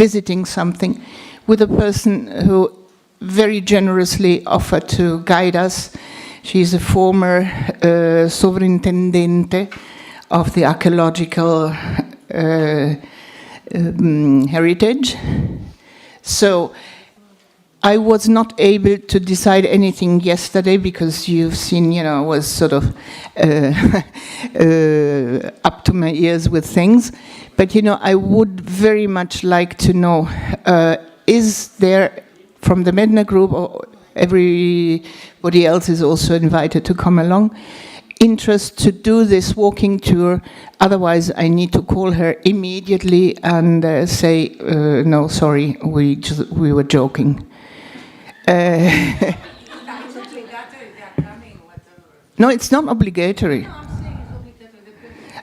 visiting something with a person who very generously offered to guide us. She's a former sovrintendente of the archaeological heritage. So I was not able to decide anything yesterday because you've seen, I was sort of up to my ears with things. But, I would very much like to know, is there, from the Medna Group, or everybody else is also invited to come along, interest to do this walking tour? Otherwise, I need to call her immediately and say, no, sorry, we were joking. No, it's not obligatory.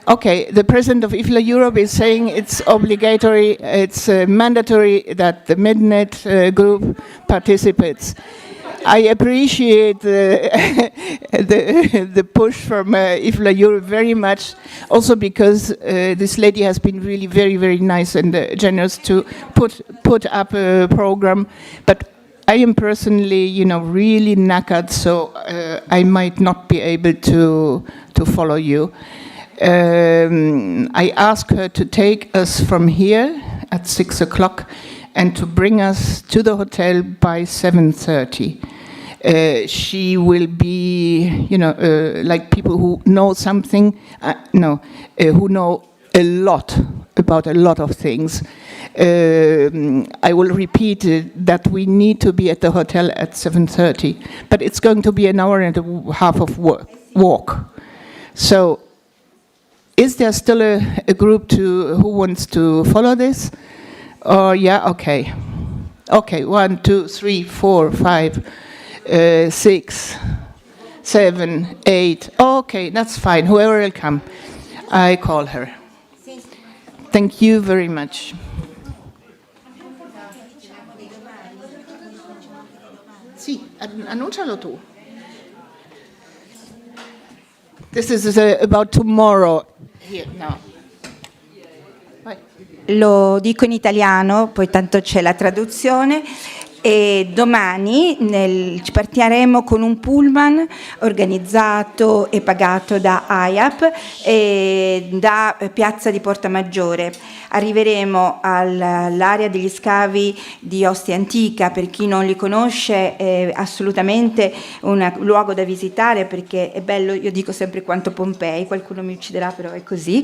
Okay, the president of IFLA Europe is saying it's obligatory, it's mandatory that the Mednet group participates. I appreciate the push from IFLA Europe very much, also because this lady has been really very, very nice and generous to put up a program. But I am personally, really knackered, so I might not be able to follow you. I asked her to take us from here at 6 o'clock and to bring us to the hotel by 7:30. She will be, like people who know something, who know a lot about a lot of things. I will repeat that we need to be at the hotel at 7:30, but it's going to be an hour and a half of walk. So, is there still a group who wants to follow this? Oh, yeah, okay. Okay, 1, 2, 3, 4, 5, 6, 7, 8. Okay, that's fine. Whoever will come, I call her. Thank you very much. Sì, annuncialo tu. This is about tomorrow. Here, now. Lo dico in italiano, poi tanto c'è la traduzione. E domani partiremo con un pullman organizzato e pagato da AIAP da Piazza di Porta Maggiore. Arriveremo all'area degli scavi di Ostia Antica. Per chi non li conosce è assolutamente un luogo da visitare perché è bello, io dico sempre quanto Pompei, qualcuno mi ucciderà però è così.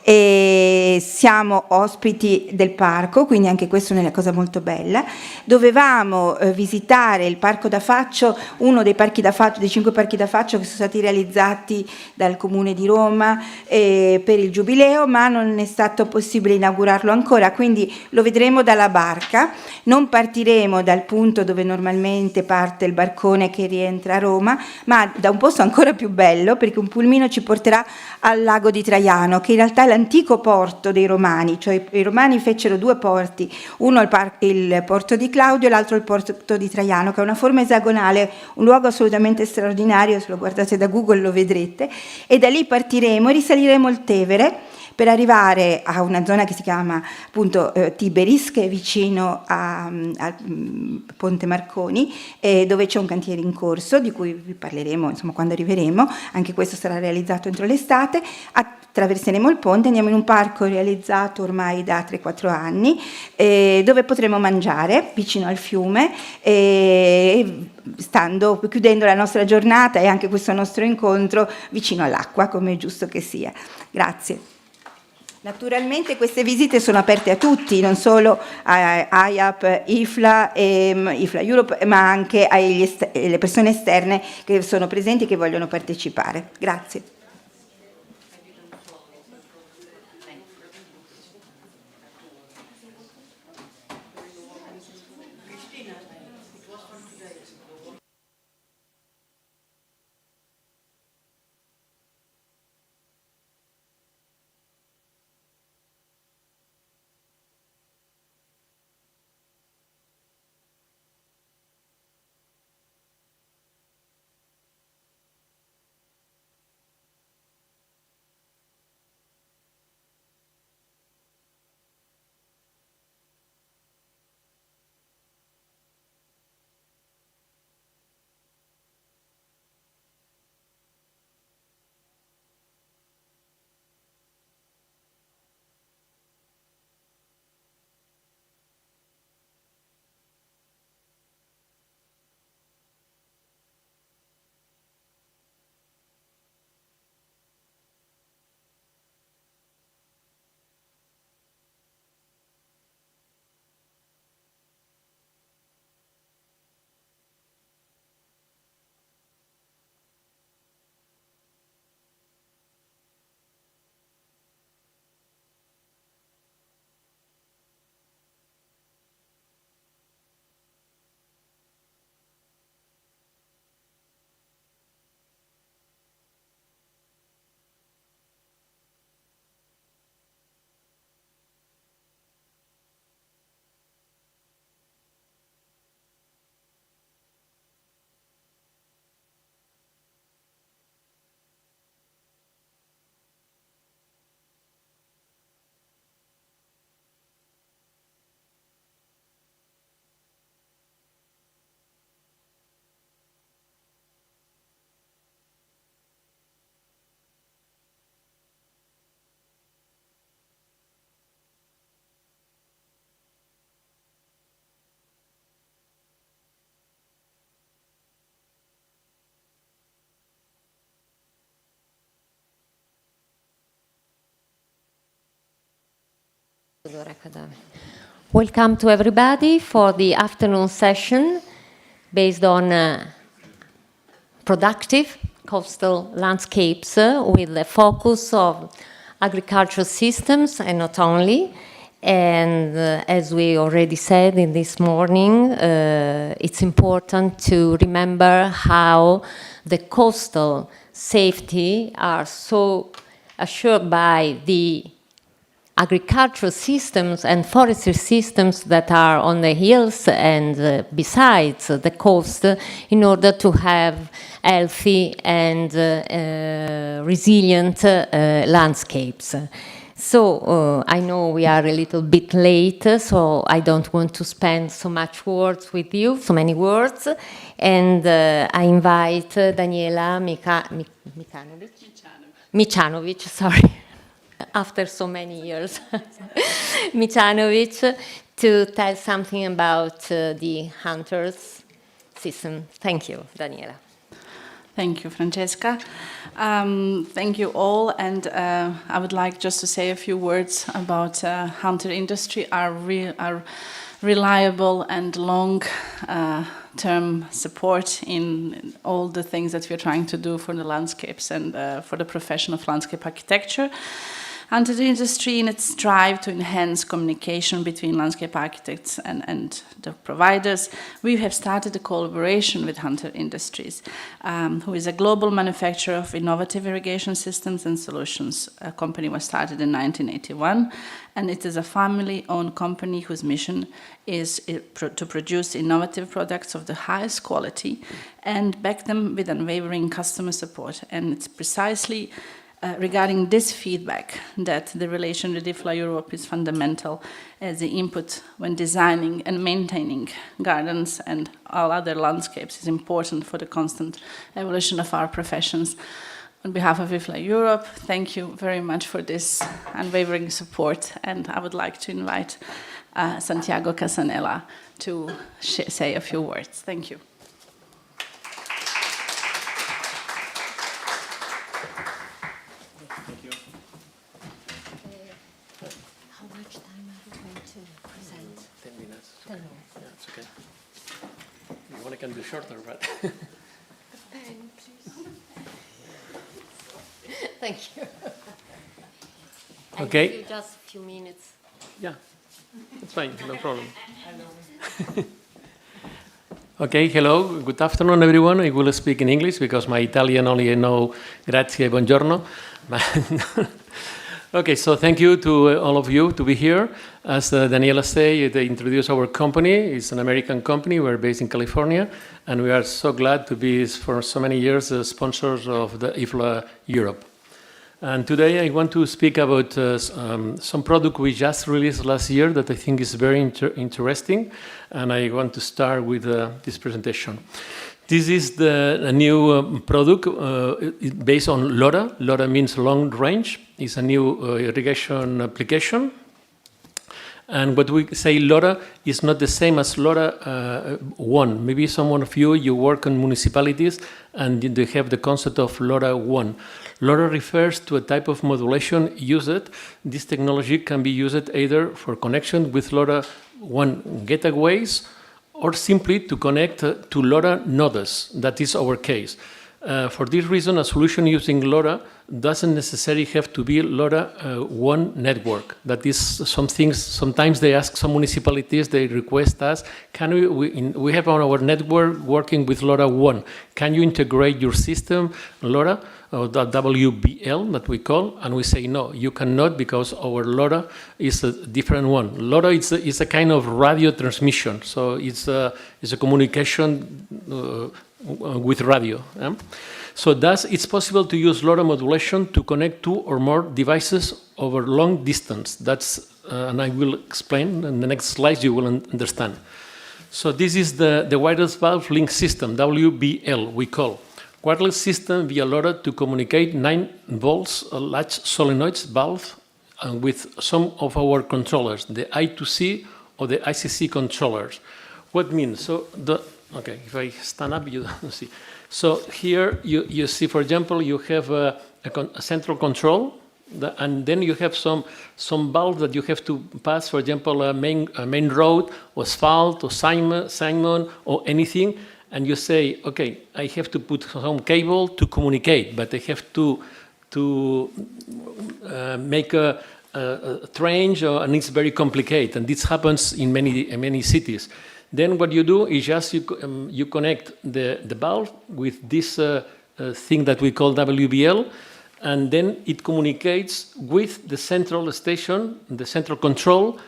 E siamo ospiti del parco, quindi anche questa è una cosa molto bella. Dovevamo visitare il Parco da Faccio, uno dei 5 parchi da Faccio che sono stati realizzati dal Comune di Roma per il Giubileo, ma non è stato possibile inaugurarlo ancora, quindi lo vedremo dalla barca. Non partiremo dal punto dove normalmente parte il barcone che rientra a Roma, ma da un posto ancora più bello, perché un pulmino ci porterà al lago di Traiano, che in realtà è l'antico porto dei Romani, cioè i Romani fecero 2 porti, uno il porto di Claudio e l'altro il porto di Traiano, che è una forma esagonale, un luogo assolutamente straordinario, se lo guardate da Google lo vedrete, e da lì partiremo e risaliremo il Tevere per arrivare a una zona che si chiama appunto Tiberis, che è vicino al Ponte Marconi, dove c'è un cantiere in corso di cui vi parleremo quando arriveremo. Anche questo sarà realizzato entro l'estate. Attraverseremo il ponte, andiamo in un parco realizzato ormai da 3-4 anni, dove potremo mangiare vicino al fiume, chiudendo la nostra giornata e anche questo nostro incontro vicino all'acqua, come è giusto che sia. Grazie. Naturalmente queste visite sono aperte a tutti, non solo a AIAP, IFLA Europe, ma anche alle persone esterne che sono presenti e che vogliono partecipare. Grazie. Welcome to everybody for the afternoon session based on productive coastal landscapes with the focus of agricultural systems and not only. And as we already said in this morning, it's important to remember how the coastal safety are so assured by the agricultural systems and forestry systems that are on the hills and besides the coast in order to have healthy and resilient landscapes. So I know we are a little bit late, so I don't want to spend so much words with you, so many words, and I invite Daniela Micanovic, sorry, after so many years, Micanovic, to tell something about the hunters system. Thank you, Daniela. Thank you, Francesca. Thank you all, and I would like just to say a few words about hunter industry, our reliable and long-term support in all the things that we're trying to do for the landscapes and for the profession of landscape architecture. Hunter industry, in its drive to enhance communication between landscape architects and the providers, we have started a collaboration with Hunter Industries, who is a global manufacturer of innovative irrigation systems and solutions. A company was started in 1981, and it is a family-owned company whose mission is to produce innovative products of the highest quality and back them with unwavering customer support. And it's precisely regarding this feedback that the relation with IFLA Europe is fundamental as the input when designing and maintaining gardens and all other landscapes is important for the constant evolution of our professions. On behalf of IFLA Europe, thank you very much for this unwavering support, and I would like to invite Santiago Casanella to say a few words. Thank you. I can do shorter, but... Thank you. Okay. I'll give you just a few minutes. Yeah, that's fine, no problem. Okay, hello, good afternoon, everyone. I will speak in English because my Italian only I know grazie, buongiorno. Okay, so thank you to all of you to be here. As Daniela said, they introduced our company. It's an American company. We're based in California, and we are so glad to be, for so many years, sponsors of the IFLA Europe. And today I want to speak about some product we just released last year that I think is very interesting, and I want to start with this presentation. This is a new product based on LoRa. LoRa means long range. It's a new irrigation application. And what we say LoRa is not the same as LoRa 1. Maybe some of you work on municipalities and they have the concept of LoRa 1. LoRa refers to a type of modulation used. This technology can be used either for connection with LoRa 1 gateways or simply to connect to LoRa nodes. That is our case. For this reason, a solution using LoRa doesn't necessarily have to be LoRa 1 network. That is some things, sometimes they ask some municipalities, they request us, we have on our network working with LoRa 1. Can you integrate your system, LoRa, or the WBL that we call? And we say, no, you cannot because our LoRa is a different one. LoRa is a kind of radio transmission. So it's a communication with radio. So thus, it's possible to use LoRa modulation to connect two or more devices over long distance. That's, and I will explain in the next slides, you will understand. So this is the wireless valve link system, WBL, we call. Wireless system via LoRa to communicate 9 volts large solenoid valve with some of our controllers, the I2C or the ICC controllers. What means? So okay, if I stand up, you don't see. So here you see, for example, you have a central control And then you have some valve that you have to pass, for example, a main road, or asphalt, or Simon, or anything, and you say, okay, I have to put some cable to communicate, but I have to make a trench, and it's very complicated, and this happens in many cities. Then what you do is just you connect the valve with this thing that we call WBL, and then it communicates with the central station, the central control,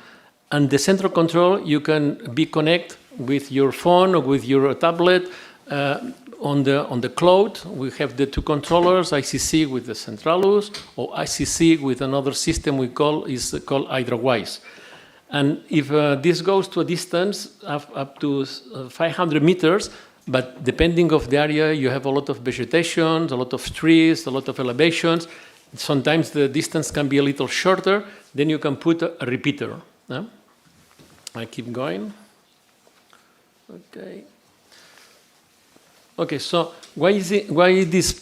and the central control you can be connected with your phone or with your tablet on the cloud. We have the two controllers, ICC with the Centralus, or ICC with another system we called Hydrawise. And if this goes to a distance up to 500 meters, but depending of the area, you have a lot of vegetation, a lot of trees, a lot of elevations. Sometimes the distance can be a little shorter. Then you can put a repeater. I keep going. Okay. Okay, so why this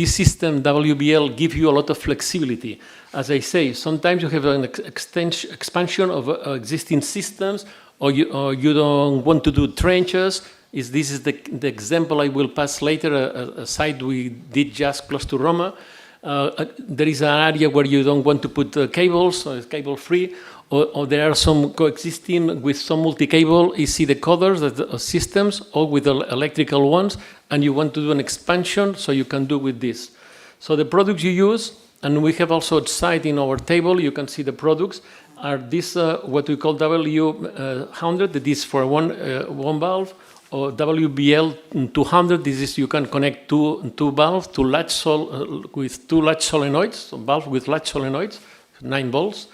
system WBL give you a lot of flexibility? As I say, sometimes you have an expansion of existing systems, or you don't want to do trenches. This is the example I will pass later, a site we did just close to Roma. There is an area where you don't want to put cables, so it's cable-free, or there are some coexisting with some multi-cable EC decoders, systems, or with electrical ones, and you want to do an expansion, so you can do with this. So the products you use, and we have also outside in our table, you can see the products, are this, what we call W100, that is for one valve, or WBL 200, this is you can connect two valves to with two latch solenoids, so valve with latch solenoids, 9 volts,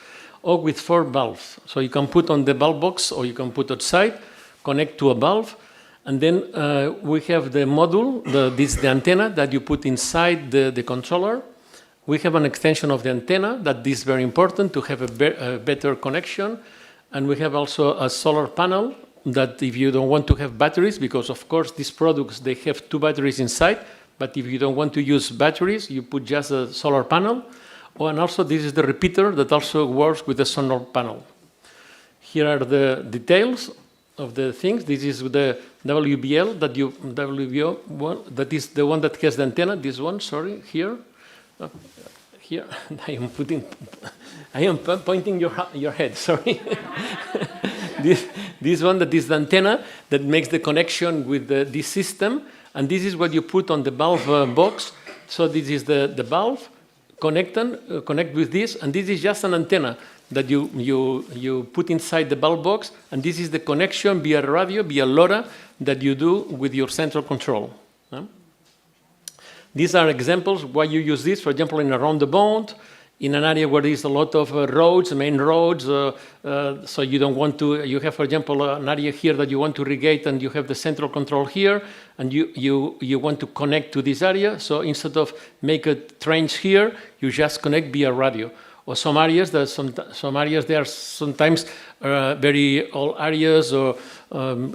or with 4 valves. So you can put on the valve box, or you can put outside, connect to a valve, and then we have the module, the antenna that you put inside the controller. We have an extension of the antenna that is very important to have a better connection, and we have also a solar panel that if you don't want to have batteries, because of course these products, they have 2 batteries inside, but if you don't want to use batteries, you put just a solar panel. Oh, and also this is the repeater that also works with the solar panel. Here are the details of the things. This is the WBL that is the one that has the antenna. This one, sorry, here. Here, I am pointing your head, sorry. This one that is the antenna that makes the connection with this system, and this is what you put on the valve box. So this is the valve, connect with this, and this is just an antenna that you put inside the valve box, and this is the connection via radio, via LoRa, that you do with your central control. These are examples why you use this, for example, in a roundabout, in an area where there is a lot of roads, main roads, so you don't want to, you have, for example, an area here that you want to irrigate, and you have the central control here, and you want to connect to this area, so instead of make a trench here, you just connect via radio. Or some areas, some areas, they are sometimes very old areas, or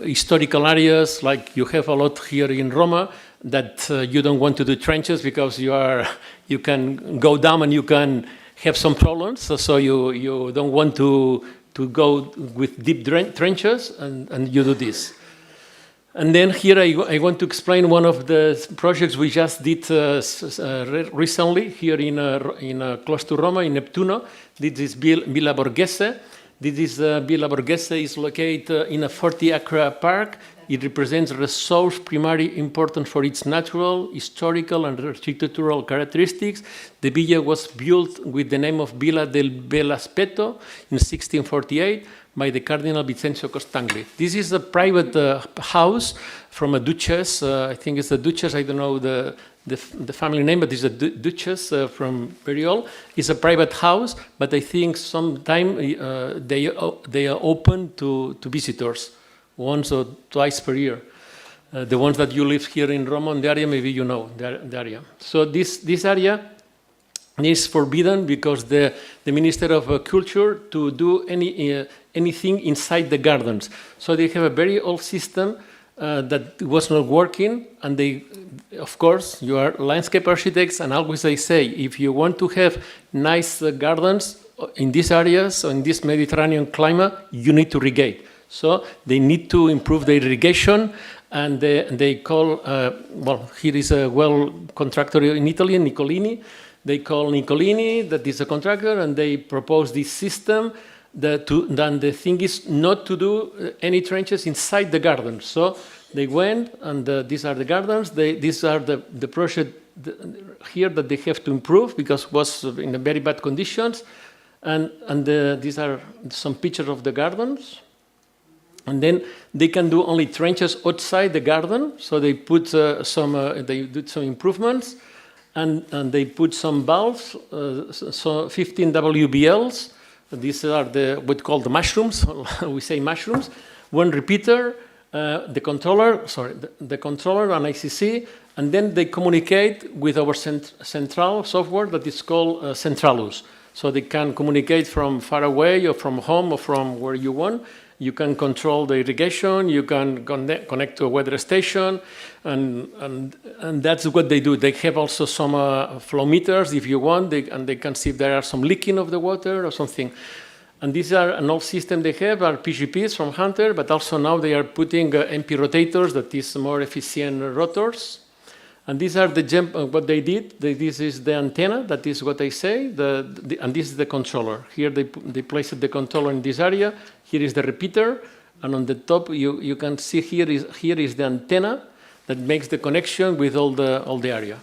historical areas, like you have a lot here in Roma, that you don't want to do trenches because you can go down and you can have some problems. So you don't want to go with deep trenches, and you do this. And then here I want to explain one of the projects we just did recently here in close to Roma, in Neptuno. This is Villa Borghese. This is Villa Borghese is located in a 40-acre park. It represents a resource primarily important for its natural, historical, and architectural characteristics. The villa was built with the name of Villa del Bell'Aspetto in 1648 by the Cardinal Vincenzo Costangli. This is a private house from a duchess. I think it's the duchess. I don't know the family name, but it's a duchess from very old. It's a private house, but I think sometime they are open to visitors, once or twice per year. The ones that you live here in Roma, in the area, maybe you know the area. So this area is forbidden because the Minister of Culture to do anything inside the gardens. So they have a very old system that was not working, and they, of course, you are landscape architects, and always they say, if you want to have nice gardens in these areas, or in this Mediterranean climate, you need to irrigate. So they need to improve the irrigation, and they call, well, here is a well contractor in Italy, Nicolini. They call Nicolini, that is a contractor, and they propose this system. Then the thing is not to do any trenches inside the garden. So they went, and these are the gardens. These are the project here that they have to improve because it was in a very bad conditions. And these are some pictures of the gardens. And then they can do only trenches outside the garden. So they put they did some improvements, and they put some valves, so 15 WBLs. These are what we call the mushrooms. We say mushrooms. One repeater, the controller and ICC, and then they communicate with our central software that is called Centralus. So they can communicate from far away or from home or from where you want. You can control the irrigation, you can connect to a weather station, and that's what they do. They have also some flow meters if you want, and they can see if there are some leaking of the water or something. And these are an old system they have, are PGPs from Hunter, but also now they are putting MP rotators, that is more efficient rotors. And these are what they did. This is the antenna, that is what I say, and this is the controller. Here they placed the controller in this area. Here is the repeater, and on the top you can see here is the antenna that makes the connection with all the area.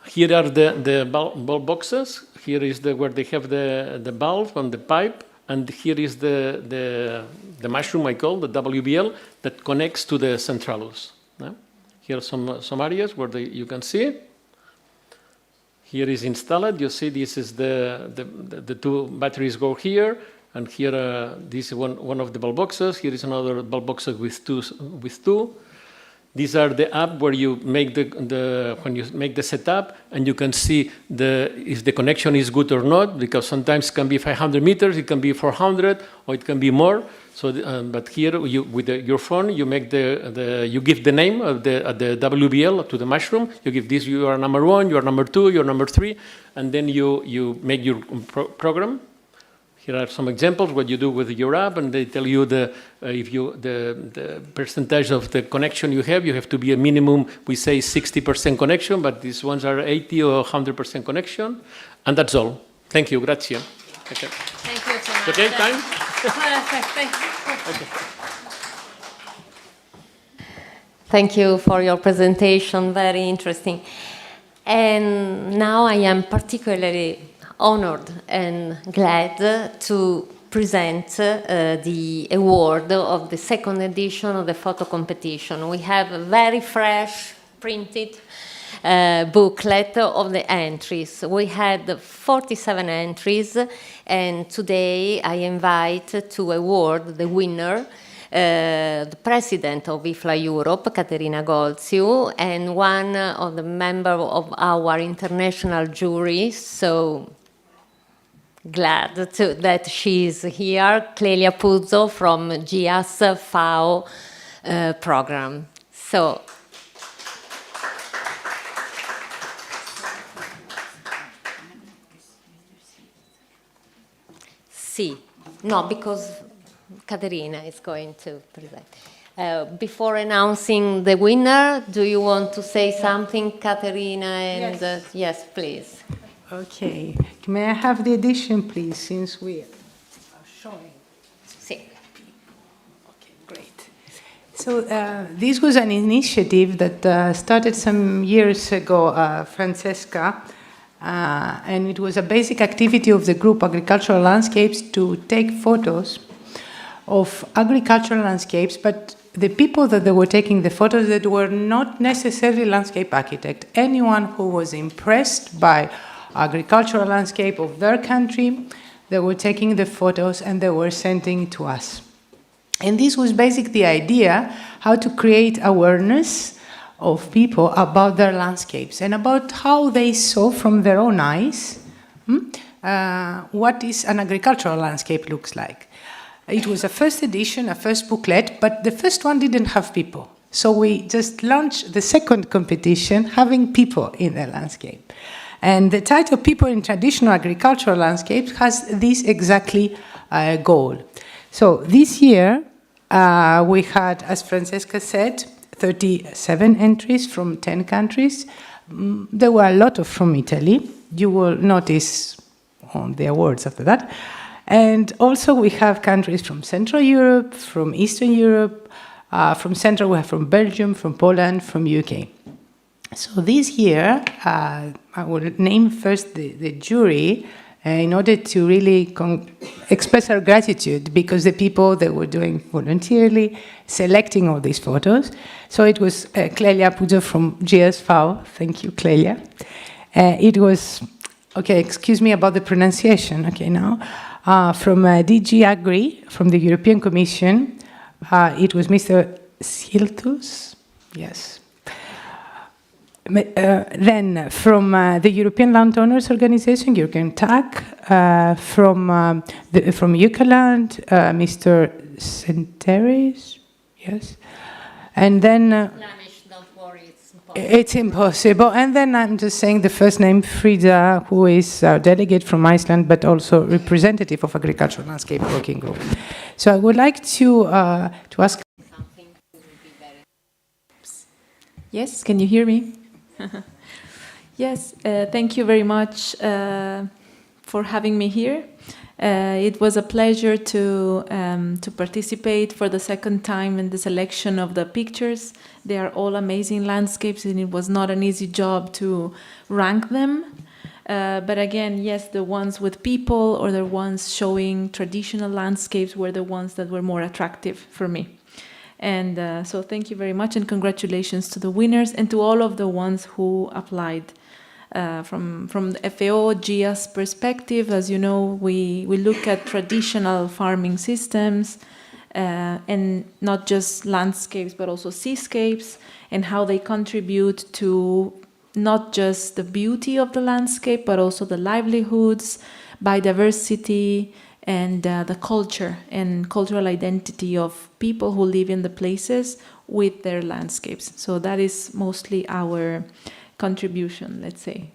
Here are the bulb boxes. Here is where they have the valve and the pipe, and here is the mushroom I call the WBL that connects to the Centralus. Here are some areas where you can see. Here is installed. You see this is the two batteries go here, and here this is one of the bulb boxes. Here is another bulb box with two. These are the app where you make when you make the setup, and you can see if the connection is good or not, because sometimes it can be 500 meters, it can be 400, or it can be more. So, but here with your phone, you make you give the name of the WBL to the mushroom. You give this, you are number 1, you are number 2, you are number 3, and then you make your program. Here are some examples what you do with your app, and they tell you the percentage of the connection you have to be a minimum. We say 60% connection, but these ones are 80 or 100% connection, and that's all. Thank you, grazie. Okay. Thank you so much. Okay, time. Perfect. Thank you. Okay. Thank you for your presentation. Very interesting. And now I am particularly honored and glad to present the award of the second edition of the photo competition. We have a very fresh printed booklet of the entries. We had 47 entries, and today I invite to award the winner the president of IFLA Europe, Caterina Golziu, and one of the members of our international jury. So glad that she is here, Clelia Puzzo from GIAS FAO program. So, no, because Caterina is going to present. Before announcing the winner, do you want to say something, Caterina? And Yes. Yes, please. Okay. May I have the edition, please, since we are showing? Sì. Okay, great. So this was an initiative that started some years ago, Francesca, and it was a basic activity of the group Agricultural Landscapes to take photos of agricultural landscapes, but the people that they were taking the photos that were not necessarily landscape architect. Anyone who was impressed by agricultural landscape of their country, they were taking the photos and they were sending to us. And this was basically the idea how to create awareness of people about their landscapes and about how they saw from their own eyes what is an agricultural landscape looks like. It was a first edition, a first booklet, but the first one didn't have people. So we just launched the second competition having people in the landscape. And the title People in Traditional Agricultural Landscapes has this exactly goal. So this year we had, as Francesca said, 37 entries from 10 countries. There were a lot of from Italy. You will notice on the awards after that. And also we have countries from Central Europe, from Eastern Europe, from Central we have from Belgium, from Poland, from UK. So this year, I will name first the jury in order to really express our gratitude, because the people that were doing voluntarily selecting all these photos. So it was Clelia Puzo from GSV. Thank you, Clelia. It was, okay, excuse me about the pronunciation, okay, now. From DG Agri, from the European Commission, it was Mr. Siltus, yes. Then from the European Landowners Organization, European TAC, from Eucaland, Mr. Centeris, yes. And then... Flemish, don't worry, it's impossible. It's impossible. And then I'm just saying the first name, Frida, who is our delegate from Iceland, but also representative of Agricultural Landscape Working Group. So I would like to ask... Yes, can you hear me? Yes, thank you very much for having me here. It was a pleasure to participate for the second time in the selection of the pictures. They are all amazing landscapes, and it was not an easy job to rank them. But again, yes, the ones with people or the ones showing traditional landscapes were the ones that were more attractive for me. And so thank you very much, and congratulations to the winners and to all of the ones who applied. From the FAO GIAS perspective, as you know, we look at traditional farming systems and not just landscapes, but also seascapes, and how they contribute to not just the beauty of the landscape, but also the livelihoods, biodiversity, and the culture and cultural identity of people who live in the places with their landscapes. So that is mostly our contribution, let's say.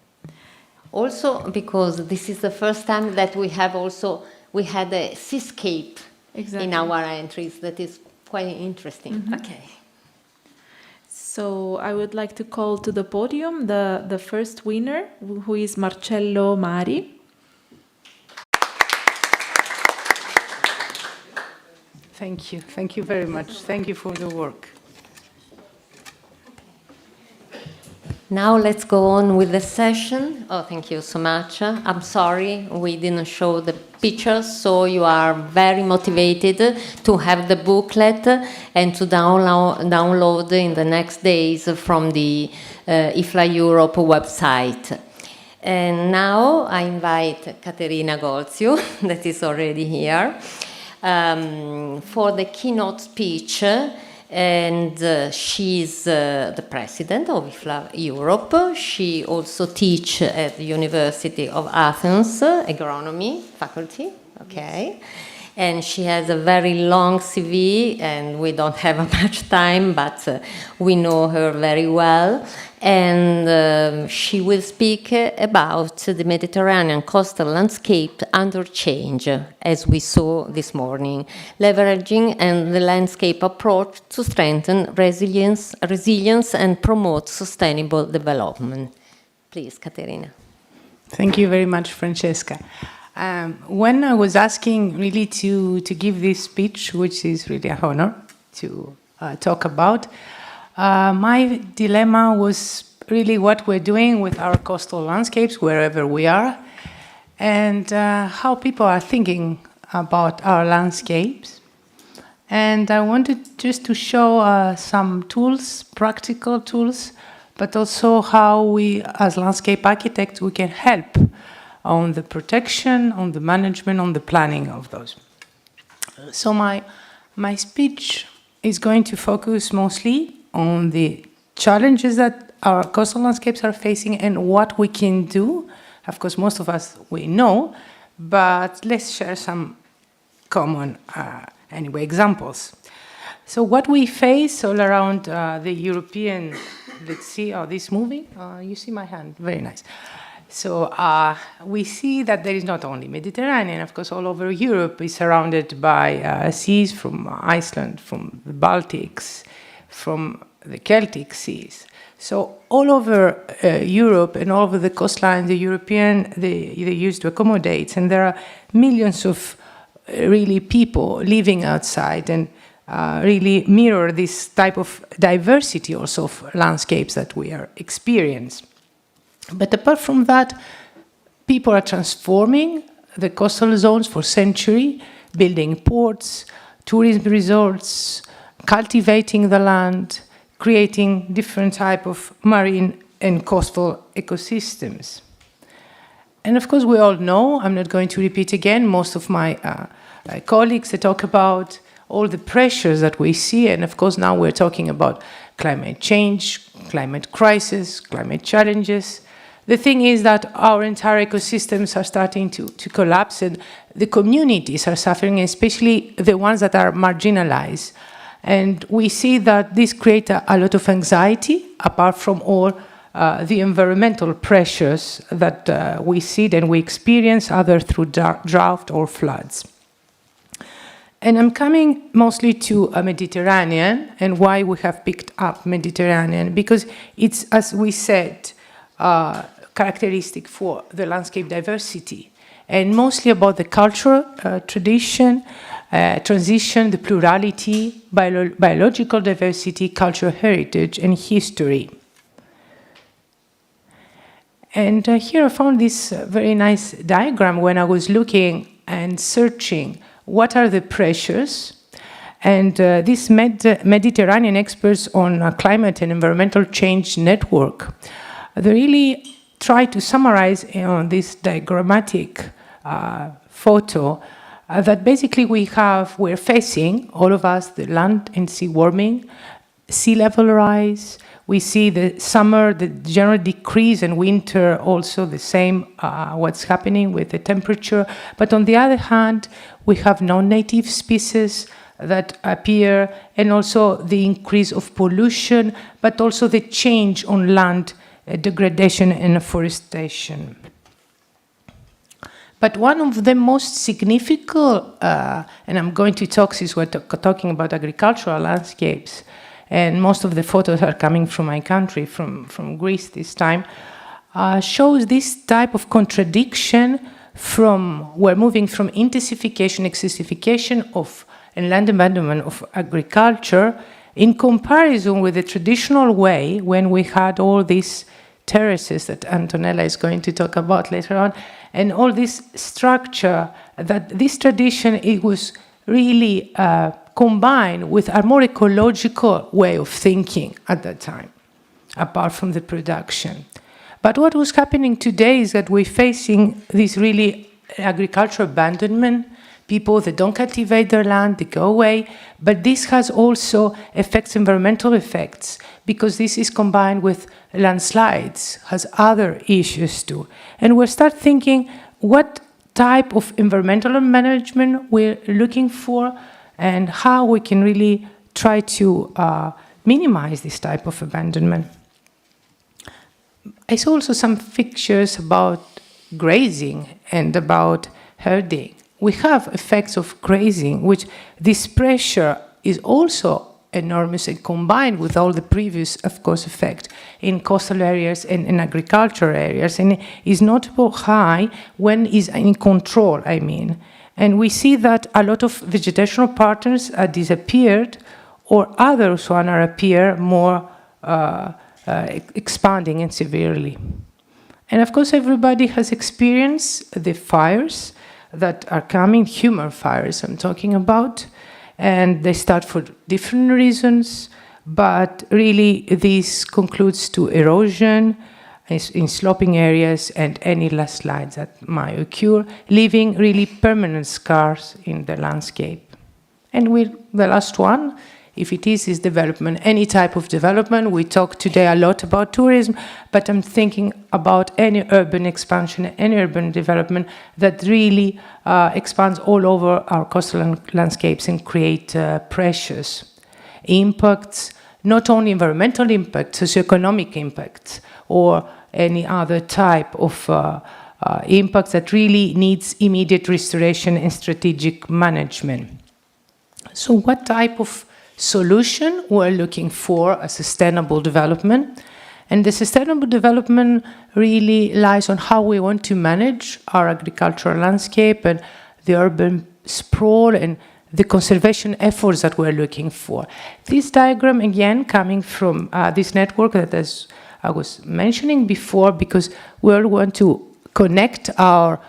Also, because this is the first time that we had a seascape in our entries. That is quite interesting. Mm-hmm. Okay. So I would like to call to the podium the first winner, who is Marcello Mari. Thank you. Thank you very much. Thank you for the work. Now let's go on with the session. Oh, thank you so much. I'm sorry we didn't show the pictures, so you are very motivated to have the booklet and to download in the next days from the IFLA Europe website. And now I invite Caterina Golzio, that is already here, for the keynote speech. And she's the president of IFLA Europe. She also teaches at the University of Athens, agronomy faculty, okay? And she has a very long CV, and we don't have much time, but we know her very well. And she will speak about the Mediterranean coastal landscape under change, as we saw this morning, leveraging and the landscape approach to strengthen resilience and promote sustainable development. Please, Caterina. Thank you very much, Francesca. When I was asking really to give this speech, which is really an honor to talk about, my dilemma was really what we're doing with our coastal landscapes wherever we are, and how people are thinking about our landscapes. And I wanted just to show some tools, practical tools, but also how we, as landscape architects, we can help on the protection, on the management, on the planning of those. So my speech is going to focus mostly on the challenges that our coastal landscapes are facing and what we can do. Of course, most of us, we know, but let's share some common anyway examples. So what we face all around the European, let's see, this movie, you see my hand, very nice. So we see that there is not only Mediterranean, of course, all over Europe is surrounded by seas from Iceland, from the Baltics, from the Celtic seas. So all over Europe and all over the coastline, the European, they used to accommodate, and there are millions of really people living outside and really mirror this type of diversity also of landscapes that we are experiencing. But apart from that, people are transforming the coastal zones for centuries, building ports, tourism resorts, cultivating the land, creating different type of marine and coastal ecosystems. And of course, we all know, I'm not going to repeat again, most of my colleagues, they talk about all the pressures that we see, and of course now we're talking about climate change, climate crisis, climate challenges. The thing is that our entire ecosystems are starting to collapse, and the communities are suffering, especially the ones that are marginalized. And we see that this creates a lot of anxiety, apart from all the environmental pressures that we see and we experience, either through drought or floods. And I'm coming mostly to a Mediterranean, and why we have picked up Mediterranean, because it's, as we said, characteristic for the landscape diversity, and mostly about the cultural tradition, transition, the plurality, biological diversity, cultural heritage, and history. And here I found this very nice diagram when I was looking and searching what are the pressures. And these Mediterranean experts on climate and environmental change network, they really try to summarize on this diagrammatic photo that basically we're facing, all of us, the land and sea warming, sea level rise. We see the summer, the general decrease, and winter also the same, what's happening with the temperature. But on the other hand, we have non-native species that appear, and also the increase of pollution, but also the change on land degradation and afforestation. But one of the most significant, and I'm going to talk, since we're talking about agricultural landscapes, and most of the photos are coming from my country, from Greece this time, shows this type of contradiction we're moving from intensification, extensification of, and land abandonment of agriculture in comparison with the traditional way when we had all these terraces that Antonella is going to talk about later on, and all this structure, that this tradition, it was really combined with a more ecological way of thinking at that time, apart from the production. But what was happening today is that we're facing this really agricultural abandonment, people that don't cultivate their land, they go away, but this has also environmental effects, because this is combined with landslides, has other issues too. And we'll start thinking what type of environmental management we're looking for, and how we can really try to minimize this type of abandonment. I saw also some pictures about grazing and about herding. We have effects of grazing, which this pressure is also enormous and combined with all the previous, of course, effect in coastal areas and in agricultural areas, and is notable high when is in control, I mean. And we see that a lot of vegetational patterns are disappeared, or others one are appear more expanding and severely. And of course, everybody has experienced the fires that are coming, human fires I'm talking about, and they start for different reasons, but really this concludes to erosion in sloping areas and any landslides that might occur, leaving really permanent scars in the landscape. And the last one if it is development, any type of development. We talk today a lot about tourism, but I'm thinking about any urban expansion, any urban development that really expands all over our coastal landscapes and create precious impacts, not only environmental impacts, socioeconomic impacts, or any other type of impacts that really needs immediate restoration and strategic management. So what type of solution we're looking for a sustainable development? And the sustainable development really lies on how we want to manage our agricultural landscape and the urban sprawl and the conservation efforts that we're looking for. This diagram, again, coming from this network that, as I was mentioning before, because we all want to connect our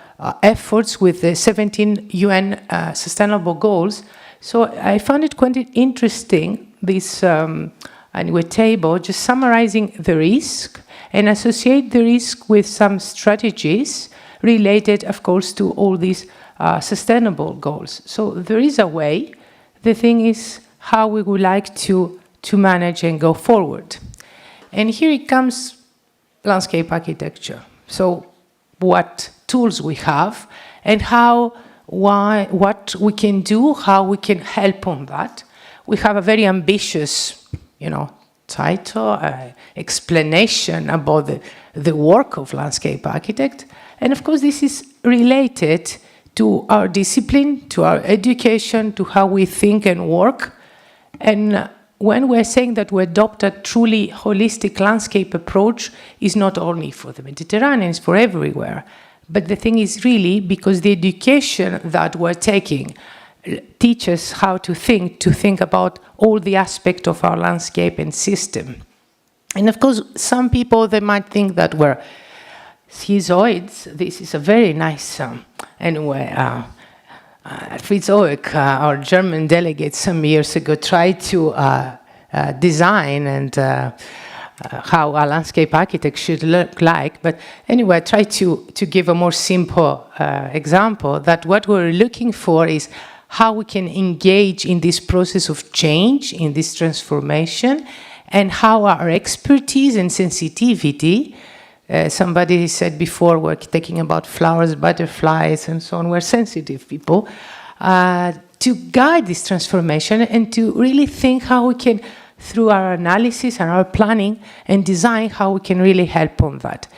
efforts with the 17 UN Sustainable Goals. So I found it quite interesting, this anyway table, just summarizing the risk and associate the risk with some strategies related, of course, to all these sustainable goals. So there is a way. The thing is how we would like to manage and go forward. And here it comes landscape architecture. So what tools we have and what we can do, how we can help on that. We have a very ambitious, title, explanation about the work of landscape architect. And of course, this is related to our discipline, to our education, to how we think and work. And when we're saying that we adopt a truly holistic landscape approach, is not only for the Mediterranean, it's for everywhere. But the thing is really because the education that we're taking teaches how to think about all the aspects of our landscape and system. And of course, some people, they might think that we're schizoids. This is a very nice, Fritz Oeck, our German delegate some years ago, tried to design and how a landscape architect should look like. But anyway, I try to give a more simple example that what we're looking for is how we can engage in this process of change, in this transformation, and how our expertise and sensitivity, somebody said before, we're thinking about flowers, butterflies, and so on, we're sensitive people, to guide this transformation and to really think how we can, through our analysis and our planning and design, how we can really help on that.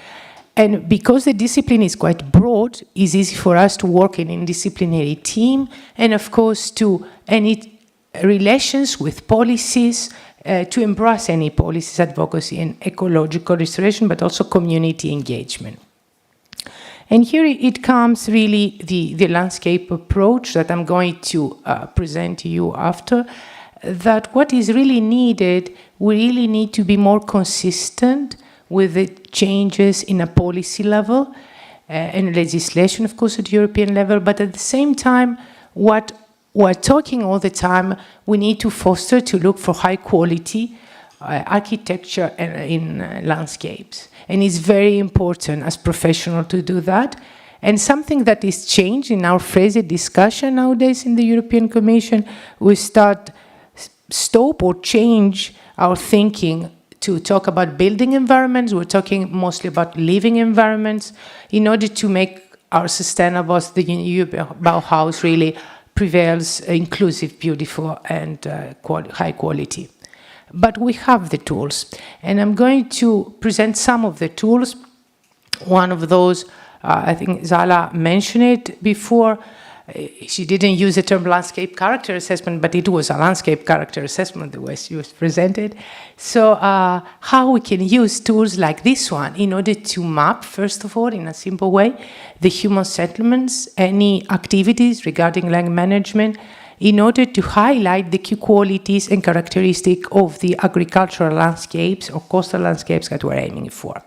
And because the discipline is quite broad, it's easy for us to work in an interdisciplinary team, and of course to any relations with policies, to embrace any policies, advocacy, and ecological restoration, but also community engagement. And here it comes really the landscape approach that I'm going to present to you after, that what is really needed, we really need to be more consistent with the changes in a policy level and legislation, of course, at European level, but at the same time, what we're talking all the time, we need to foster, to look for high quality architecture in landscapes. And it's very important as professionals to do that. And something that is changed in our phrased discussion nowadays in the European Commission, we stop or change our thinking to talk about building environments. We're talking mostly about living environments in order to make our sustainable, the EU Bauhaus really prevails, inclusive, beautiful, and high quality. But we have the tools, and I'm going to present some of the tools. One of those, I think Zala mentioned it before. She didn't use the term landscape character assessment, but it was a landscape character assessment the way she was presented. So how we can use tools like this one in order to map, first of all, in a simple way, the human settlements, any activities regarding land management, in order to highlight the key qualities and characteristics of the agricultural landscapes or coastal landscapes that we're aiming for.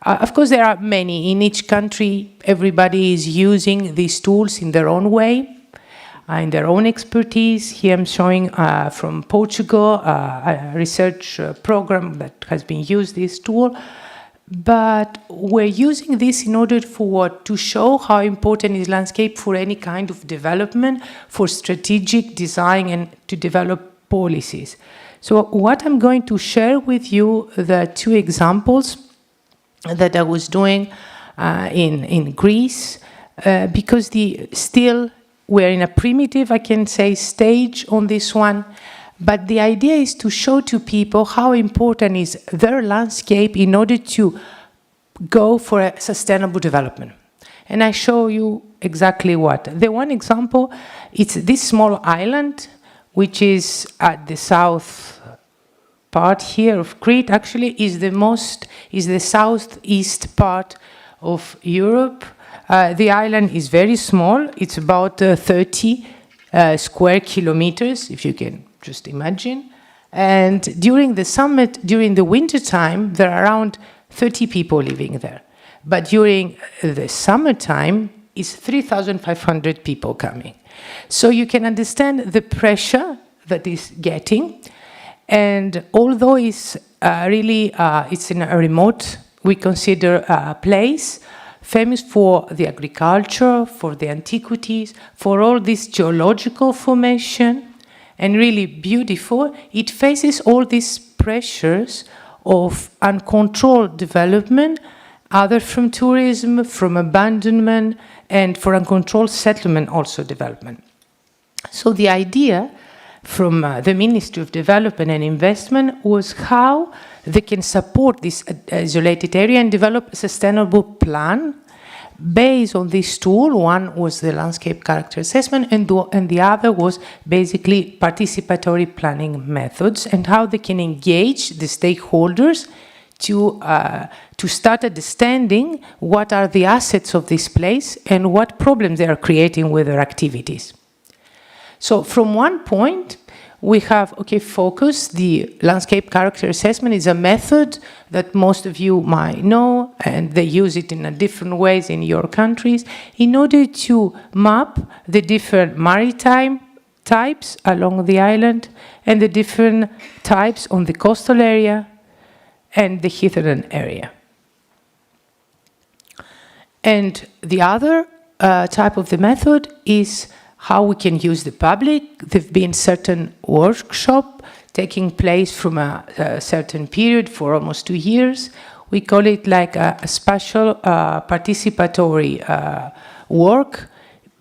Of course, there are many. In each country, everybody is using these tools in their own way, in their own expertise. Here I'm showing from Portugal a research program that has been used, this tool. But we're using this in order for what? To show how important is landscape for any kind of development, for strategic design, and to develop policies. So what I'm going to share with you, the two examples that I was doing in Greece, because still we're in a primitive, I can say, stage on this one. But the idea is to show to people how important is their landscape in order to go for a sustainable development. And I show you exactly what. The one example, it's this small island, which is at the south part here of Crete, actually is the southeast part of Europe. The island is very small. It's about 30 square kilometers, if you can just imagine. And during the winter time, there are around 30 people living there. But during the summertime, it's 3,500 people coming. So you can understand the pressure that is getting. And although it's it's in a remote, we consider place, famous for the agriculture, for the antiquities, for all this geological formation, and really beautiful, it faces all these pressures of uncontrolled development, either from tourism, from abandonment, and for uncontrolled settlement also development. So the idea from the Ministry of Development and Investment was how they can support this isolated area and develop a sustainable plan based on this tool. One was the landscape character assessment, and the other was basically participatory planning methods and how they can engage the stakeholders to start understanding what are the assets of this place and what problems they are creating with their activities. So from one point, we have, focus. The landscape character assessment is a method that most of you might know, and they use it in different ways in your countries, in order to map the different maritime types along the island and the different types on the coastal area and the heathland area. And the other type of the method is how we can use the public. There have been certain workshops taking place from a certain period for almost 2 years. We call it like a special participatory work.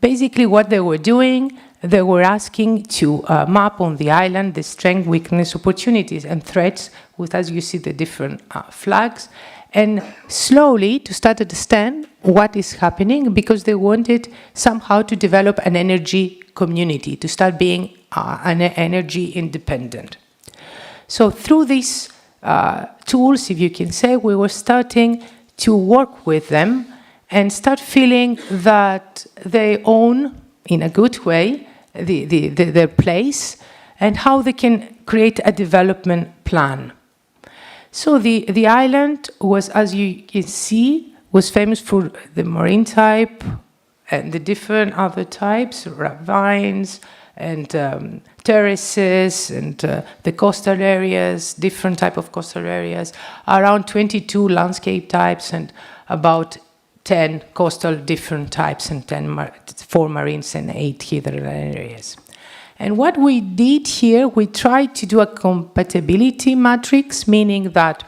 Basically what they were doing, they were asking to map on the island the strength, weakness, opportunities and threats with, as you see, the different flags, and slowly to start to understand what is happening, because they wanted somehow to develop an energy community, to start being an energy independent. So through these tools, if you can say, we were starting to work with them and start feeling that they own, in a good way, their place and how they can create a development plan. So the island was, as you can see, was famous for the marine type and the different other types, ravines and terraces and the coastal areas, different type of coastal areas, around 22 landscape types and about 10 coastal different types and 4 marines and 8 heathland areas. And what we did here, we tried to do a compatibility matrix, meaning that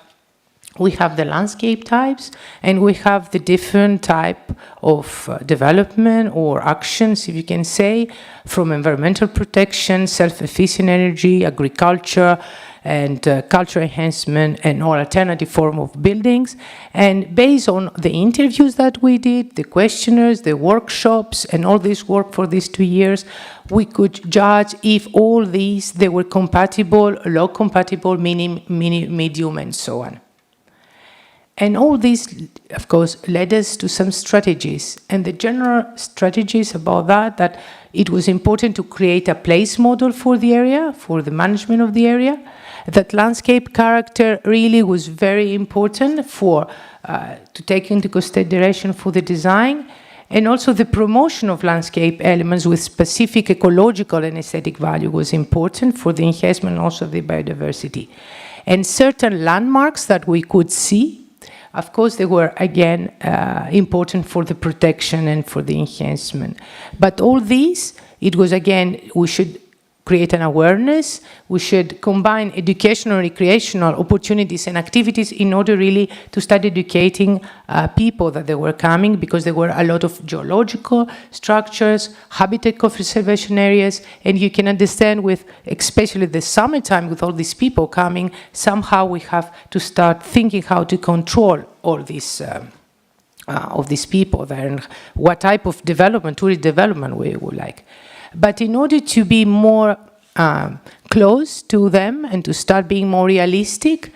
we have the landscape types and we have the different type of development or actions, if you can say, from environmental protection, self-efficient energy, agriculture, and cultural enhancement and all alternative form of buildings. And based on the interviews that we did, the questionnaires, the workshops, and all this work for these 2 years, we could judge if all these, they were compatible, low compatible, medium, and so on. And all this, of course, led us to some strategies. And the general strategies about that it was important to create a place model for the area, for the management of the area. That landscape character really was very important for to take into consideration for the design, and also the promotion of landscape elements with specific ecological and aesthetic value was important for the enhancement also of the biodiversity. And certain landmarks that we could see, of course, they were again important for the protection and for the enhancement. But all these, it was again, we should create an awareness. We should combine educational, recreational opportunities and activities in order really to start educating people that they were coming, because there were a lot of geological structures, habitat conservation areas, and you can understand with, especially the summertime, with all these people coming, somehow we have to start thinking how to control all these of these people there and what type of development, tourist development we would like. But in order to be more close to them and to start being more realistic,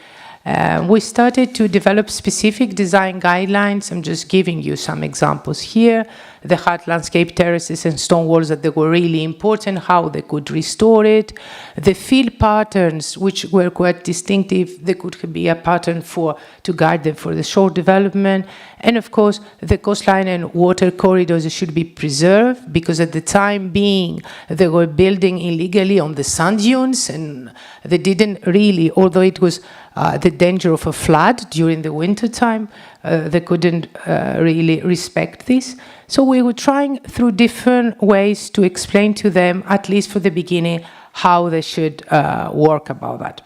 we started to develop specific design guidelines. I'm just giving you some examples here. The hard landscape terraces and stone walls that they were really important, how they could restore it. The fill patterns, which were quite distinctive, they could be a pattern to guide them for the shore development. And of course, the coastline and water corridors should be preserved, because at the time being, they were building illegally on the sand dunes, and they didn't really, although it was the danger of a flood during the winter time, they couldn't really respect this. So we were trying through different ways to explain to them, at least for the beginning, how they should work about that.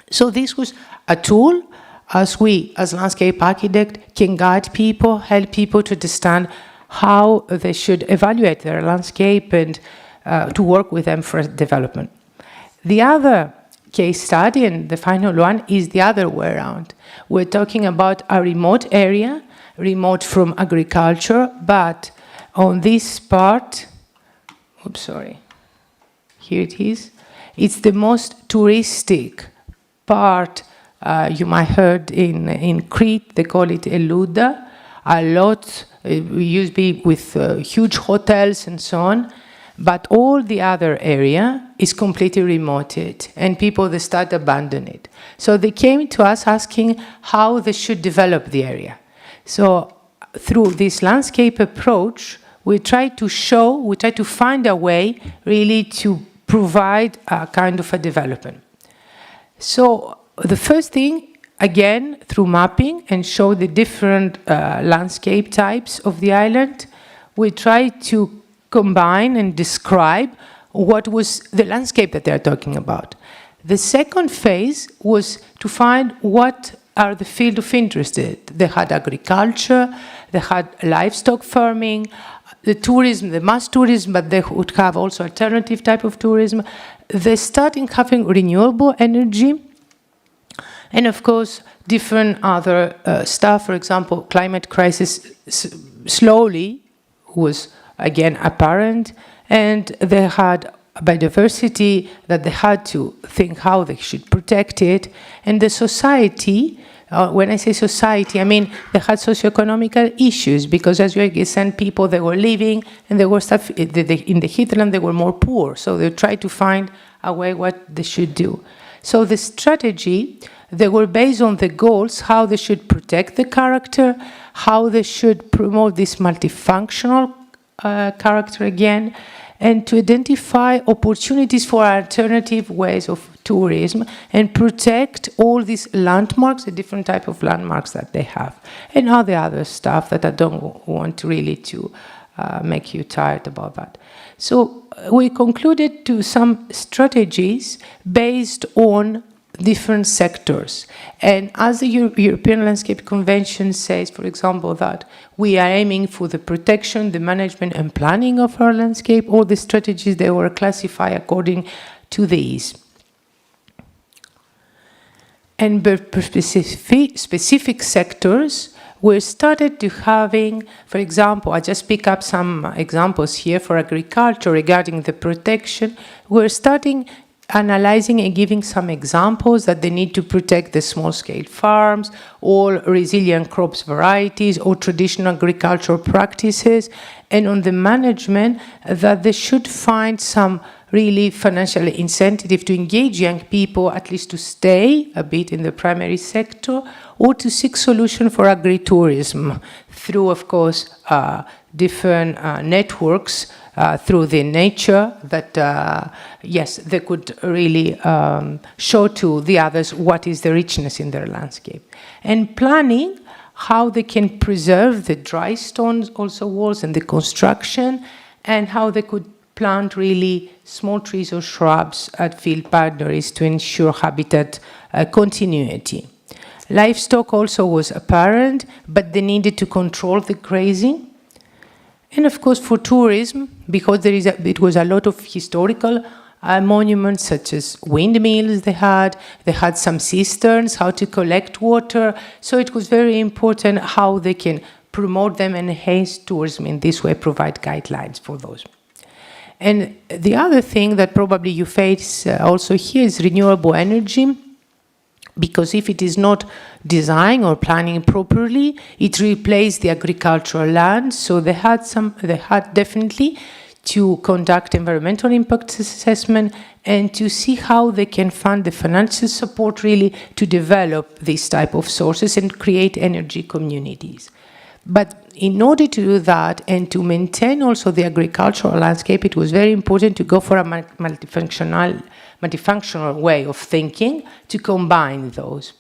So this was a tool as we, as landscape architect, can guide people, help people to understand how they should evaluate their landscape and to work with them for development. The other case study, and the final one, is the other way around. We're talking about a remote area, remote from agriculture, but on this part, oops, sorry, here it is. It's the most touristic part. You might heard in Crete, they call it Eluda. A lot, we used to be with huge hotels and so on. But all the other area is completely remoted, and people, they start abandoning it. So they came to us asking how they should develop the area. So through this landscape approach, we try to find a way really to provide a kind of a development. So the first thing, again, through mapping and show the different landscape types of the island, we try to combine and describe what was the landscape that they're talking about. The second phase was to find what are the field of interest. They had agriculture, they had livestock farming, the tourism, the mass tourism, but they would have also alternative type of tourism. They started having renewable energy, and of course, different other stuff. For example, climate crisis slowly was again apparent, and they had biodiversity that they had to think how they should protect it. And the society, when I say society, I mean they had socioeconomic issues, because as you send people, they were living, and there were stuff in the hinterland, they were more poor, so they tried to find a way what they should do. So the strategy, they were based on the goals, how they should protect the character, how they should promote this multifunctional character again, and to identify opportunities for alternative ways of tourism and protect all these landmarks, the different type of landmarks that they have, and all the other stuff that I don't want really to make you tired about that. So we concluded to some strategies based on different sectors. And as the European Landscape Convention says, for example, that we are aiming for the protection, the management and planning of our landscape, all the strategies, they were classified according to these. And for specific sectors, we started to having, for example, I just pick up some examples here for agriculture regarding the protection. We're starting analyzing and giving some examples that they need to protect the small-scale farms, all resilient crops varieties, or traditional agricultural practices, and on the management that they should find some really financial incentive to engage young people, at least to stay a bit in the primary sector, or to seek solution for agritourism through, of course, different networks through the nature that, yes, they could really show to the others what is the richness in their landscape. And planning how they can preserve the dry stones, also walls, and the construction, and how they could plant really small trees or shrubs at field boundaries to ensure habitat continuity. Livestock also was apparent, but they needed to control the grazing. And of course for tourism, because it was a lot of historical monuments such as windmills they had some cisterns, how to collect water, so it was very important how they can promote them and enhance tourism in this way, provide guidelines for those. And the other thing that probably you face also here is renewable energy, because if it is not designed or planning properly, it replaces the agricultural land. So they had definitely to conduct environmental impact assessment and to see how they can fund the financial support really to develop these type of sources and create energy communities. But in order to do that and to maintain also the agricultural landscape, it was very important to go for a multifunctional way of thinking to combine those.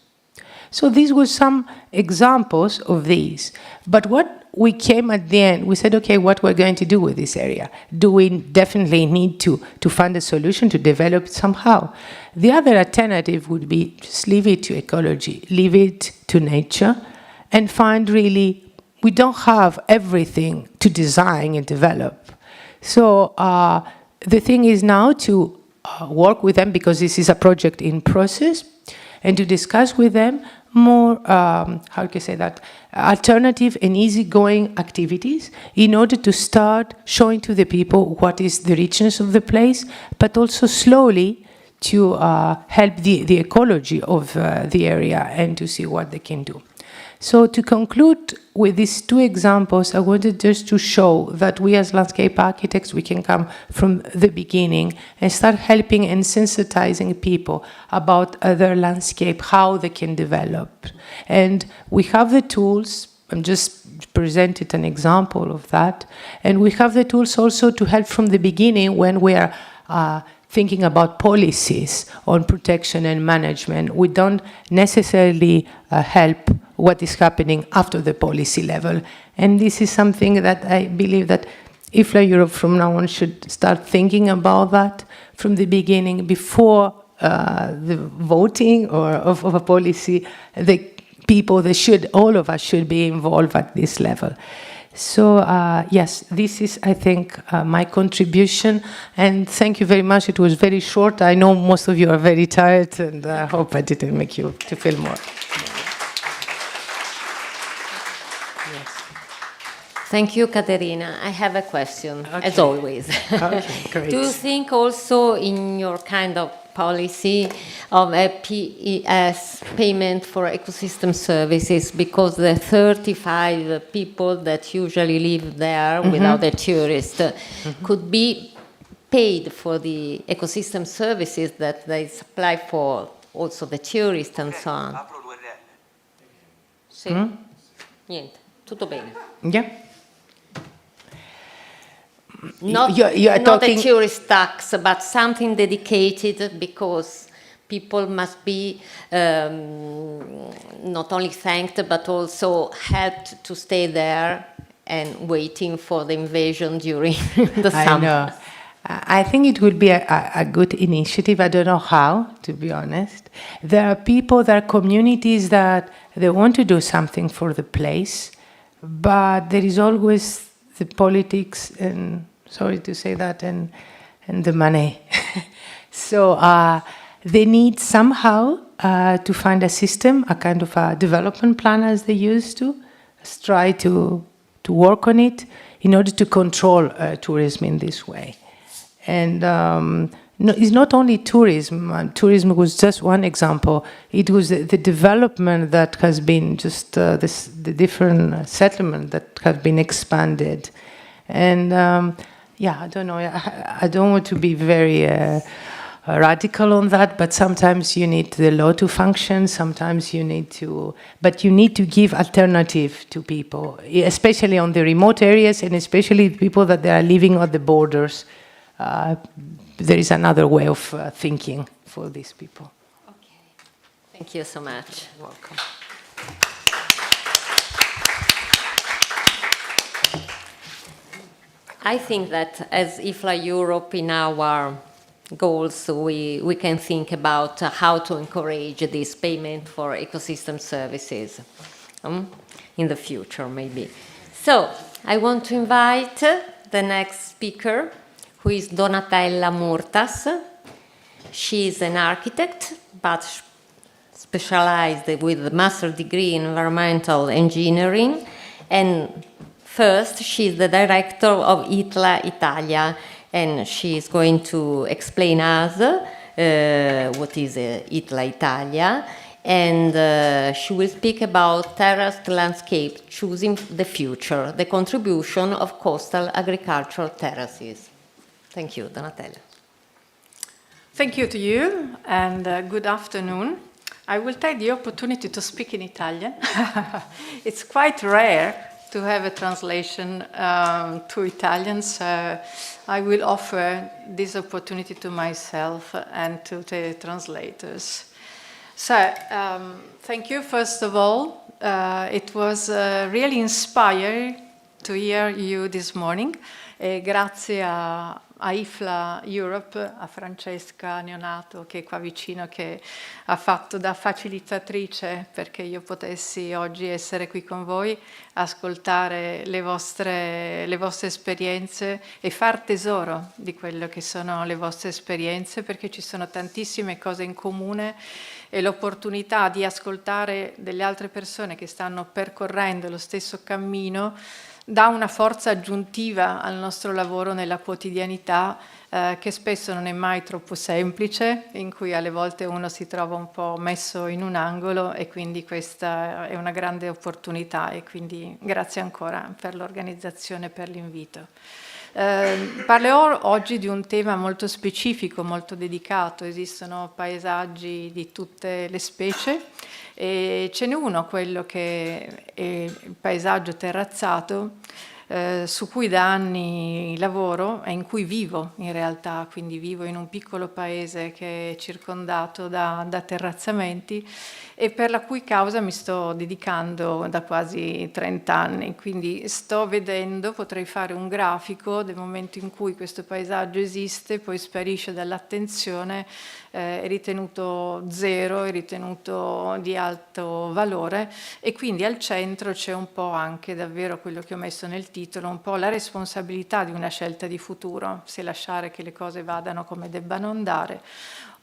So these were some examples of these. But what we came at the end, we said, okay, what we're going to do with this area? Do we definitely need to find a solution to develop it somehow? The other alternative would be just leave it to ecology, leave it to nature, and find really, we don't have everything to design and develop. So the thing is now to work with them, because this is a project in process, and to discuss with them more, how can I say that, alternative and easygoing activities in order to start showing to the people what is the richness of the place, but also slowly to help the ecology of the area and to see what they can do. So to conclude with these two examples, I wanted just to show that we as landscape architects, we can come from the beginning and start helping and sensitizing people about their landscape, how they can develop. And we have the tools, I'm just presented an example of that, and we have the tools also to help from the beginning when we are thinking about policies on protection and management. We don't necessarily help what is happening after the policy level. And this is something that I believe that IFLA Europe from now on should start thinking about that from the beginning, before the voting or of a policy. The people, all of us should be involved at this level. So yes, this is, I think, my contribution, and thank you very much. It was very short. I know most of you are very tired, and I hope I didn't make you to feel more. Thank you, Caterina. I have a question, Okay. as always. Okay, great. Do you think also in your kind of policy of a PES, payment for ecosystem services, because the 35 people that usually live there without a tourist could be paid for the ecosystem services that they supply for also the tourists and so on? Sì. Niente, tutto bene. Yeah. Not, You are not talking a tourist tax, but something dedicated, because people must be not only thanked but also helped to stay there and waiting for the invasion during the summer. I know. I think it would be a good initiative. I don't know how, to be honest. There are people, there are communities that they want to do something for the place, but there is always the politics and, sorry to say that, and the money. So they need somehow to find a system, a kind of a development plan as they used to, try to work on it in order to control tourism in this way. And no, it's not only tourism. Tourism was just one example. It was the development that has been just the different settlement that have been expanded. And yeah, I don't know. I don't want to be very radical on that, but sometimes you need the law to function. Sometimes you need to, but you need to give alternative to people, especially on the remote areas, and especially people that they are living at the borders. There is another way of thinking for these people. Okay. Thank you so much. You're welcome. I think that as IFLA Europe, in our goals, we can think about how to encourage this payment for ecosystem services in the future, maybe. So I want to invite the next speaker, who is Donatella Murtas. She is an architect, but specialized with a master's degree in environmental engineering. And first, she is the director of ITLA Italia, and she is going to explain us what is ITLA Italia. And she will speak about terraced landscape, choosing the future, the contribution of coastal agricultural terraces. Thank you, Donatella. Thank you to you, and good afternoon. I will take the opportunity to speak in Italian. It's quite rare to have a translation to Italian, so I will offer this opportunity to myself and to the translators. So, thank you, first of all. It was really inspiring to hear you this morning. Grazie a IFLA Europe, a Francesca Neonato, che è qua vicino, che ha fatto da facilitatrice perché io potessi oggi essere qui con voi, ascoltare le vostre esperienze e far tesoro di quello che sono le vostre esperienze, perché ci sono tantissime cose in comune e l'opportunità di ascoltare delle altre persone che stanno percorrendo lo stesso cammino dà una forza aggiuntiva al nostro lavoro nella quotidianità, che spesso non è mai troppo semplice, in cui alle volte uno si trova un po' messo in un angolo, e quindi questa è una grande opportunità, e quindi grazie ancora per l'organizzazione e per l'invito. Parlerò oggi di un tema molto specifico, molto dedicato. Esistono paesaggi di tutte le specie e ce n'è uno, quello che è il paesaggio terrazzato, su cui da anni lavoro e in cui vivo in realtà, quindi vivo in un piccolo paese che è circondato da terrazzamenti, e per la cui causa mi sto dedicando da quasi 30 anni, quindi sto vedendo, potrei fare un grafico del momento in cui questo paesaggio esiste, poi sparisce dall'attenzione, è ritenuto zero, è ritenuto di alto valore, e quindi al centro c'è un po' anche davvero quello che ho messo nel titolo, un po' la responsabilità di una scelta di futuro, se lasciare che le cose vadano come debbano andare,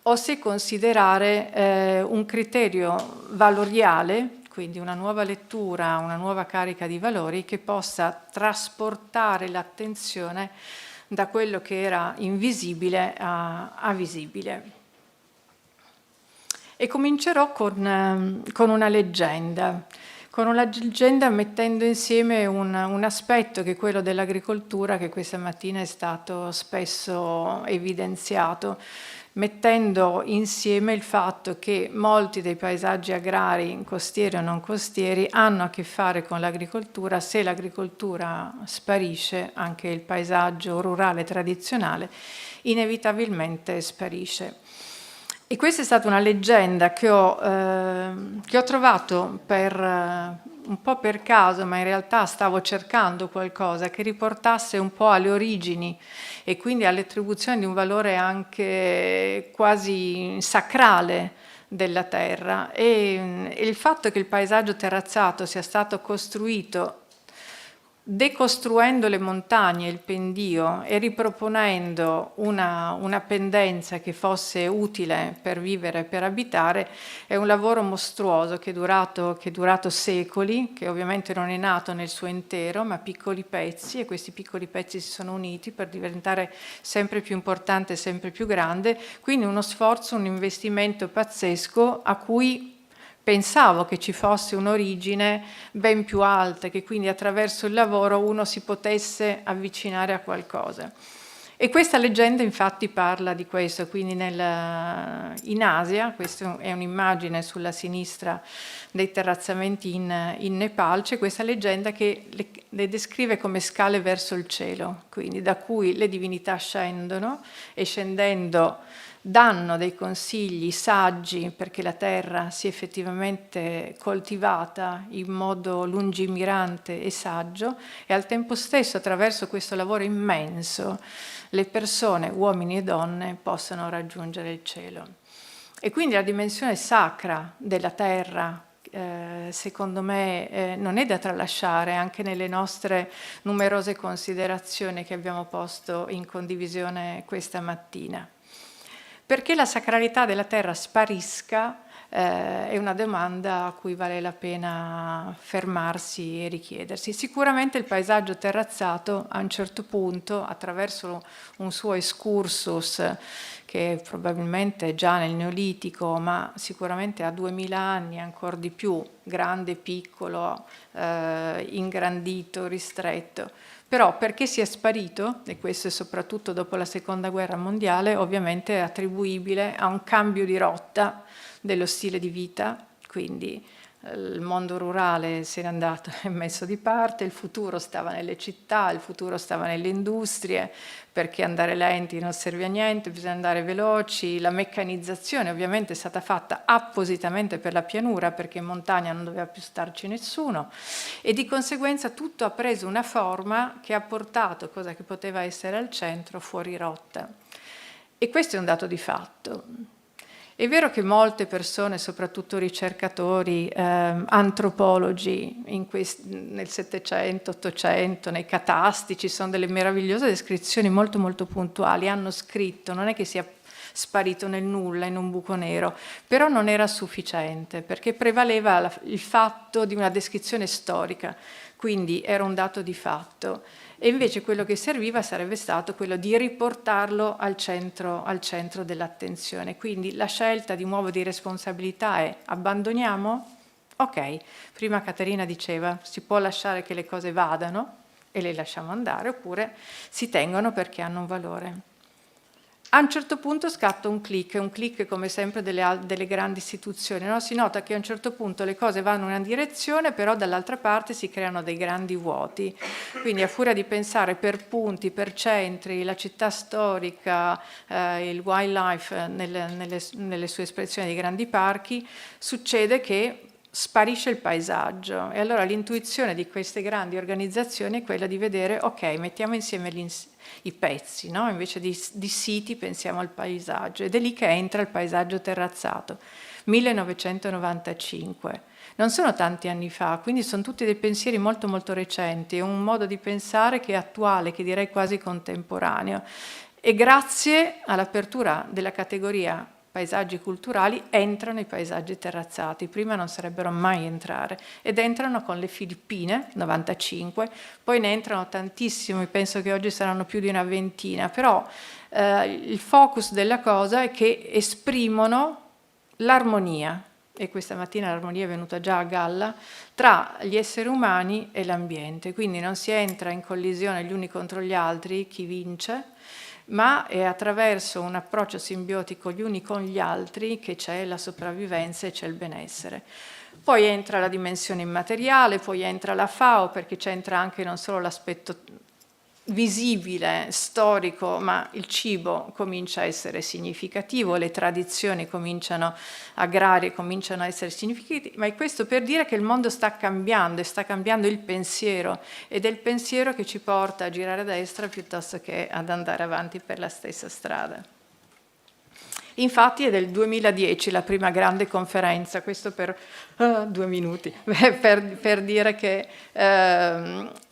o se considerare un criterio valoriale, quindi una nuova lettura, una nuova carica di valori che possa trasportare l'attenzione da quello che era invisibile a visibile. E comincerò con una leggenda. Con una leggenda mettendo insieme un aspetto che è quello dell'agricoltura, che questa mattina è stato spesso evidenziato, mettendo insieme il fatto che molti dei paesaggi agrari, costieri o non costieri, hanno a che fare con l'agricoltura. Se l'agricoltura sparisce, anche il paesaggio rurale tradizionale inevitabilmente sparisce. E questa è stata una leggenda che ho trovato un po' per caso, ma in realtà stavo cercando qualcosa che riportasse un po' alle origini e quindi all'attribuzione di un valore anche quasi sacrale della terra. E il fatto che il paesaggio terrazzato sia stato costruito decostruendo le montagne, il pendio, e riproponendo una pendenza che fosse utile per vivere e per abitare, è un lavoro mostruoso che è durato secoli, che ovviamente non è nato nel suo intero, ma piccoli pezzi, e questi piccoli pezzi si sono uniti per diventare sempre più importante e sempre più grande. Quindi uno sforzo, un investimento pazzesco, a cui pensavo che ci fosse un'origine ben più alta, che quindi attraverso il lavoro uno si potesse avvicinare a qualcosa. E questa leggenda infatti parla di questo, quindi in Asia, questa è un'immagine sulla sinistra dei terrazzamenti in Nepal, c'è questa leggenda che le descrive come scale verso il cielo, quindi da cui le divinità scendono, e scendendo danno dei consigli saggi perché la terra sia effettivamente coltivata in modo lungimirante e saggio, e al tempo stesso attraverso questo lavoro immenso le persone, uomini e donne, possano raggiungere il cielo. E quindi la dimensione sacra della terra, secondo me, non è da tralasciare anche nelle nostre numerose considerazioni che abbiamo posto in condivisione questa mattina. Perché la sacralità della terra sparisca è una domanda a cui vale la pena fermarsi e richiedersi. Sicuramente il paesaggio terrazzato a un certo punto, attraverso un suo excursus che probabilmente già nel Neolitico, ma sicuramente ha 2000 anni, ancora di più, grande, piccolo, ingrandito, ristretto. Però perché sia sparito, e questo è soprattutto dopo la Seconda Guerra Mondiale, ovviamente è attribuibile a un cambio di rotta dello stile di vita, quindi il mondo rurale se n'è andato e messo di parte, il futuro stava nelle città, il futuro stava nelle industrie, perché andare lenti non serve a niente, bisogna andare veloci. La meccanizzazione ovviamente è stata fatta appositamente per la pianura, perché in montagna non doveva più starci nessuno, e di conseguenza tutto ha preso una forma che ha portato cosa che poteva essere al centro fuori rotta. E questo è un dato di fatto. È vero che molte persone, soprattutto ricercatori, antropologi, nel Settecento, Ottocento, nei catasti, ci sono delle meravigliose descrizioni molto molto puntuali, hanno scritto, non è che sia sparito nel nulla, in un buco nero, però non era sufficiente, perché prevaleva il fatto di una descrizione storica, quindi era un dato di fatto. E invece quello che serviva sarebbe stato quello di riportarlo al centro dell'attenzione. Quindi la scelta di nuovo di responsabilità è: abbandoniamo? Ok, prima Caterina diceva si può lasciare che le cose vadano e le lasciamo andare, oppure si tengono perché hanno un valore. A un certo punto scatta un click come sempre delle grandi istituzioni, no? Si nota che a un certo punto le cose vanno in una direzione, però dall'altra parte si creano dei grandi vuoti. Quindi a furia di pensare per punti, per centri, la città storica, il wildlife nelle sue espressioni dei grandi parchi, succede che sparisce il paesaggio. E allora l'intuizione di queste grandi organizzazioni è quella di vedere, ok, mettiamo insieme i pezzi, no? Invece di siti pensiamo al paesaggio, ed è lì che entra il paesaggio terrazzato. 1995, non sono tanti anni fa, quindi sono tutti dei pensieri molto molto recenti, è un modo di pensare che è attuale, che direi quasi contemporaneo, e grazie all'apertura della categoria paesaggi culturali entrano i paesaggi terrazzati, prima non sarebbero mai entrare, ed entrano con le Filippine, 95, poi ne entrano tantissimi, penso che oggi saranno più di una ventina, però il focus della cosa è che esprimono l'armonia, e questa mattina l'armonia è venuta già a galla, tra gli esseri umani e l'ambiente, quindi non si entra in collisione gli uni contro gli altri, chi vince, ma è attraverso un approccio simbiotico gli uni con gli altri che c'è la sopravvivenza e c'è il benessere. Poi entra la dimensione immateriale, poi entra la FAO, perché c'entra anche non solo l'aspetto visibile, storico, ma il cibo comincia a essere significativo, le tradizioni agrarie cominciano a essere significative, ma è questo per dire che il mondo sta cambiando e sta cambiando il pensiero, ed è il pensiero che ci porta a girare a destra piuttosto che ad andare avanti per la stessa strada. Infatti è del 2010 la prima grande conferenza, questo per 2 minuti, per dire che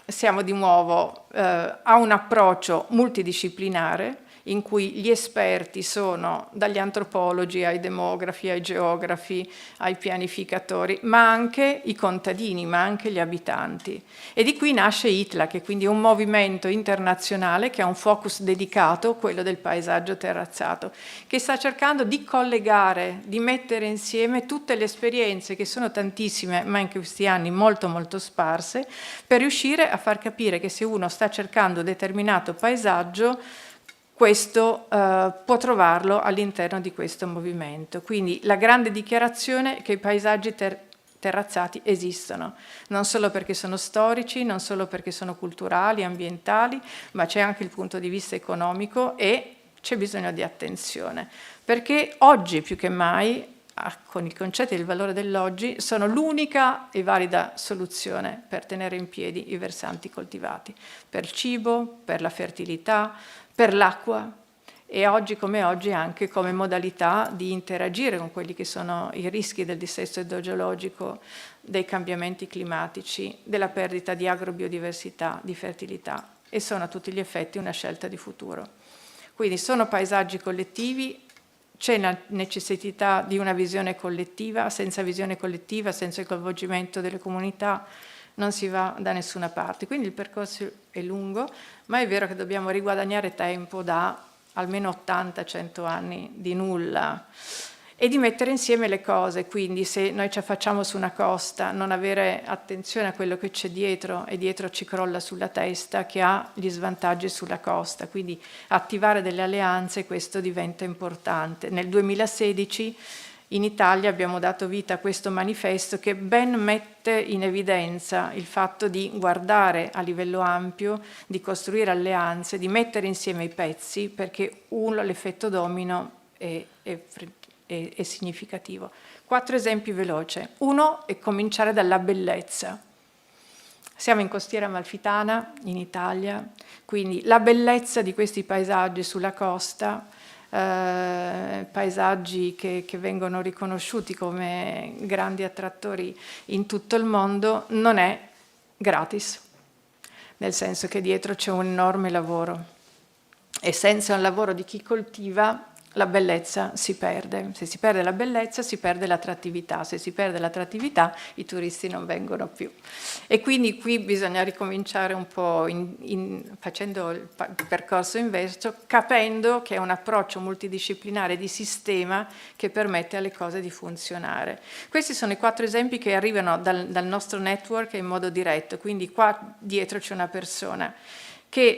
siamo di nuovo a un approccio multidisciplinare in cui gli esperti sono dagli antropologi ai demografi, ai geografi, ai pianificatori, ma anche i contadini, ma anche gli abitanti. E di qui nasce ITLA, che quindi è un movimento internazionale che ha un focus dedicato, quello del paesaggio terrazzato, che sta cercando di collegare, di mettere insieme tutte le esperienze, che sono tantissime, ma in questi anni molto molto sparse, per riuscire a far capire che se uno sta cercando un determinato paesaggio, questo può trovarlo all'interno di questo movimento. Quindi la grande dichiarazione è che i paesaggi terrazzati esistono, non solo perché sono storici, non solo perché sono culturali, ambientali, ma c'è anche il punto di vista economico e c'è bisogno di attenzione, perché oggi più che mai, con i concetti del valore dell'oggi, sono l'unica e valida soluzione per tenere in piedi i versanti coltivati, per il cibo, per la fertilità, per l'acqua, e oggi come oggi anche come modalità di interagire con quelli che sono i rischi del dissesto idrogeologico, dei cambiamenti climatici, della perdita di agrobiodiversità, di fertilità, e sono a tutti gli effetti una scelta di futuro. Quindi sono paesaggi collettivi, c'è la necessità di una visione collettiva, senza visione collettiva, senza il coinvolgimento delle comunità, non si va da nessuna parte. Quindi il percorso è lungo, ma è vero che dobbiamo riguadagnare tempo da almeno 80-100 anni di nulla, e di mettere insieme le cose. Quindi se noi ci affacciamo su una costa, non avere attenzione a quello che c'è dietro, e dietro ci crolla sulla testa, che ha gli svantaggi sulla costa. Quindi attivare delle alleanze, questo diventa importante. Nel 2016 in Italia abbiamo dato vita a questo manifesto che ben mette in evidenza il fatto di guardare a livello ampio, di costruire alleanze, di mettere insieme i pezzi, perché l'effetto domino è significativo. 4 esempi veloci. Uno è cominciare dalla bellezza. Siamo in Costiera Amalfitana, in Italia, quindi la bellezza di questi paesaggi sulla costa, paesaggi che vengono riconosciuti come grandi attrattori in tutto il mondo, non è gratis, nel senso che dietro c'è un enorme lavoro, e senza un lavoro di chi coltiva la bellezza si perde. Se si perde la bellezza si perde l'attrattività, se si perde l'attrattività i turisti non vengono più. E quindi qui bisogna ricominciare un po' facendo il percorso inverso, capendo che è un approccio multidisciplinare di sistema che permette alle cose di funzionare. Questi sono i 4 esempi che arrivano dal nostro network in modo diretto, quindi qua dietro c'è una persona che,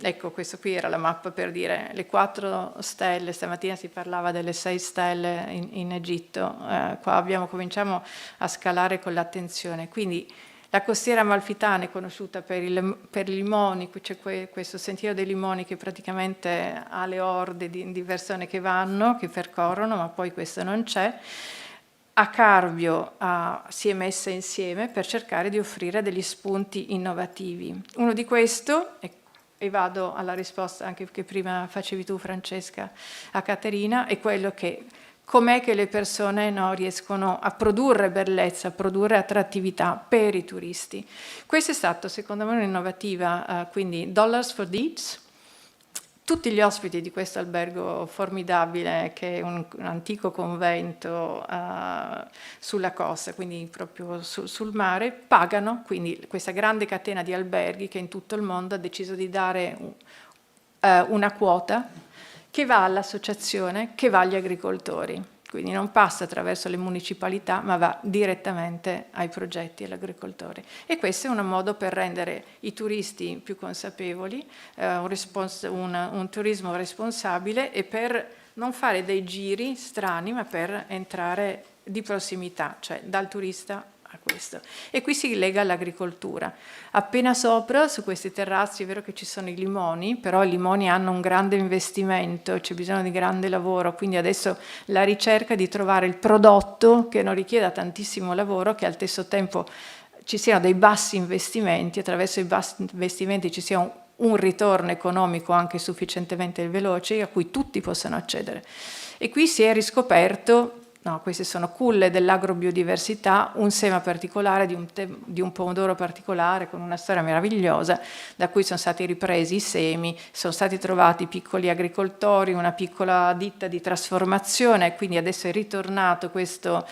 ecco, questo qui era la mappa per dire le 4 stelle, stamattina si parlava delle 6 stelle in Egitto, qua cominciamo a scalare con l'attenzione. Quindi la costiera amalfitana è conosciuta per i limoni, qui c'è questo sentiero dei limoni che praticamente ha le orde di persone che vanno, che percorrono, ma poi questo non c'è. A Carvio si è messa insieme per cercare di offrire degli spunti innovativi. Uno di questo, e vado alla risposta anche che prima facevi tu Francesca a Caterina, è quello che com'è che le persone riescono a produrre bellezza, a produrre attrattività per i turisti. Questo è stato secondo me un'innovativa, quindi Dollars for Deeds. Tutti gli ospiti di questo albergo formidabile, che è un antico convento sulla costa, quindi proprio sul mare, pagano, quindi questa grande catena di alberghi che in tutto il mondo ha deciso di dare una quota che va all'associazione, che va agli agricoltori. Quindi non passa attraverso le municipalità, ma va direttamente ai progetti e agli agricoltori. E questo è un modo per rendere i turisti più consapevoli, un turismo responsabile, e per non fare dei giri strani, ma per entrare di prossimità, cioè dal turista a questo. E qui si lega all'agricoltura. Appena sopra, su questi terrazzi, è vero che ci sono i limoni, però i limoni hanno un grande investimento, c'è bisogno di grande lavoro, quindi adesso la ricerca di trovare il prodotto che non richieda tantissimo lavoro, che al stesso tempo ci siano dei bassi investimenti, attraverso i bassi investimenti ci sia un ritorno economico anche sufficientemente veloce a cui tutti possano accedere. E qui si è riscoperto, queste sono culle dell'agrobiodiversità, un sema particolare di un pomodoro particolare con una storia meravigliosa, da cui sono stati ripresi i semi, sono stati trovati piccoli agricoltori, una piccola ditta di trasformazione, quindi adesso è ritornato questo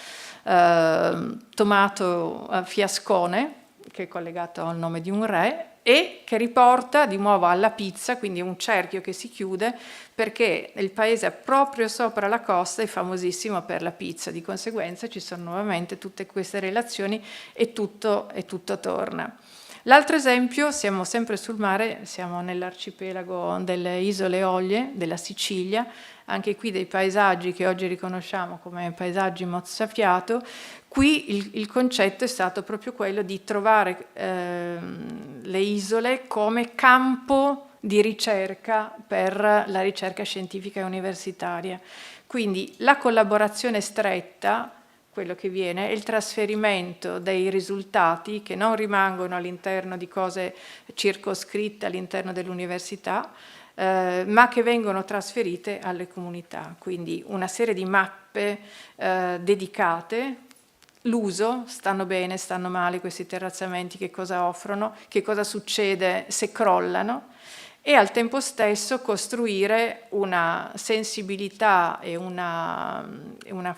tomato fiascone, che è collegato al nome di un re, e che riporta di nuovo alla pizza, quindi un cerchio che si chiude, perché il paese proprio sopra la costa è famosissimo per la pizza, di conseguenza ci sono nuovamente tutte queste relazioni e tutto torna. L'altro esempio, siamo sempre sul mare, siamo nell'arcipelago delle Isole Eolie, della Sicilia, anche qui dei paesaggi che oggi riconosciamo come paesaggi mozzafiato. Qui il concetto è stato proprio quello di trovare le isole come campo di ricerca per la ricerca scientifica e universitaria. Quindi la collaborazione stretta, quello che viene, è il trasferimento dei risultati che non rimangono all'interno di cose circoscritte all'interno dell'università, ma che vengono trasferite alle comunità. Quindi una serie di mappe dedicate, l'uso, stanno bene, stanno male questi terrazzamenti, che cosa offrono, che cosa succede se crollano, e al tempo stesso costruire una sensibilità e una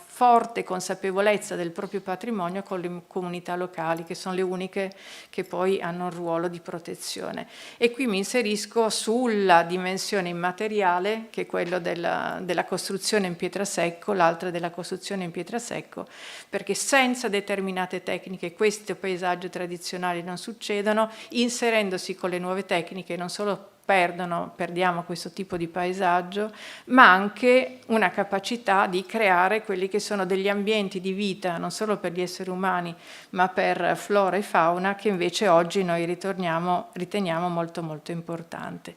forte consapevolezza del proprio patrimonio con le comunità locali, che sono le uniche che poi hanno un ruolo di protezione. E qui mi inserisco sulla dimensione immateriale, che è quello della costruzione in pietrasecco, l'altra della costruzione in pietrasecco, perché senza determinate tecniche questo paesaggio tradizionale non succedono, inserendosi con le nuove tecniche non solo perdiamo questo tipo di paesaggio, ma anche una capacità di creare quelli che sono degli ambienti di vita, non solo per gli esseri umani, ma per flora e fauna, che invece oggi noi riteniamo molto molto importante.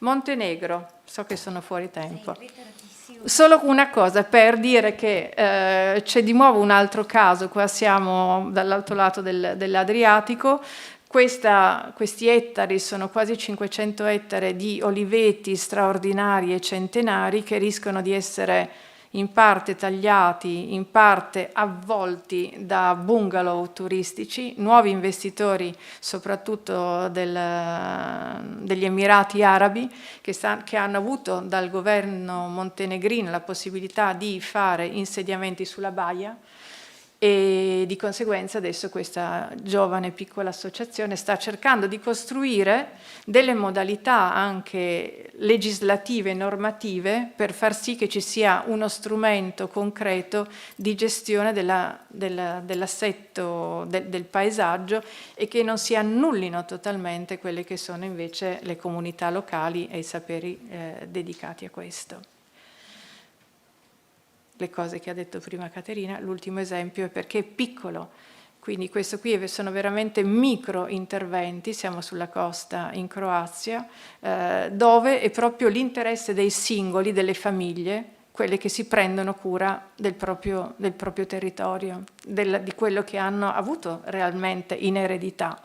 Montenegro, so che sono fuori tempo. Solo una cosa per dire che c'è di nuovo un altro caso, qua siamo dall'altro lato dell'Adriatico. Questi ettari sono quasi 500 ettari di oliveti straordinari e centenari che rischiano di essere in parte tagliati, in parte avvolti da bungalow turistici, nuovi investitori soprattutto degli Emirati Arabi che hanno avuto dal governo montenegrino la possibilità di fare insediamenti sulla baia, e di conseguenza adesso questa giovane piccola associazione sta cercando di costruire delle modalità anche legislative e normative per far sì che ci sia uno strumento concreto di gestione dell'assetto del paesaggio e che non si annullino totalmente quelle che sono invece le comunità locali e i saperi dedicati a questo. Le cose che ha detto prima Caterina, l'ultimo esempio è perché è piccolo, quindi questo qui sono veramente micro interventi, siamo sulla costa in Croazia, dove è proprio l'interesse dei singoli, delle famiglie, quelle che si prendono cura del proprio territorio, di quello che hanno avuto realmente in eredità.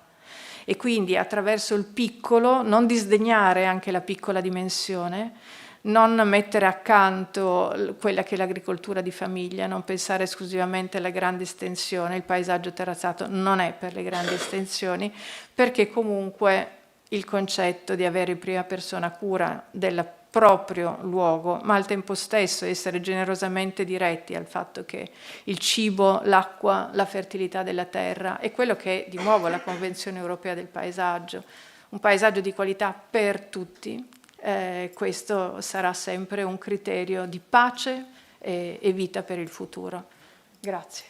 E quindi attraverso il piccolo, non disdegnare anche la piccola dimensione, non mettere accanto quella che è l'agricoltura di famiglia, non pensare esclusivamente alla grande estensione, il paesaggio terrazzato non è per le grandi estensioni, perché comunque il concetto di avere in prima persona cura del proprio luogo, ma al tempo stesso essere generosamente diretti al fatto che il cibo, l'acqua, la fertilità della terra è quello che è di nuovo la Convenzione Europea del Paesaggio, un paesaggio di qualità per tutti. Questo sarà sempre un criterio di pace e vita per il futuro. Grazie.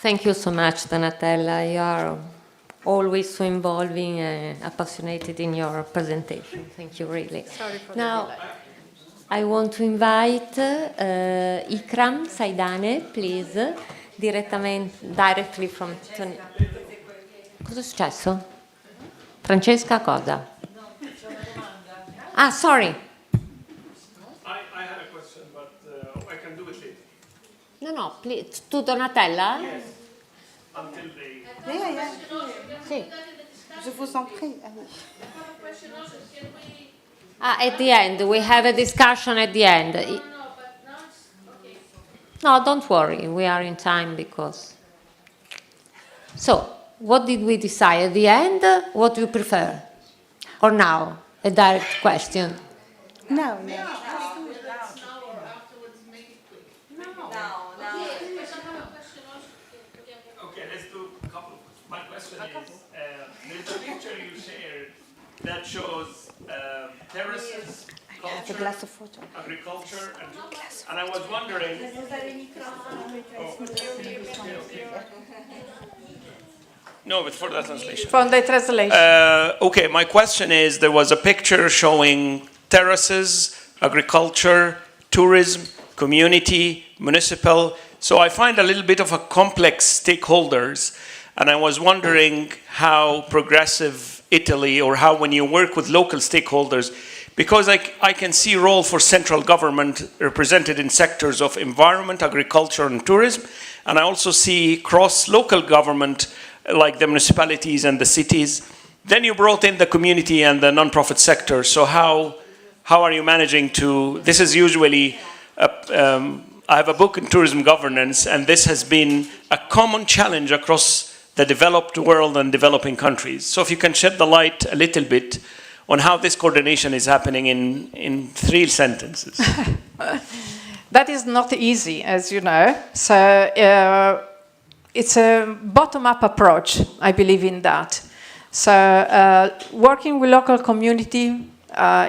Thank you so much, Donatella. You are always so involving and appassionated in your presentation. Thank you, really. Sorry for Now, the delay. I want to invite Ikram Saidane, please, directly from... Cosa è successo? Francesca cosa? Ah, sorry. I had a question, but I can do it later. No, please. Tu Donatella? Yes. Until they... Sì. Je vous en prie. At the end. We have a discussion at the end. No, don't worry. We are in time because... So, what did we decide at the end? What do you prefer? Or now? A direct question. No. Okay, let's do a couple. My question is, there's a picture you shared that shows terraces, A glass of water. agriculture, and I was wondering... No, but for the translation. From the translation. Okay, my question is, there was a picture showing terraces, agriculture, tourism, community, municipal. So I find a little bit of a complex stakeholders. And I was wondering how progressive Italy, or how when you work with local stakeholders, because I can see role for central government represented in sectors of environment, agriculture, and tourism. And I also see cross-local government, like the municipalities and the cities. Then you brought in the community and the non-profit sector. So how are you managing to, this is usually, I have a book in tourism governance, and this has been a common challenge across the developed world and developing countries. So if you can shed the light a little bit on how this coordination is happening in 3 sentences. That is not easy, as you know. So it's a bottom-up approach. I believe in that. So working with local community,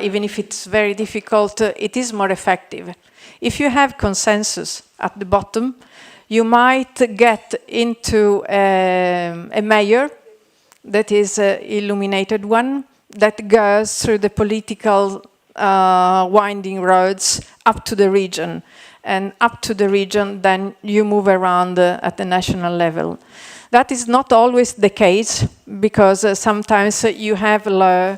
even if it's very difficult, it is more effective. If you have consensus at the bottom, you might get into a mayor that is an illuminated one, that goes through the political winding roads up to the region. And up to the region, then you move around at the national level. That is not always the case, because sometimes you have law,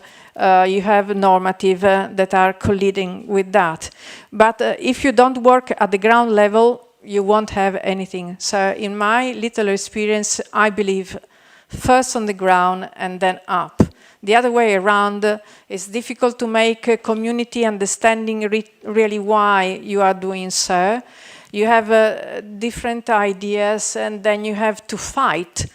you have normative that are colliding with that. But if you don't work at the ground level, you won't have anything. So in my little experience, I believe first on the ground and then up. The other way around, it's difficult to make a community understanding really why you are doing so. You have different ideas, and then you have to fight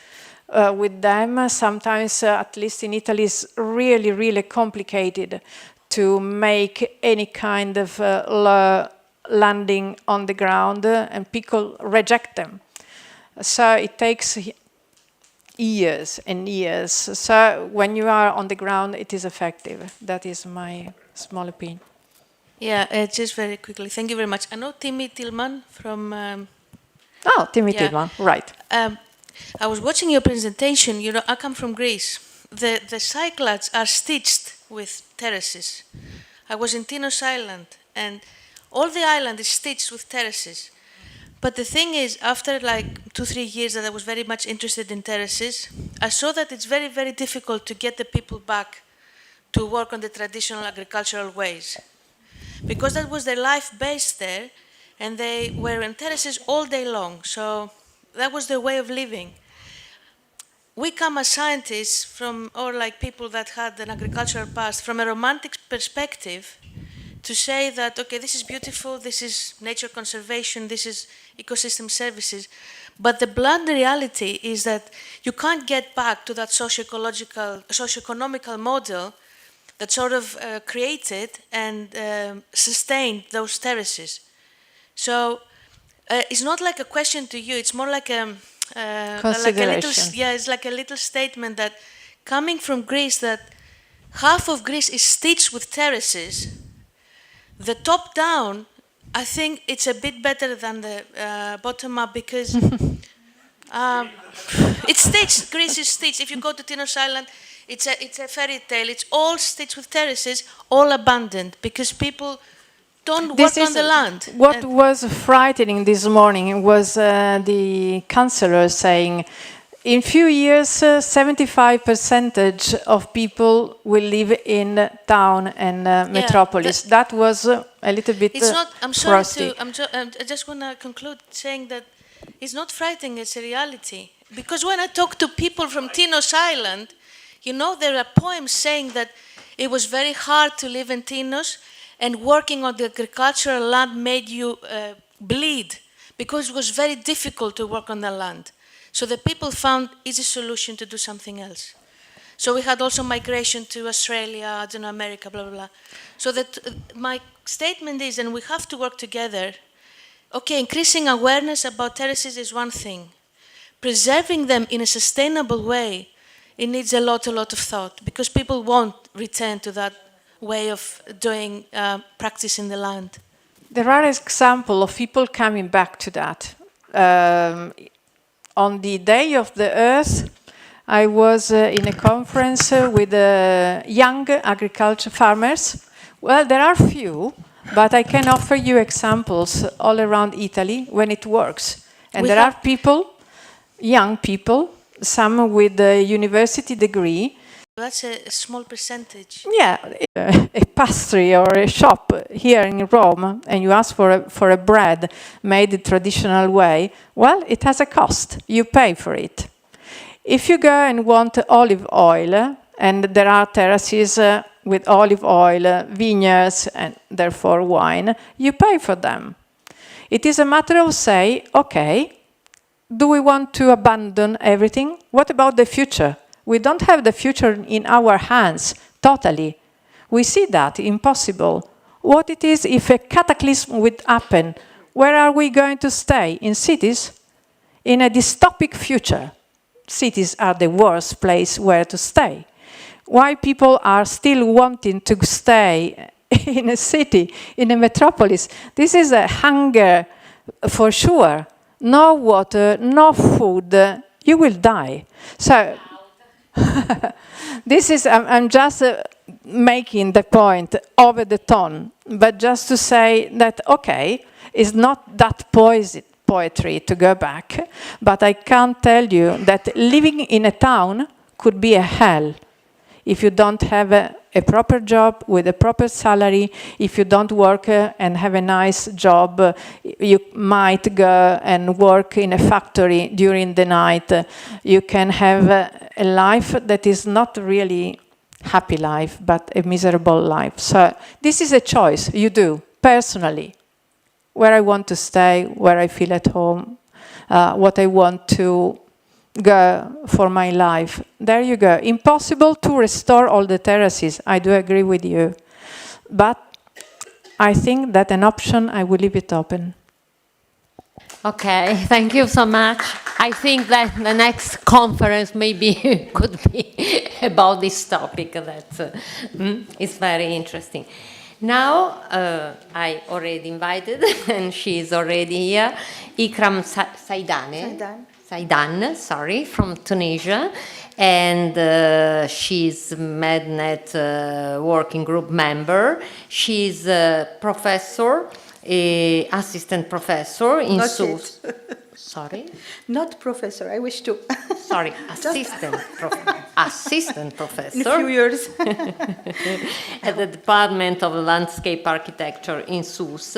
with them. Sometimes, at least in Italy, it's really, really complicated to make any kind of landing on the ground, and people reject them. So it takes years and years. So when you are on the ground, it is effective. That is my small opinion. Yeah, just very quickly. Thank you very much. I know Timmy Tillman from... Timmy Tillman, right. I was watching your presentation. You know, I come from Greece. The cyclads are stitched with terraces. I was in Tinos Island, and all the island is stitched with terraces. But the thing is, after like 2-3 years that I was very much interested in terraces, I saw that it's very, very difficult to get the people back to work on the traditional agricultural ways. Because that was their life base there, and they were in terraces all day long. So that was their way of living. We come as scientists from, or like people that had an agricultural past, from a romantic perspective, to say that, okay, this is beautiful, this is nature conservation, this is ecosystem services. But the blunt reality is that you can't get back to that socio-economical model that sort of created and sustained those terraces. So it's not like a question to you, it's more like a it's like a little statement that coming from Greece, that half of Greece is stitched with terraces. The top down, I think it's a bit better than the bottom up, because it's stitched. Greece is stitched. If you go to Tinos Island, it's a fairy tale. It's all stitched with terraces, all abandoned, because people don't work on the land. What was frightening this morning was the councillor saying, in few years, 75% of people will live in town and metropolis. That was a little bit I'm sorry to... I just want to conclude saying that it's not frightening, it's a reality. Because when I talk to people from Tinos Island, you know, there are poems saying that it was very hard to live in Tinos, and working on the agricultural land made you bleed, because it was very difficult to work on the land. So the people found easy solution to do something else. So we had also migration to Australia, I don't know, America, blah, blah, blah. So that my statement is, and we have to work together, okay, increasing awareness about terraces is one thing. Preserving them in a sustainable way, it needs a lot of thought, because people won't return to that way of doing practice in the land. There are examples of people coming back to that. On the Day of the Earth, I was in a conference with young agriculture farmers. Well, there are few, but I can offer you examples all around Italy when it works. And there are people, young people, some with a university degree. That's a small percentage. Yeah, a pastry or a shop here in Rome, and you ask for a bread made the traditional way, well, it has a cost. You pay for it. If you go and want olive oil, and there are terraces with olive oil, vineyards, and therefore wine, you pay for them. It is a matter of say, okay, do we want to abandon everything? What about the future? We don't have the future in our hands, totally. We see that, impossible. What it is if a cataclysm would happen? Where are we going to stay? In cities? In a dystopic future, cities are the worst place where to stay. Why people are still wanting to stay in a city, in a metropolis? This is a hunger for sure. No water, no food, you will die. So, this is, I'm just making the point over the tone, but just to say that, okay, it's not that poetry to go back, but I can tell you that living in a town could be a hell if you don't have a proper job with a proper salary. If you don't work and have a nice job, you might go and work in a factory during the night. You can have a life that is not really happy life, but a miserable life. So this is a choice you do personally, where I want to stay, where I feel at home, what I want to go for my life. There you go. Impossible to restore all the terraces. I do agree with you. But I think that an option, I will leave it open. Okay, thank you so much. I think that the next conference maybe could be about this topic. That is very interesting. Now, I already invited, and she is already here, Ikram Saidan, sorry, from Tunisia, and she's MedNet working group member. She's a professor, assistant professor in SUS. Sorry? Not professor, I wish to. Sorry, assistant professor. In a few years. At the Department of Landscape Architecture in SUS.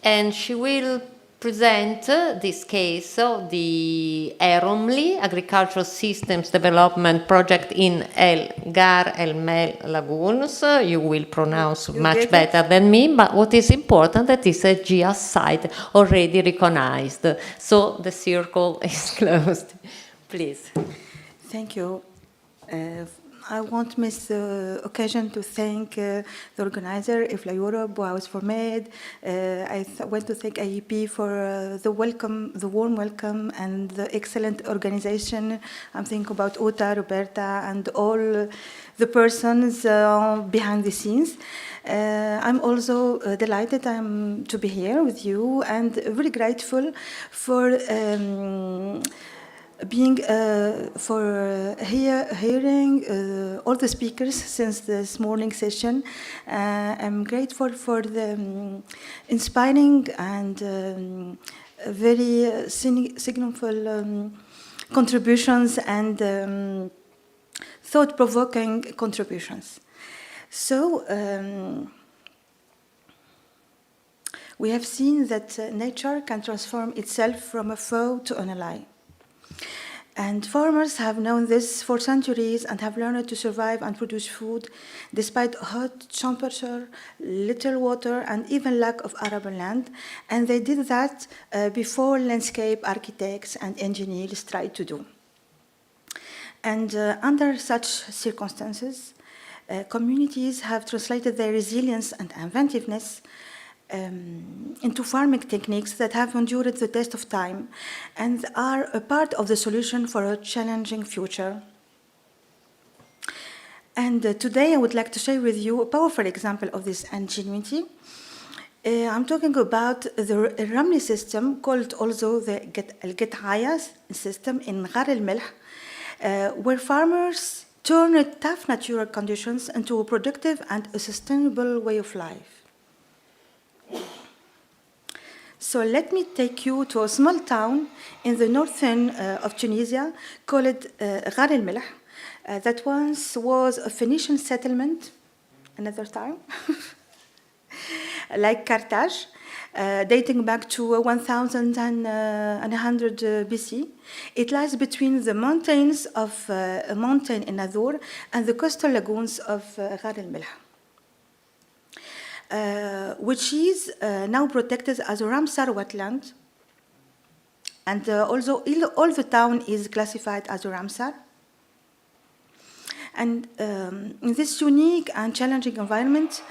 And she will present this case of the EROMLI, Agricultural Systems Development Project in El Gar El Mel Lagoons. You will pronounce much better than me, but what is important that is a GIS site already recognized. So the circle is closed. Please. Thank you. I won't miss the occasion to thank the organizer, IFLA Europe, Bauhaus for Med. I want to thank IEP for the warm welcome, and the excellent organization. I'm thinking about Uta, Roberta, and all the persons behind the scenes. I'm also delighted to be here with you, and very grateful for being hearing all the speakers since this morning session. I'm grateful for the inspiring and very significant contributions and thought-provoking contributions. So we have seen that nature can transform itself from a foe to an ally. And farmers have known this for centuries and have learned to survive and produce food despite hot temperature, little water, and even lack of arable land. And they did that before landscape architects and engineers tried to do. And under such circumstances, communities have translated their resilience and inventiveness into farming techniques that have endured the test of time and are a part of the solution for a challenging future. And today I would like to share with you a powerful example of this ingenuity. I'm talking about the Ramli system, called also the Al-Gethaya system in Ghar el-Melh, where farmers turn tough natural conditions into a productive and a sustainable way of life. So let me take you to a small town in the northern of Tunisia called Ghar el Melh, that once was a Phoenician settlement, another time, like Carthage, dating back to 1100 BC. It lies between the mountains of a mountain in Nador and the coastal lagoons of Ghar el Melh. Which is now protected as a Ramsar wetland. And also all the town is classified as a Ramsar. And in this unique and challenging environment,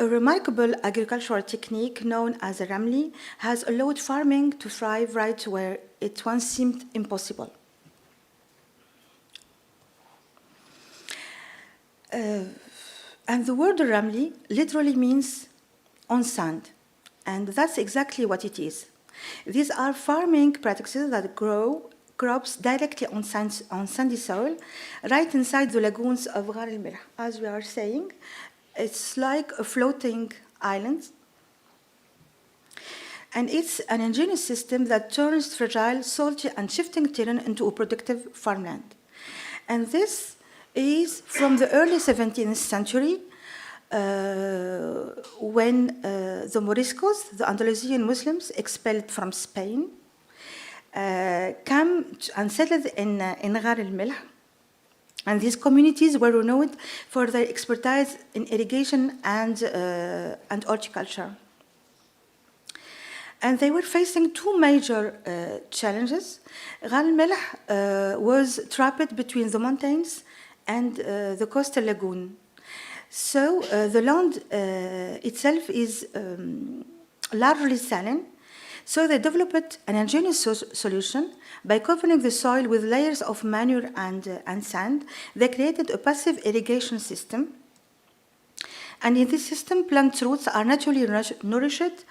a remarkable agricultural technique known as a Ramli has allowed farming to thrive right where it once seemed impossible. And the word Ramli literally means on sand, and that's exactly what it is. These are farming practices that grow crops directly on sandy soil, right inside the lagoons of Ghar el Melh. As we are saying, it's like a floating island, and it's an ingenious system that turns fragile, salty, and shifting terrain into a productive farmland. And this is from the early 17th century, when the Moriscos, the Andalusian Muslims expelled from Spain, came and settled in Ghar el Melh. And these communities were renowned for their expertise in irrigation and horticulture. And they were facing two major challenges. Ghar el Melh was trapped between the mountains and the coastal lagoon. So the land itself is largely saline. So they developed an ingenious solution. By covering the soil with layers of manure and sand, they created a passive irrigation system. And in this system, plant roots are naturally nourished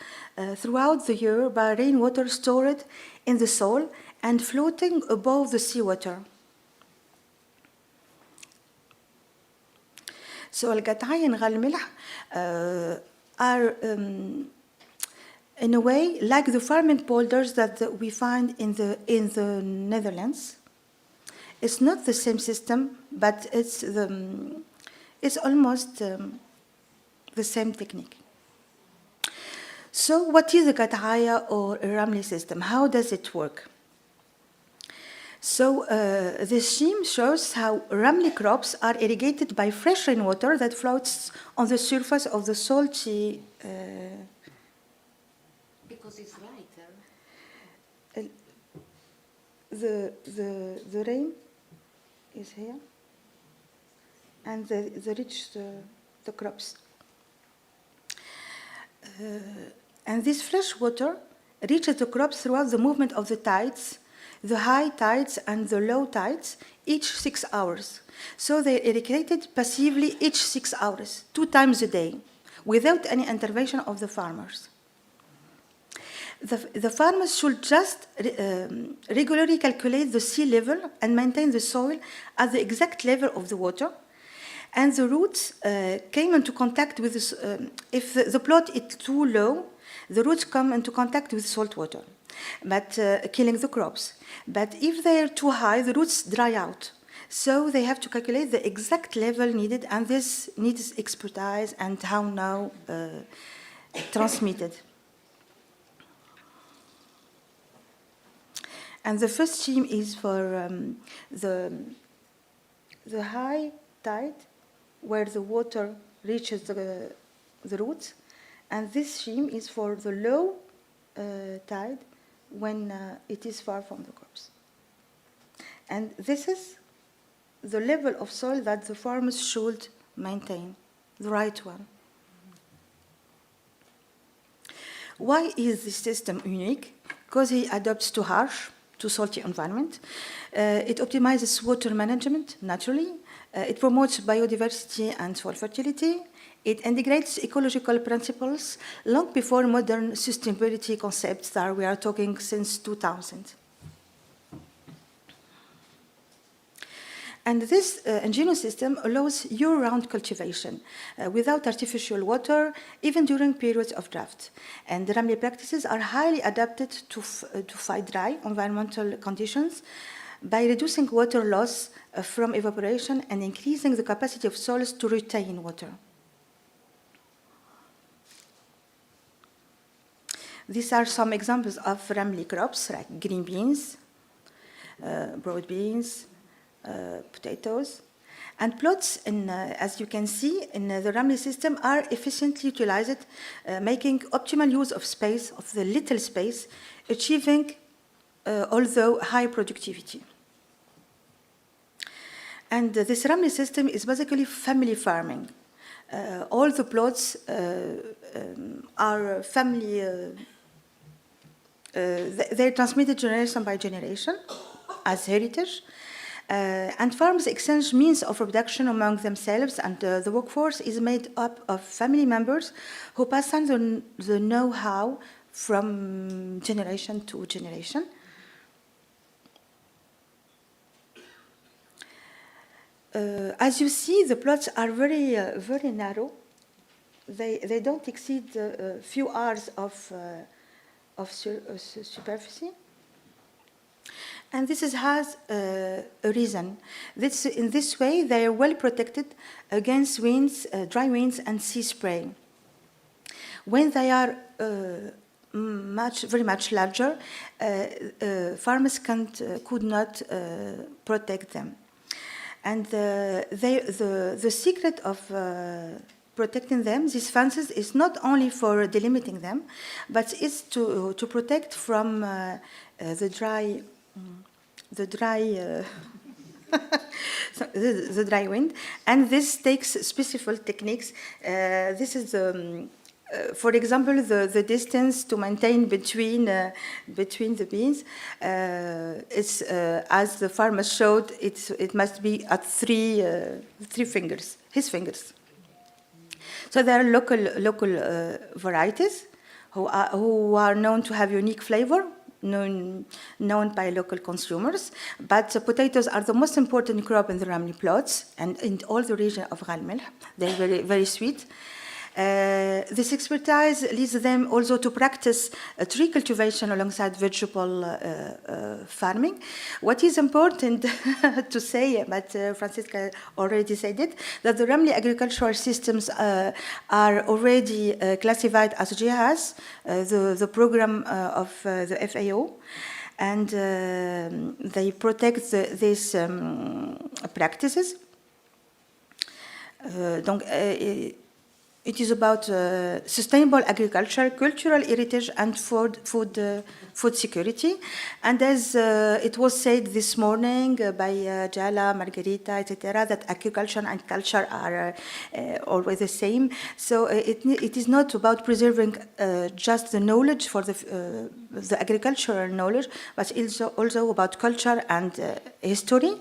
throughout the year by rainwater stored in the soil and floating above the seawater. So Al-Qat'aya and Ghar el Melh are, in a way, like the farming polders that we find in the Netherlands. It's not the same system, but it's almost the same technique. So what is a Qat'aya or a Ramli system? How does it work? So this scheme shows how Ramli crops are irrigated by fresh rainwater that floats on the surface of the salty. Because it's lighter. The rain is here, and the rich the crops. And this fresh water reaches the crops throughout the movement of the tides, the high tides and the low tides, each 6 hours. So they're irrigated passively each 6 hours, 2 times a day, without any intervention of the farmers. The farmers should just regularly calculate the sea level and maintain the soil at the exact level of the water. And the roots came into contact with this, if the plot is too low, the roots come into contact with salt water, but killing the crops. But if they are too high, the roots dry out. So they have to calculate the exact level needed, and this needs expertise and how now transmitted. And the first scheme is for the high tide, where the water reaches the roots, and this scheme is for the low tide, when it is far from the crops. And this is the level of soil that the farmers should maintain, the right one. Why is this system unique? Because it adapts to harsh, to salty environment. It optimizes water management naturally. It promotes biodiversity and soil fertility. It integrates ecological principles long before modern sustainability concepts that we are talking since 2000. And this ingenious system allows year-round cultivation without artificial water, even during periods of drought. And the Ramli practices are highly adapted to fight dry environmental conditions by reducing water loss from evaporation and increasing the capacity of soils to retain water. These are some examples of Ramli crops, like green beans, broad beans, potatoes. And plots, as you can see, in the Ramli system are efficiently utilized, making optimal use of space, of the little space, achieving although high productivity. And this Ramli system is basically family farming. All the plots are family, they're transmitted generation by generation as heritage. And farms exchange means of production among themselves, and the workforce is made up of family members who pass on the know-how from generation to generation. As you see, the plots are very narrow. They don't exceed a few hours of superficie. And this has a reason. In this way, they are well protected against winds, dry winds, and sea spray. When they are very much larger, farmers could not protect them. And the secret of protecting them, these fences, is not only for delimiting them, but it's to protect from the dry wind, and this takes specific techniques. This is for example, the distance to maintain between the beans. It's as the farmer showed. It must be at three fingers, his fingers. So there are local varieties who are known to have unique flavor, known by local consumers. But potatoes are the most important crop in the Ramli plots and in all the region of Ghal Milh. They're very, very sweet. This expertise leads them also to practice tree cultivation alongside vegetable farming. What is important to say, but Francisca already said it, that the Ramli agricultural systems are already classified as GIAHS, the program of the FAO, and they protect these practices. It is about sustainable agriculture, cultural heritage, and food security. And as it was said this morning by Jala, Margarita, etc., that agriculture and culture are always the same. So it is not about preserving just the knowledge for the agricultural knowledge, but it's also about culture and history.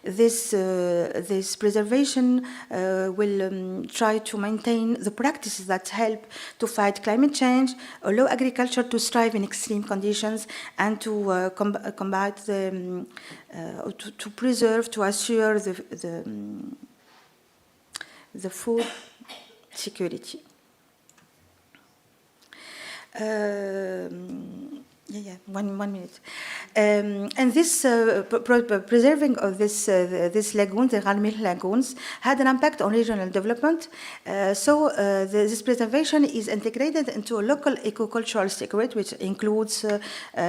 This preservation will try to maintain the practices that help to fight climate change, allow agriculture to strive in extreme conditions, and to combat to preserve, to assure the food security. One minute. And this preserving of this lagoon, the Ghal Milh lagoons, had an impact on regional development. This preservation is integrated into a local ecocultural circuit, which includes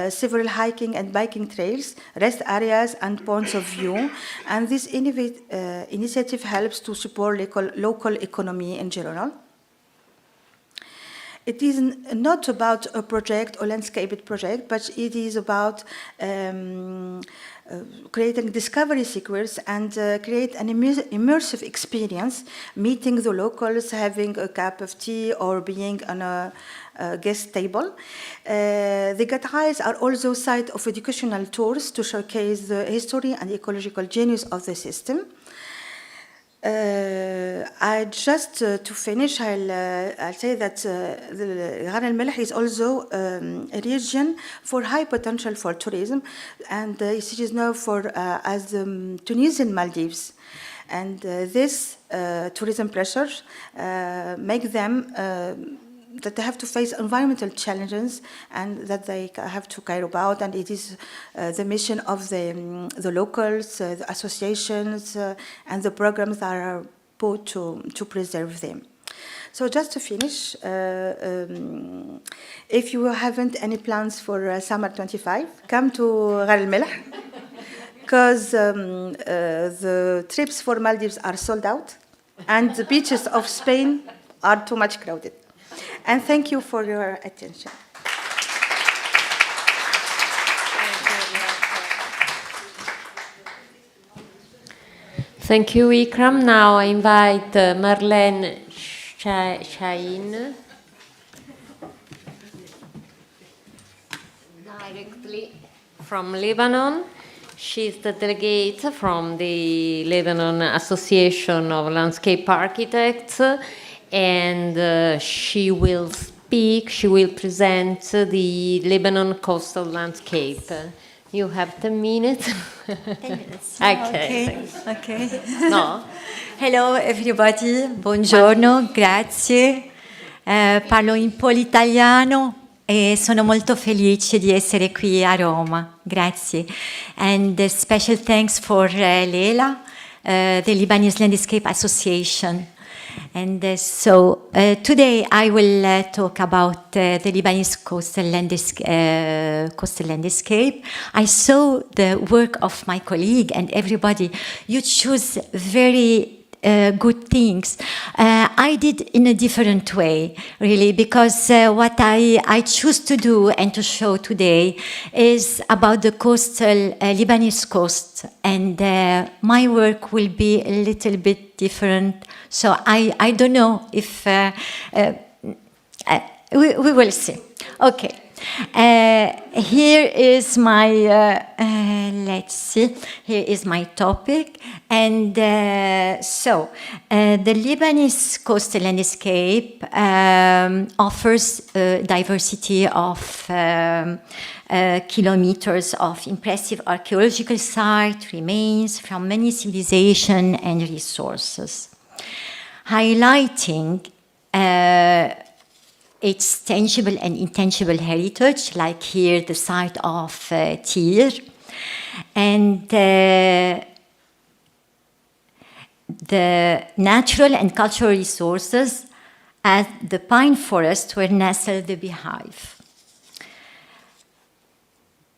several hiking and biking trails, rest areas, and points of view. And this initiative helps to support local economy in general. It is not about a project or landscaped project, but it is about creating discovery seekers and create an immersive experience, meeting the locals, having a cup of tea, or being on a guest table. The Gatrais are also site of educational tours to showcase the history and ecological genius of the system. To finish, I'll say that the Ghan al-Melh is also a region for high potential for tourism, and it is known for as Tunisian Maldives. And this tourism pressures make them that they have to face environmental challenges and that they have to care about, and it is the mission of the locals, the associations, and the programs that are put to preserve them. So just to finish, if you haven't any plans for summer 25, come to Ghan al-Melh, because the trips for Maldives are sold out, and the beaches of Spain are too much crowded. And thank you for your attention. Thank you, Ikram. Now I invite Marlene Shahin directly from Lebanon. She's the delegate from the Lebanon Association of Landscape Architects, and she will present the Lebanon coastal landscape. You have 10 minutes. 10 minutes. Okay. Okay. No? Hello everybody, buongiorno, grazie. Parlo un po' l'italiano e sono molto felice di essere qui a Roma. Grazie. And special thanks for Leila, the Lebanese Landscape Association. And so today I will talk about the Lebanese coastal landscape. I saw the work of my colleague and everybody. You choose very good things. I did in a different way, really, because what I choose to do and to show today is about the coastal Lebanese coast, and my work will be a little bit different. So I don't know if we will see. Okay. Here is my, let's see, here is my topic. And so, the Lebanese coastal landscape offers a diversity of kilometers of impressive archaeological sites, remains from many civilizations and resources, highlighting its tangible and intangible heritage, like here the site of Tyr, and the natural and cultural resources as the pine forest where nestled the beehive.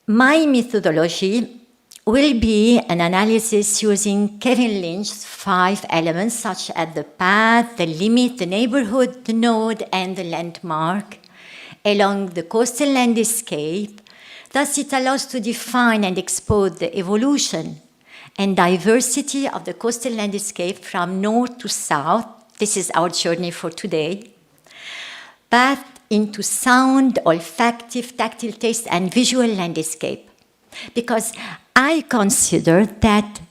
My methodology will be an analysis using Kevin Lynch's 5 elements, such as the path, the limit, the neighborhood, the node, and the landmark, along the coastal landscape. Thus, it allows to define and expose the evolution and diversity of the coastal landscape from north to south. This is our journey for today. Path into sound, olfactive, tactile taste, and visual landscape. Because I consider that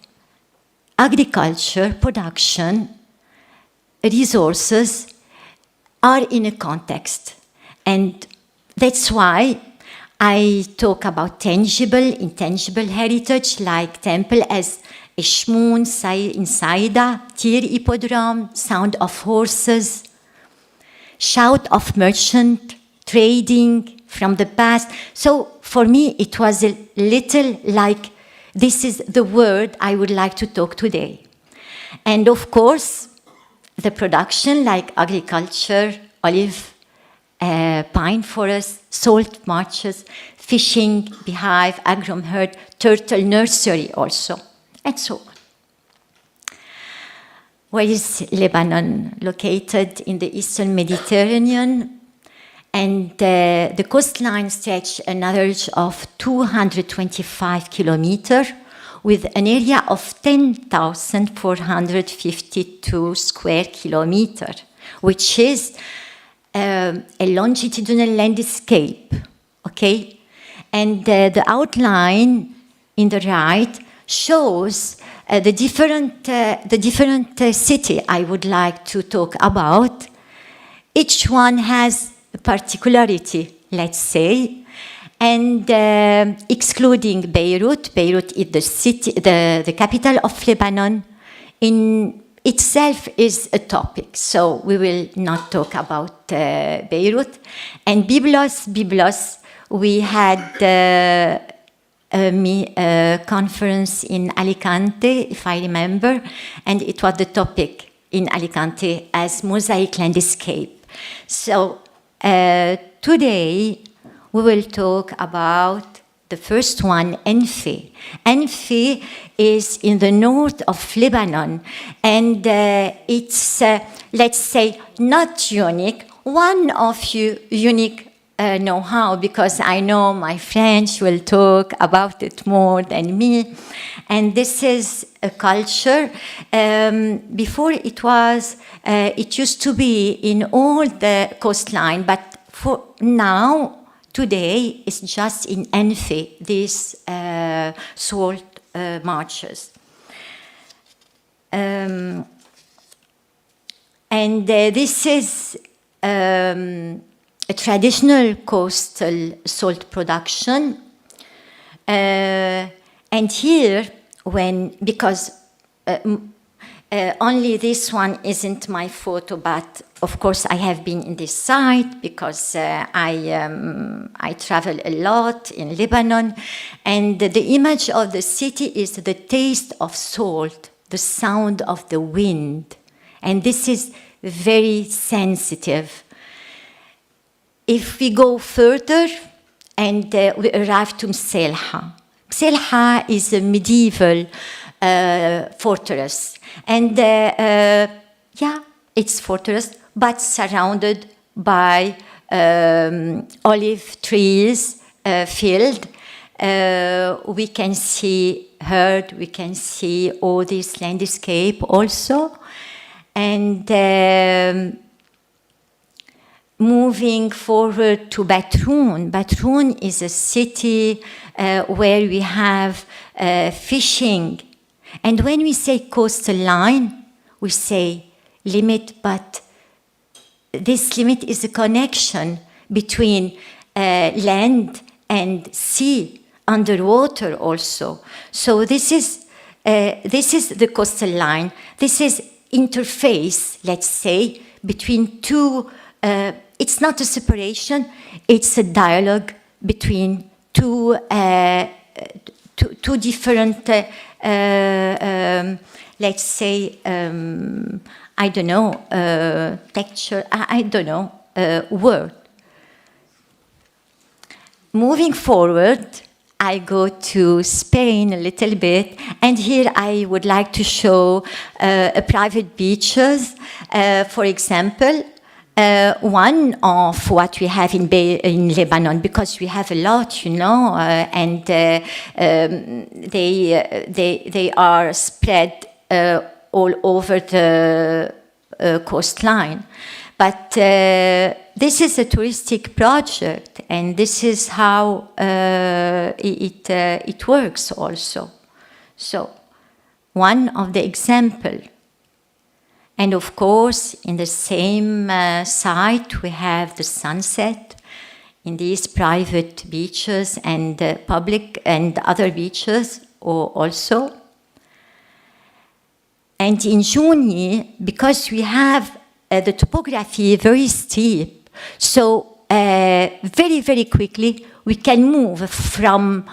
agriculture, production, resources are in a context. And that's why I talk about tangible, intangible heritage, like temple as Eshmun in Saida, Tyr Hippodrome, sound of horses, shout of merchant, trading from the past. So for me, it was a little like, this is the word I would like to talk today. And of course, the production like agriculture, olive, pine forest, salt marshes, fishing, beehive, agrum herd, turtle nursery also, and so on. Where is Lebanon? Located in the eastern Mediterranean, and the coastline stretches an average of 225 kilometers with an area of 10,452 square kilometers, which is a longitudinal landscape, okay? And the outline in the right shows the different city I would like to talk about. Each one has a particularity, let's say, and excluding Beirut. Beirut is the city, the capital of Lebanon. In itself is a topic, so we will not talk about Beirut. And Byblos, we had a conference in Alicante, if I remember, and it was the topic in Alicante as mosaic landscape. So today we will talk about the first one, Enfi. Enfi is in the north of Lebanon, and it's, let's say, not unique. One of you unique know-how, because I know my French will talk about it more than me. And this is a culture. Before it used to be in all the coastline, but for now, today, it's just in Enfi, these salt marshes. And this is a traditional coastal salt production. And here, because only this one isn't my photo, but of course I have been in this site because I travel a lot in Lebanon, and the image of the city is the taste of salt, the sound of the wind, and this is very sensitive. If we go further and we arrive to Mselha. Mselha is a medieval fortress, and it's fortress, but surrounded by olive trees, field. We can see herd, we can see all this landscape also, and moving forward to Batroun. Batroun is a city where we have fishing. And when we say coastal line, we say limit, but this limit is a connection between land and sea, underwater also. So this is the coastal line. This is interface, let's say, between two. It's not a separation, it's a dialogue between two different, let's say, I don't know, texture, I don't know, word. Moving forward, I go to Spain a little bit, and here I would like to show private beaches, for example. One of what we have in Lebanon, because we have a lot, you know, and they are spread all over the coastline. But this is a touristic project, and this is how it works also. So, one of the examples. And of course, in the same site, we have the sunset in these private beaches and public and other beaches also. And in Jounieh, because we have the topography very steep, so very, very quickly we can move from,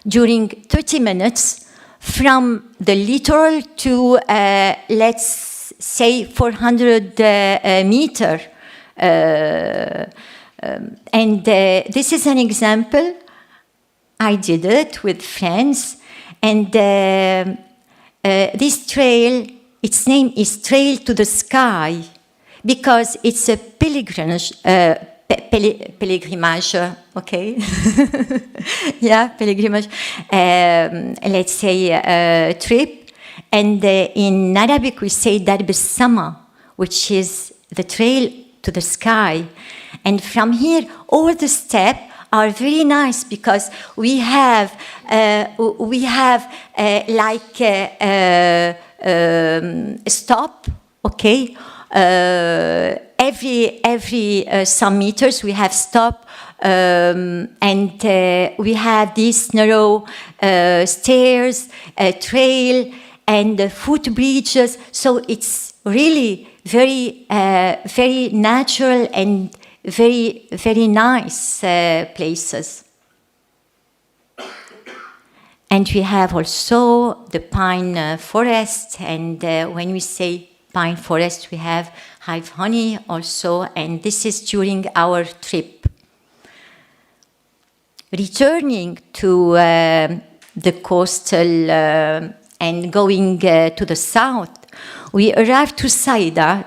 during 30 minutes, from the littoral to, let's say, 400 meter. And this is an example. I did it with friends. And this trail, its name is Trail to the Sky, because it's a pilgrimage, okay? Yeah, pilgrimage, let's say trip. And in Arabic we say Darb al-Sama, which is the trail to the sky. And from here, all the steps are very nice because we have like a stop, okay. Every some meters we have stop, and we have these narrow stairs, trail, and footbridges. So it's really very very natural and very nice places. And we have also the pine forest, and when we say pine forest, we have hive honey also, and this is during our trip. Returning to the coastal and going to the south, we arrived to Saida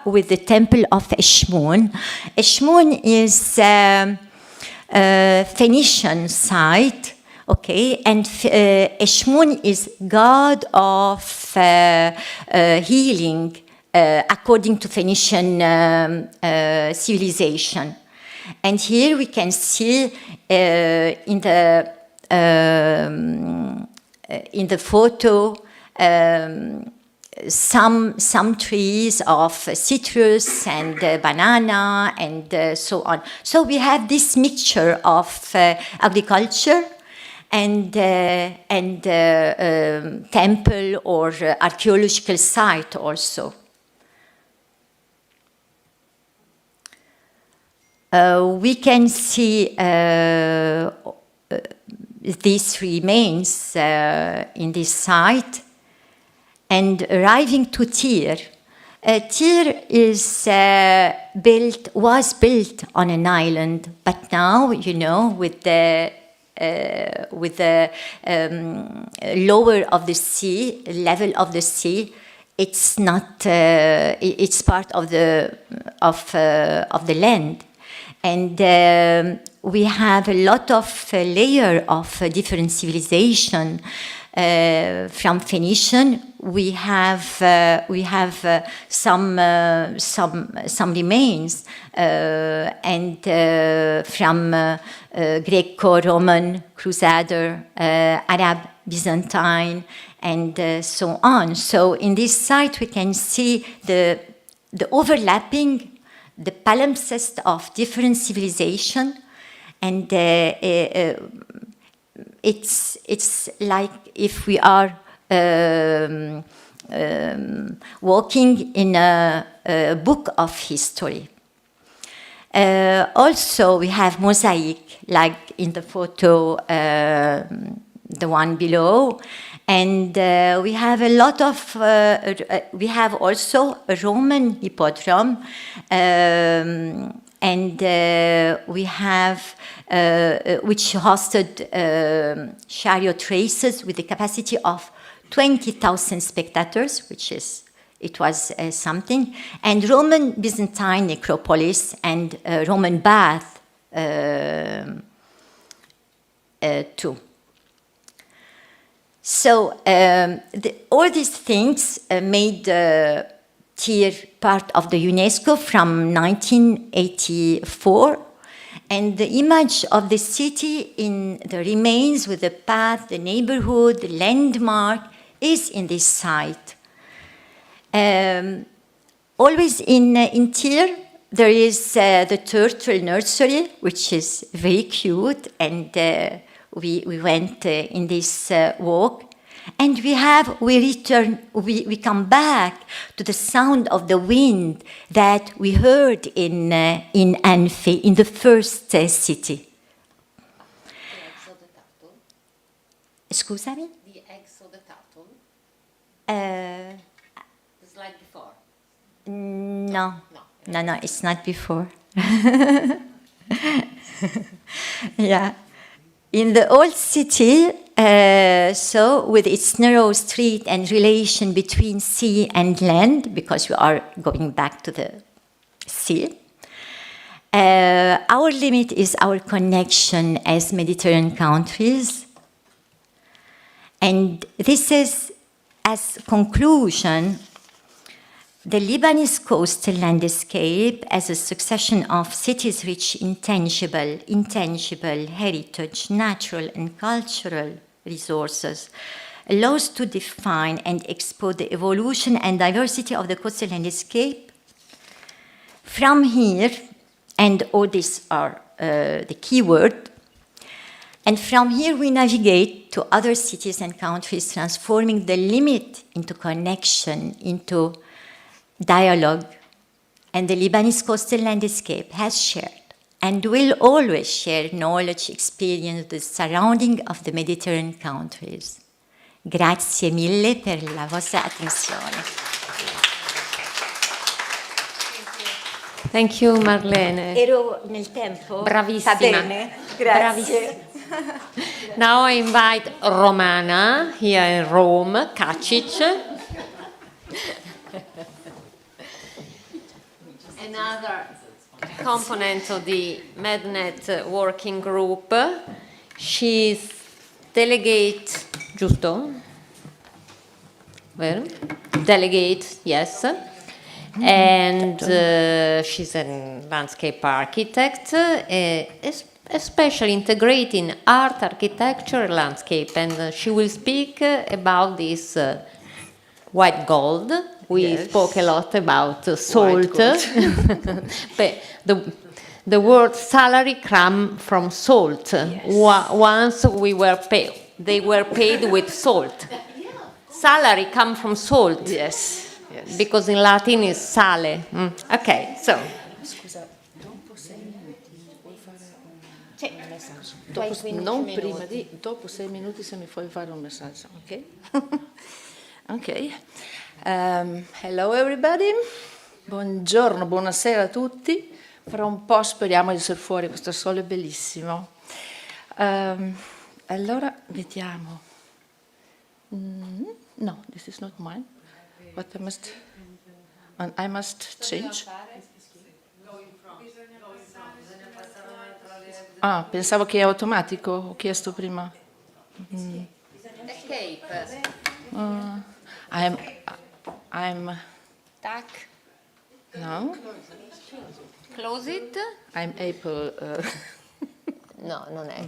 with the temple of Eshmun. Eshmun is a Phoenician site. Okay, and Eshmun is god of healing according to Phoenician civilization. And here we can see in the photo some trees of citrus and banana and so on. So we have this mixture of agriculture and temple or archaeological site also. We can see these remains in this site. And arriving to Tyr, Tyr was built on an island, but now, you know, with the lower of the sea, level of the sea, it's not. It's part of the land, and we have a lot of layer of different civilization. From Phoenician, we have some remains, and from Greco-Roman, Crusader, Arab, Byzantine, and so on. So in this site we can see the overlapping, the palimpsest of different civilization, and it's like if we are walking in a book of history. Also, we have mosaic, like in the photo, the one below, and we have a lot of. We have also a Roman hippodrome, and we have. Which hosted chariot races with the capacity of 20,000 spectators, it was something, and Roman Byzantine necropolis and Roman bath too. So all these things made Tyr part of the UNESCO from 1984. And the image of the city in the remains with the path, the neighborhood, the landmark is in this site. Always in Tyr, there is the turtle nursery, which is very cute, and we went in this walk. And we come back to the sound of the wind that we heard in Anfe, in the first city. Scusami? The eggs of the turtle? The slide before? No, it's not before. Yeah. In the old city, so with its narrow street and relation between sea and land, because we are going back to the sea, our limit is our connection as Mediterranean countries. And this is, as conclusion, the Lebanese coastal landscape as a succession of cities rich in intangible heritage, natural and cultural resources allows to define and explore the evolution and diversity of the coastal landscape. From here, and all these are the key word, and from here we navigate to other cities and countries, transforming the limit into connection, into dialogue. And the Lebanese coastal landscape has shared and will always share knowledge, experience, the surrounding of the Mediterranean countries. Grazie mille per la vostra attenzione. Thank you, Marlene. Ero nel tempo? Bravissima. Va bene, grazie. Now I invite Romana here in Rome, Kacic. Another component of the MedNet working group. She's delegate, giusto? Vero? Delegate, yes. And she's a landscape architect, especially integrating art, architecture, and landscape. And she will speak about this white gold. We spoke a lot about salt. But the word salary comes from salt. Once they were paid with salt. Salary comes from salt. Yes. Because in Latin is sale. Okay, so. Scusa, dopo 6 minuti puoi fare un messaggio. Non prima di, dopo 6 minuti se mi puoi fare un messaggio, ok? Ok. Hello everybody. Buongiorno, buonasera a tutti. Fra un po' speriamo di essere fuori, questo sole è bellissimo. Allora, vediamo. No, this is not mine. But I must change. Ah, pensavo che è automatico, ho chiesto prima. Escape. I'm. Tac. No. Close it. I'm able. No, non è.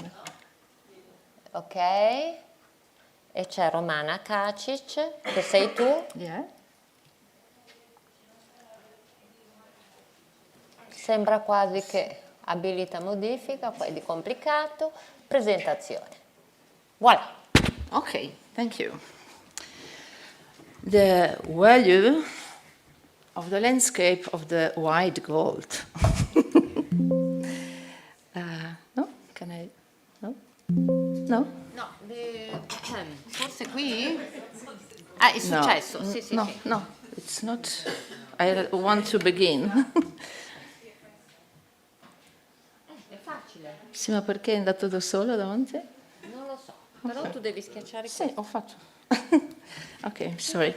Ok. E c'è Romana Kacic, che sei tu. Yeah. Sembra quasi che abilita modifica, poi di complicato. Presentazione. Voilà. Okay, thank you. The value of the landscape of the white gold. No? Can I? No? No? No, forse qui? Ah, è successo, no, sì, sì, no, sì. No, it's not. I want to begin. È facile. Sì, ma perché è andato da solo davanti? Non lo so, però tu devi schiacciare Sì, questo. ho fatto. Ok, sorry.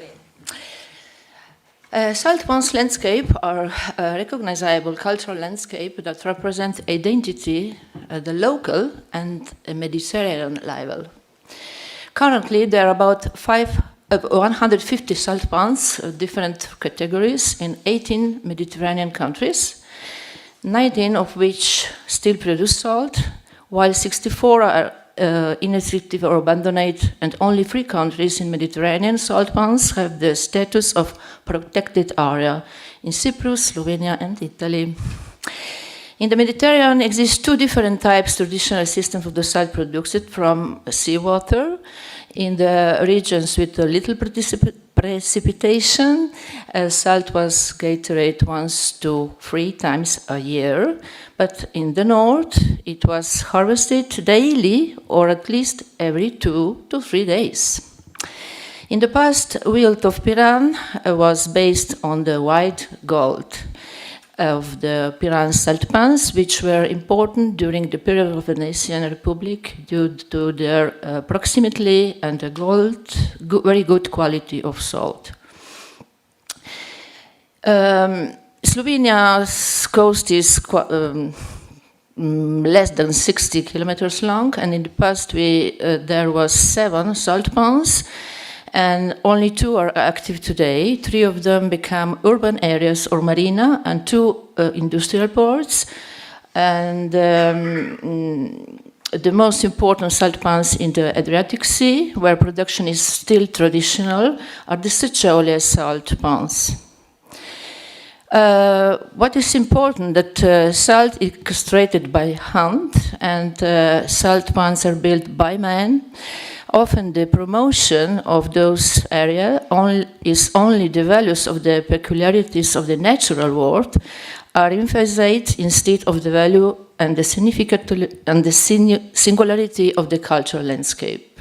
Salt ponds landscape are a recognizable cultural landscape that represent identity at the local and a Mediterranean level. Currently, there are about 150 salt ponds of different categories in 18 Mediterranean countries, 19 of which still produce salt, while 64 are ineffective or abandoned, and only 3 countries in Mediterranean salt ponds have the status of protected area, in Cyprus, Slovenia, and Italy. In the Mediterranean exist 2 different types traditional systems of the salt produced from seawater. In the regions with little precipitation, salt was gathered 1 to 3 times a year, but in the north it was harvested daily or at least every 2 to 3 days. In the past, wealth of Piran was based on the white gold of the Piran salt pans, which were important during the period of the Venetian Republic due to their proximity and the very good quality of salt. Slovenia's coast is less than 60 kilometers long, and in the past there was 7 salt ponds, and only 2 are active today. 3 of them become urban areas or marina, and 2 industrial ports. And the most important salt pans in the Adriatic Sea, where production is still traditional, are the Secciole salt pans. What is important that salt is extracted by hand, and salt pans are built by man. Often the promotion of those areas is only the values of the peculiarities of the natural world are emphasized instead of the value and the significance and the singularity of the cultural landscape.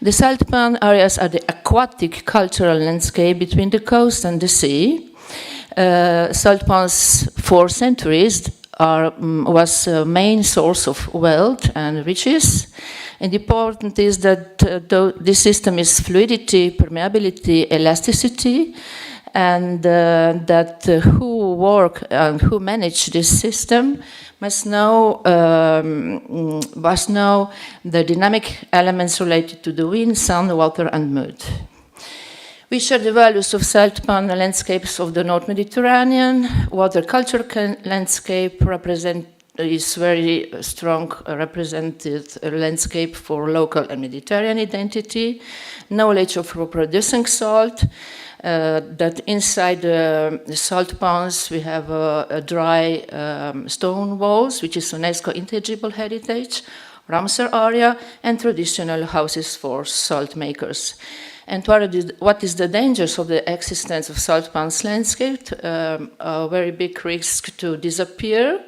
The salt pan areas are the aquatic cultural landscape between the coast and the sea. Salt pans for centuries was a main source of wealth and riches. And important is that this system is fluidity, permeability, elasticity, and that who work and who manage this system must know the dynamic elements related to the wind, sun, water, and mood. We share the values of salt pan landscapes of the North Mediterranean. Water culture landscape is very strong represented landscape for local and Mediterranean identity. Knowledge of producing salt, that inside the salt pans we have a dry stone walls, which is UNESCO intangible heritage, Ramsar area, and traditional houses for salt makers. And what is the dangers of the existence of salt pans landscape? A very big risk to disappear,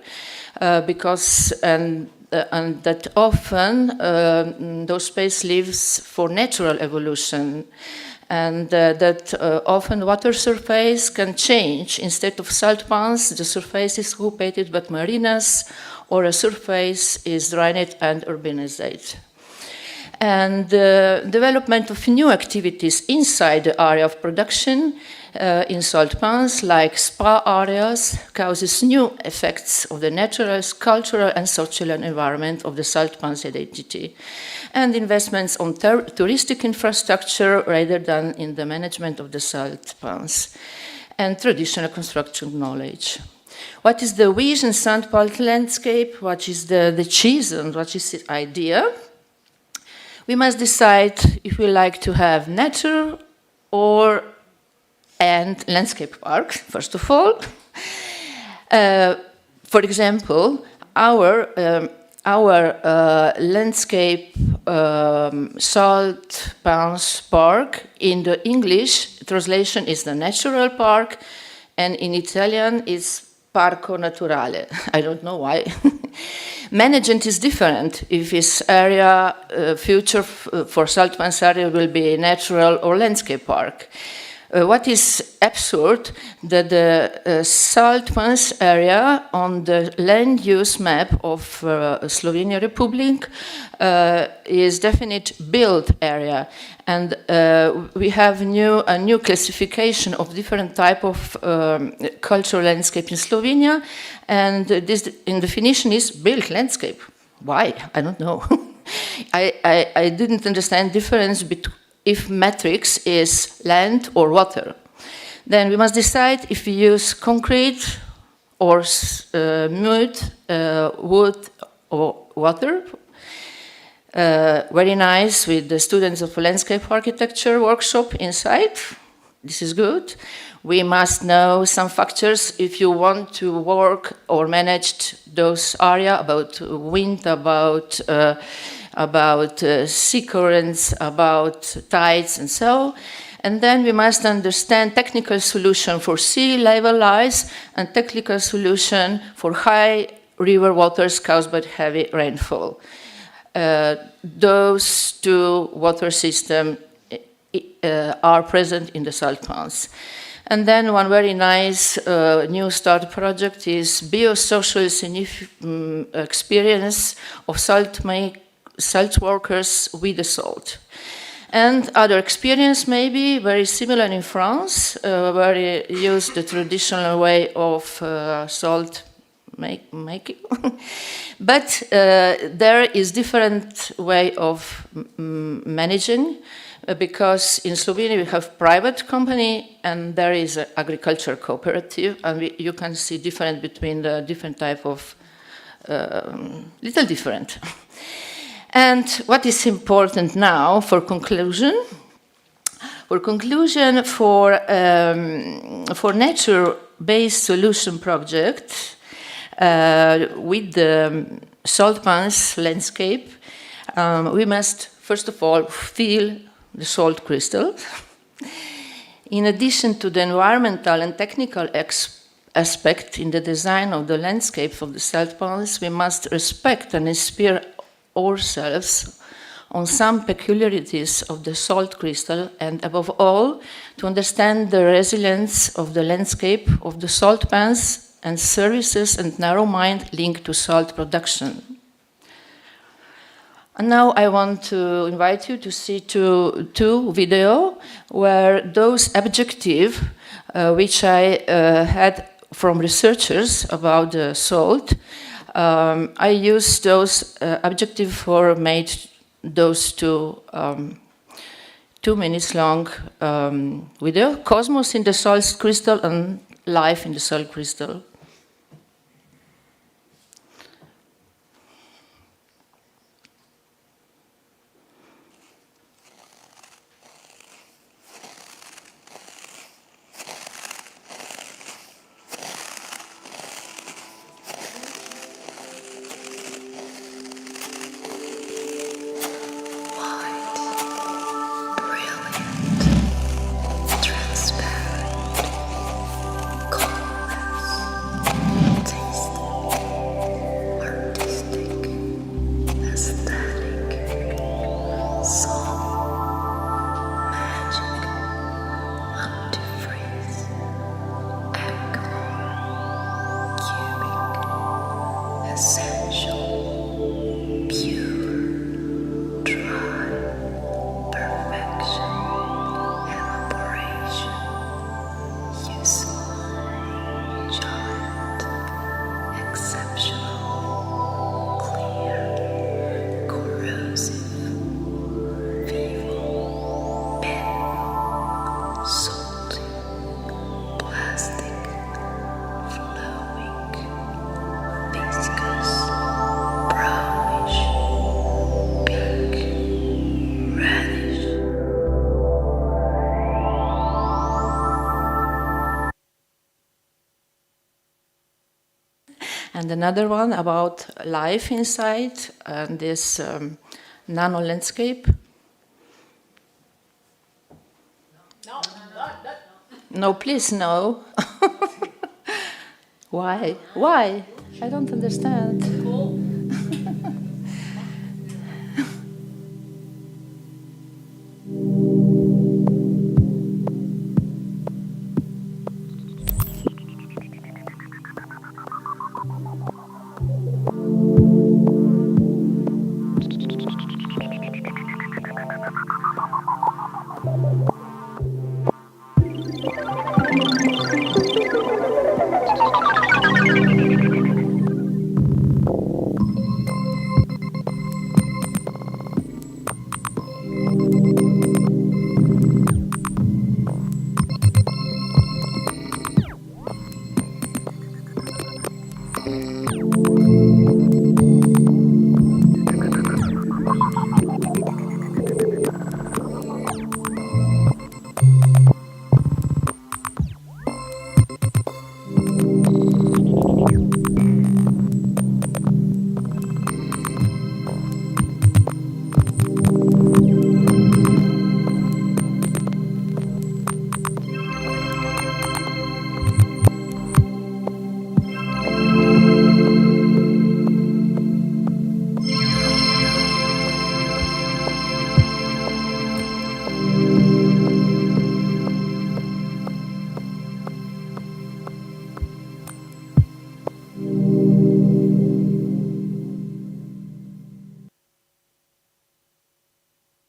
because that often those space lives for natural evolution, and that often water surface can change. Instead of salt pans, the surface is occupied by marinas, or a surface is drained and urbanized. And the development of new activities inside the area of production in salt pans, like spa areas, causes new effects of the natural, cultural, and social environment of the salt pans identity, and investments on touristic infrastructure rather than in the management of the salt pans, and traditional construction knowledge. What is the vision salt pan landscape? What is the chisel? What is the idea? We must decide if we like to have nature and landscape park, first of all. For example, our landscape salt pans park, in the English translation is the natural park, and in Italian is Parco Naturale. I don't know why. Management is different if this area, future for salt pans area will be natural or landscape park. What is absurd that the salt pans area on the land use map of Slovenia Republic is definite built area, and we have a new classification of different type of cultural landscape in Slovenia, and this in definition is built landscape. Why? I don't know. I didn't understand difference between if matrix is land or water. Then we must decide if we use concrete or mud, wood or water. Very nice with the students of landscape architecture workshop inside. This is good. We must know some factors if you want to work or manage those areas about wind, about sea currents, about tides, and so. And then we must understand technical solution for sea level rise and technical solution for high river waters caused by heavy rainfall. Those two water systems are present in the salt pans. And then one very nice new start project is biosocial experience of salt workers with the salt. And other experience may be very similar in France, where you use the traditional way of salt making. But there is different way of managing. because in Slovenia we have private company and there is an agriculture cooperative, and you can see different between the different type of little different. And what is important now for conclusion? For nature-based solution project with the salt pans landscape, we must first of all feel the salt crystal. In addition to the environmental and technical aspect in the design of the landscape of the salt pans, we must respect and inspire ourselves on some peculiarities of the salt crystal, and above all, to understand the resilience of the landscape of the salt pans and services and narrow mind linked to salt production. And now I want to invite you to see two videos where those objectives which I had from researchers about the salt, I used those objectives for made those 2 minutes long video, Cosmos in the Salt Crystal and Life in the Salt Crystal. And another one about life inside and this nano landscape. No, please, no. Why? Why? I don't understand.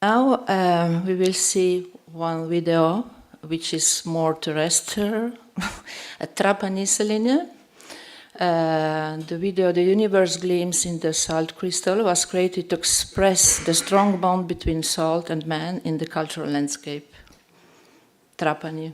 Now we will see one video which is more terrestrial, a Trapani Selenium. The video The Universe Gleams in the Salt Crystal was created to express the strong bond between salt and man in the cultural landscape. Trapani.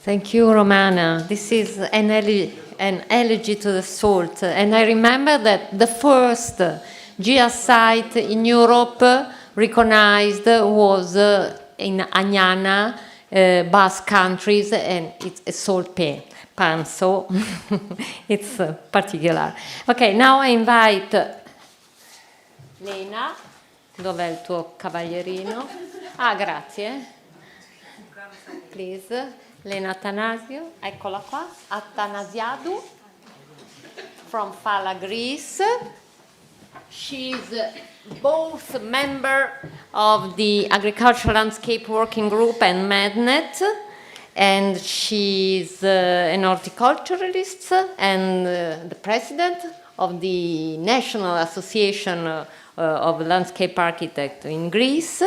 Thank you, Romana. This is an elegy to the salt. And I remember that the first GIA site in Europe recognized was in Añana, Basque countries, and it's a salt pan, so it's particular. Okay, now I invite Lena. Dov'è il tuo cavallierino? Ah, grazie. Please. Lena Attanasio, eccola qua, Attanasiadou, from Fala, Greece. She's both member of the Agricultural Landscape Working Group and MedNet, and she's an horticulturalist and the president of the National Association of Landscape Architects in Greece,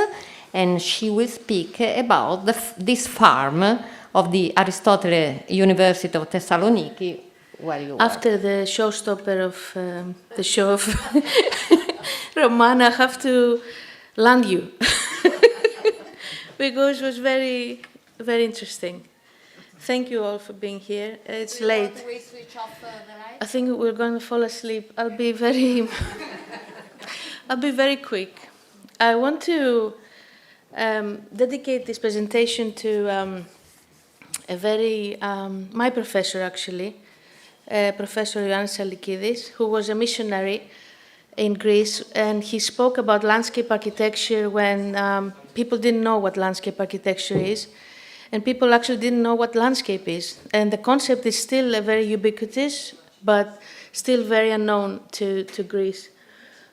and she will speak about this farm of the Aristotle University of Thessaloniki. After the showstopper of the show of Romana, I have to land you because it was very, very interesting. Thank you all for being here. It's late. We switch off the light? I think we're going to fall asleep. I'll be very quick. I want to dedicate this presentation to my professor, actually, Professor Ioannis Alikidis, who was a missionary in Greece, and he spoke about landscape architecture when people didn't know what landscape architecture is, and people actually didn't know what landscape is. And the concept is still very ubiquitous, but still very unknown to Greece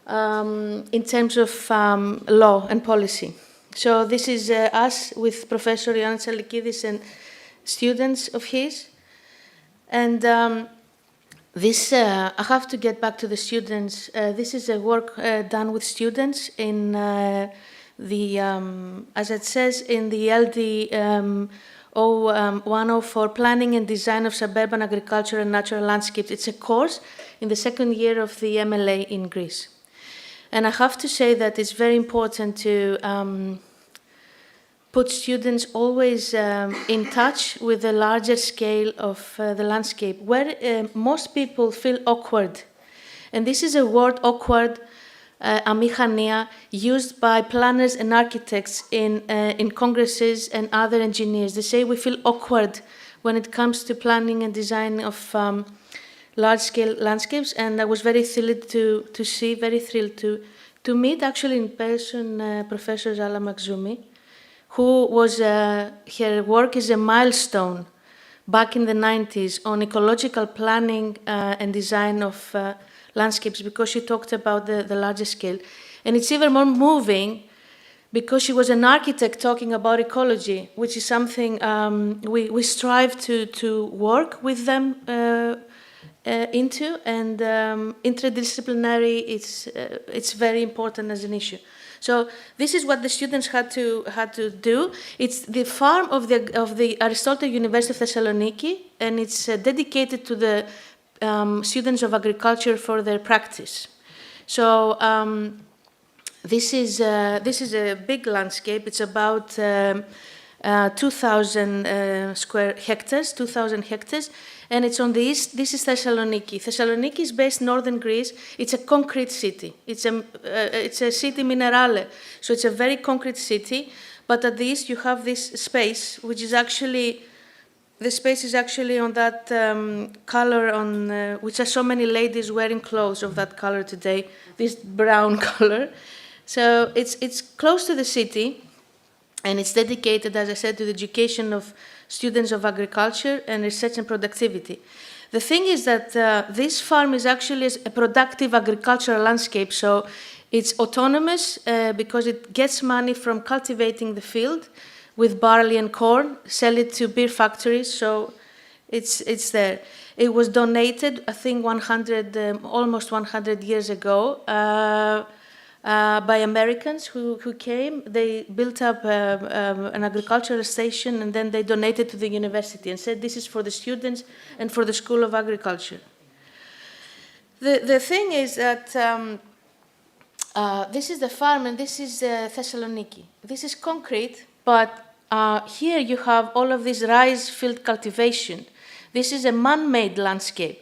in terms of law and policy. So this is us with Professor Ioannis Alikidis and students of his. And this, I have to get back to the students. This is a work done with students in as it says in the LD 104, Planning and Design of Suburban Agriculture and Natural Landscapes. It's a course in the second year of the MLA in Greece. And I have to say that it's very important to put students always in touch with the larger scale of the landscape, where most people feel awkward. And this is a word, awkward, amihania, used by planners and architects in congresses and other engineers. They say we feel awkward when it comes to planning and design of large-scale landscapes, and I was very thrilled to meet actually in person Professor Zala Makhzoumi, who was, her work is a milestone back in the 90s on ecological planning and design of landscapes, because she talked about the larger scale. And it's even more moving because she was an architect talking about ecology, which is something we strive to work with them into, and interdisciplinary, it's very important as an issue. So this is what the students had to do. It's the farm of the Aristotle University of Thessaloniki, and it's dedicated to the students of agriculture for their practice. So this is a big landscape. It's about 2,000 square hectares, 2,000 hectares, and it's on the east. This is Thessaloniki. Thessaloniki is based in northern Greece. It's a concrete city. It's a city minerale, so it's a very concrete city. But at the east, you have this space, which is actually, the space is actually on that color on, which are so many ladies wearing clothes of that color today, this brown color. So it's close to the city, and it's dedicated, as I said, to the education of students of agriculture and research and productivity. The thing is that this farm is actually a productive agricultural landscape, so it's autonomous because it gets money from cultivating the field with barley and corn, sell it to beer factories, so it's there. It was donated, I think, almost 100 years ago by Americans who came. They built up an agricultural station, and then they donated to the university and said this is for the students and for the School of Agriculture. The thing is that this is the farm, and this is Thessaloniki. This is concrete, but here you have all of this rice field cultivation. This is a man-made landscape.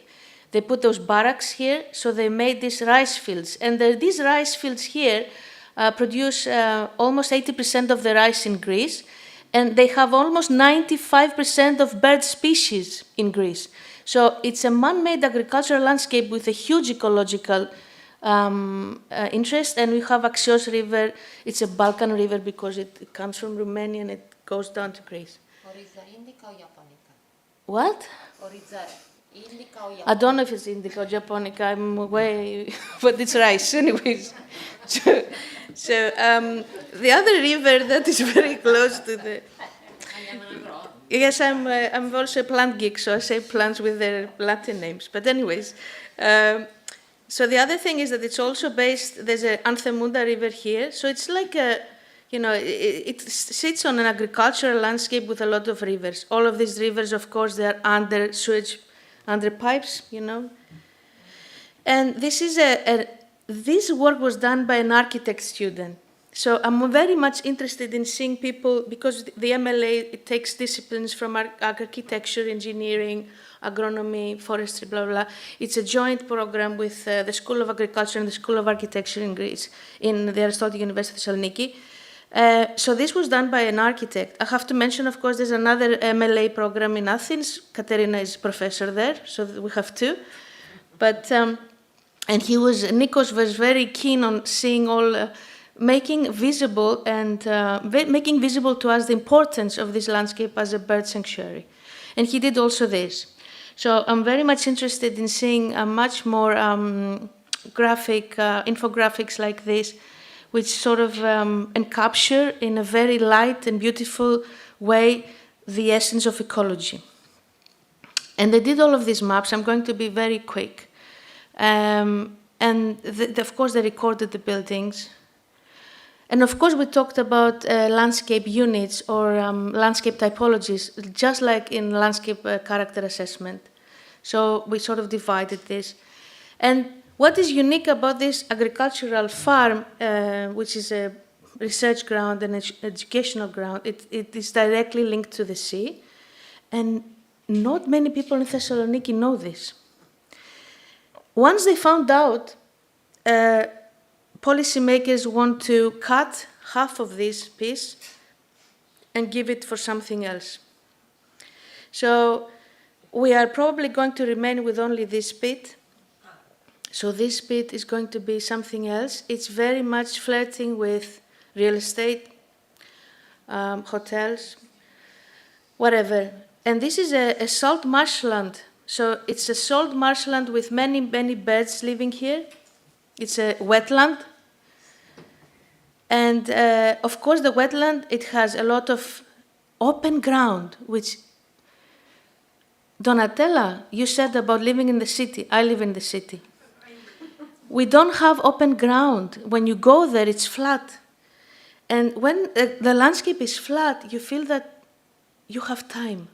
They put those barracks here, so they made these rice fields. And these rice fields here produce almost 80% of the rice in Greece, and they have almost 95% of bird species in Greece. So it's a man-made agricultural landscape with a huge ecological interest, and we have Axios River. It's a Balkan river because it comes from Romania and it goes down to Greece. Oryza indica or japonica? What? Oryza indica or japonica? I don't know if it's indica or japonica. I'm way, but it's rice, anyways. So the other river that is very close to the. Yes, I'm also a plant geek, so I say plants with their Latin names. But anyways, so the other thing is that it's also based. There's an Anthemunda river here, so it's like a. It sits on an agricultural landscape with a lot of rivers. All of these rivers, of course, they are under sewage, under pipes, And this is this work was done by an architect student. So I'm very much interested in seeing people, because the MLA, it takes disciplines from architecture, engineering, agronomy, forestry, blah, blah, blah. It's a joint program with the School of Agriculture and the School of Architecture in Greece, in the Aristotle University Thessaloniki. So this was done by an architect. I have to mention, of course, there's another MLA program in Athens. Katerina is professor there, so we have two. But, and Nikos was very keen on seeing all, making visible to us the importance of this landscape as a bird sanctuary. And he did also this. So I'm very much interested in seeing a much more graphic, infographics like this, which sort of encapture in a very light and beautiful way the essence of ecology. And they did all of these maps. I'm going to be very quick. And of course, they recorded the buildings. And of course, we talked about landscape units or landscape typologies, just like in landscape character assessment. So we sort of divided this. And what is unique about this agricultural farm, which is a research ground and educational ground, it is directly linked to the sea. And not many people in Thessaloniki know this. Once they found out, policymakers want to cut half of this piece and give it for something else. So we are probably going to remain with only this bit. So this bit is going to be something else. It's very much flirting with real estate, hotels, whatever. And this is a salt marshland. So it's a salt marshland with many, many birds living here. It's a wetland. And of course, the wetland, it has a lot of open ground, which Donatella, you said about living in the city. I live in the city. We don't have open ground. When you go there, it's flat. And when the landscape is flat, you feel that you have time.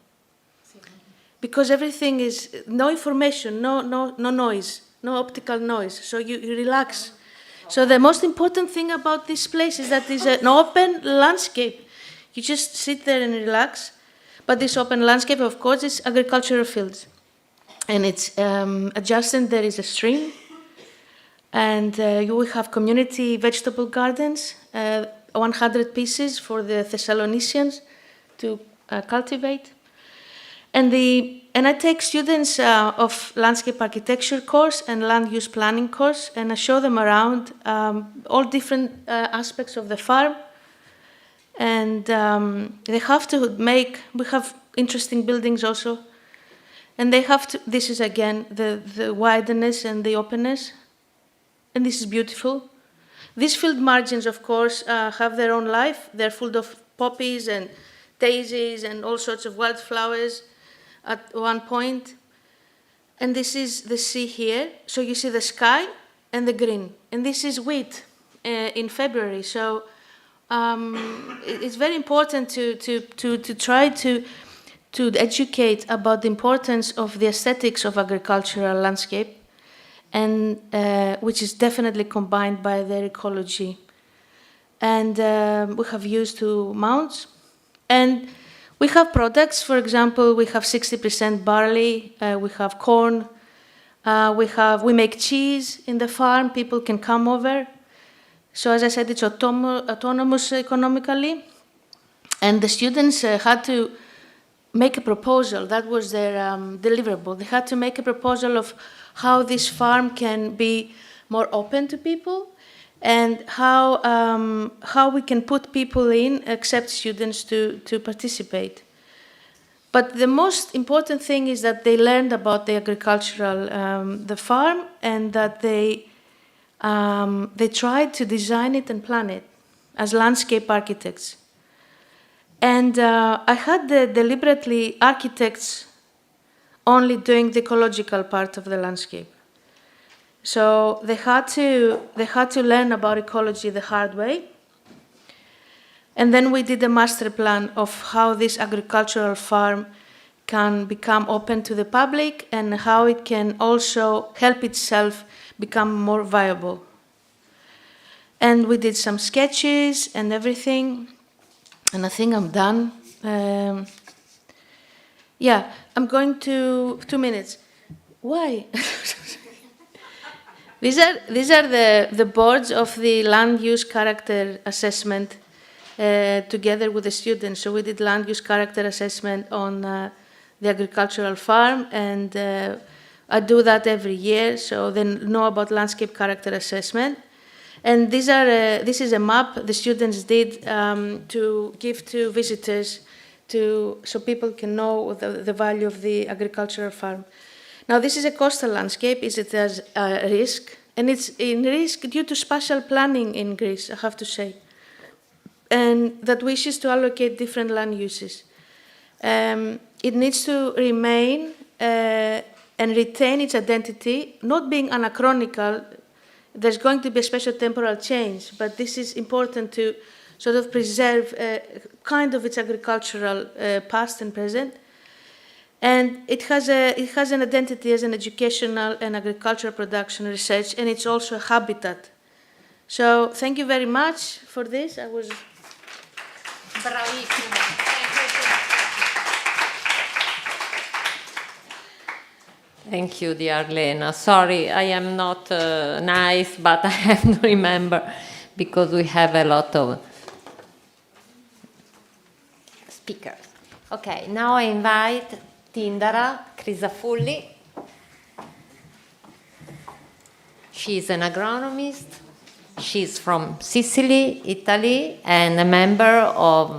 Because everything is, no information, no noise, no optical noise. So you relax. So the most important thing about this place is that it's an open landscape. You just sit there and relax. But this open landscape, of course, is agricultural fields. And it's adjacent, there is a stream. And you will have community vegetable gardens, 100 pieces for the Thessalonicians to cultivate. And I take students of landscape architecture course and land use planning course, and I show them around all different aspects of the farm. And they have to we have interesting buildings also. And they have to, this is again the wideness and the openness. And this is beautiful. These field margins, of course, have their own life. They're full of poppies and daisies and all sorts of wildflowers at one point. And this is the sea here. So you see the sky and the green. And this is wheat in February. So it's very important to try to educate about the importance of the aesthetics of agricultural landscape, and which is definitely combined by their ecology. And we have used to mounts. And we have products, for example, we have 60% barley, we have corn, we make cheese in the farm, people can come over. So as I said, it's autonomous economically. And the students had to make a proposal, that was their deliverable. They had to make a proposal of how this farm can be more open to people, and how we can put people in, accept students to participate. But the most important thing is that they learned about the agricultural, the farm, and that they tried to design it and plan it as landscape architects. And I had deliberately architects only doing the ecological part of the landscape. So they had to learn about ecology the hard way. And then we did a master plan of how this agricultural farm can become open to the public and how it can also help itself become more viable. And we did some sketches and everything. And I think I'm done. Yeah, I'm going to 2 minutes. Why? These are the boards of the land use character assessment together with the students. So we did land use character assessment on the agricultural farm, and I do that every year, so they know about landscape character assessment. And this is a map the students did to give to visitors, so people can know the value of the agricultural farm. Now, this is a coastal landscape. It has a risk, and it's in risk due to spatial planning in Greece, I have to say, and that wishes to allocate different land uses. It needs to remain and retain its identity, not being anachronical. There's going to be a special temporal change, but this is important to sort of preserve kind of its agricultural past and present. And it has an identity as an educational and agricultural production research, and it's also a habitat. So thank you very much for this. I was bravissima. Thank you, dear Lena. Sorry, I am not nice, but I have to remember because we have a lot of speakers. Okay, now I invite Tindara Crisafulli. She's an agronomist. She's from Sicily, Italy, and a member of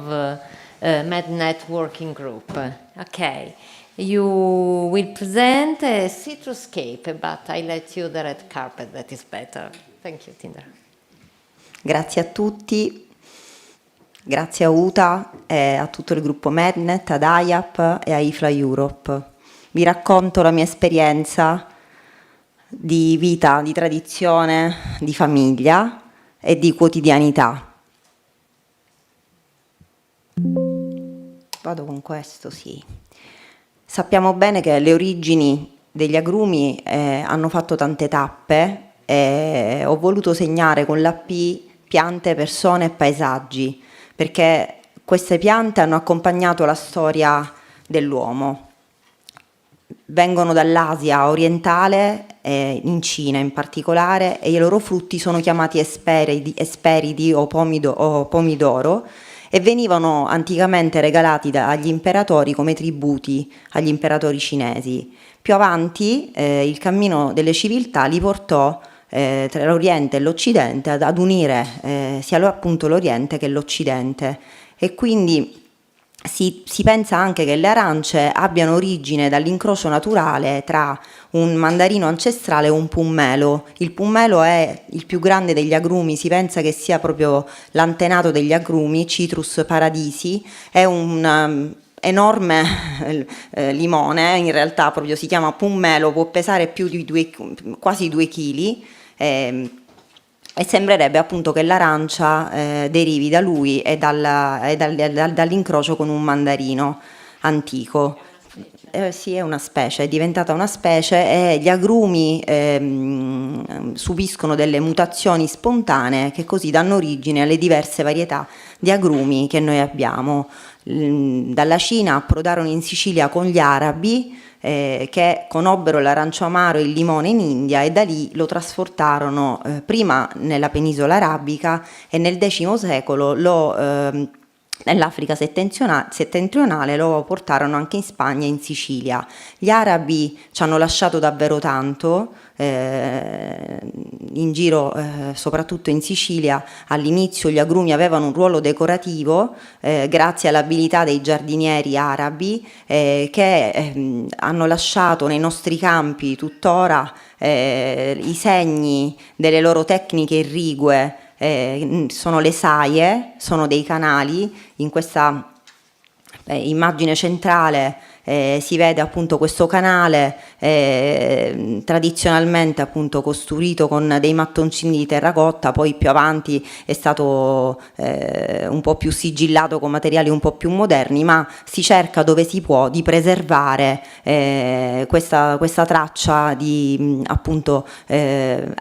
MedNet working group. Okay. You will present a citruscape, but I let you the red carpet, that is better. Thank you, Tindara. Grazie a tutti, grazie a UTA e a tutto il gruppo MedNet, ad IAP e a IFLA Europe. Vi racconto la mia esperienza di vita, di tradizione, di famiglia e di quotidianità. Vado con questo, sì. Sappiamo bene che le origini degli agrumi hanno fatto tante tappe e ho voluto segnare con la P piante, persone e paesaggi, perché queste piante hanno accompagnato la storia dell'uomo. Vengono dall'Asia orientale, in Cina in particolare, e i loro frutti sono chiamati esperidi o pomidoro, e venivano anticamente regalati agli imperatori come tributi agli imperatori cinesi. Più avanti il cammino delle civiltà li portò tra l'Oriente e l'Occidente ad unire sia appunto l'Oriente che l'Occidente, e quindi si pensa anche che le arance abbiano origine dall'incrocio naturale tra un mandarino ancestrale e un pummelo. Il pummelo è il più grande degli agrumi, si pensa che sia proprio l'antenato degli agrumi, Citrus paradisi, è un enorme limone, in realtà proprio si chiama pummelo, può pesare più di quasi 2 chili, e sembrerebbe appunto che l'arancia derivi da lui e dall'incrocio con un mandarino antico. Sì, è una specie, è diventata una specie, e gli agrumi subiscono delle mutazioni spontanee che così danno origine alle diverse varietà di agrumi che noi abbiamo. Dalla Cina approdarono in Sicilia con gli arabi, che conobbero l'arancio amaro e il limone in India, e da lì lo trasportarono prima nella penisola arabica e nel X secolo nell'Africa settentrionale lo portarono anche in Spagna e in Sicilia. Gli arabi ci hanno lasciato davvero tanto, in giro, soprattutto in Sicilia. All'inizio gli agrumi avevano un ruolo decorativo grazie all'abilità dei giardinieri arabi, che hanno lasciato nei nostri campi tuttora i segni delle loro tecniche irrigue. Sono le saie, sono dei canali. In questa immagine centrale si vede appunto questo canale tradizionalmente appunto costruito con dei mattoncini di terracotta, poi più avanti è stato un po' più sigillato con materiali un po' più moderni, ma si cerca dove si può di preservare questa traccia di appunto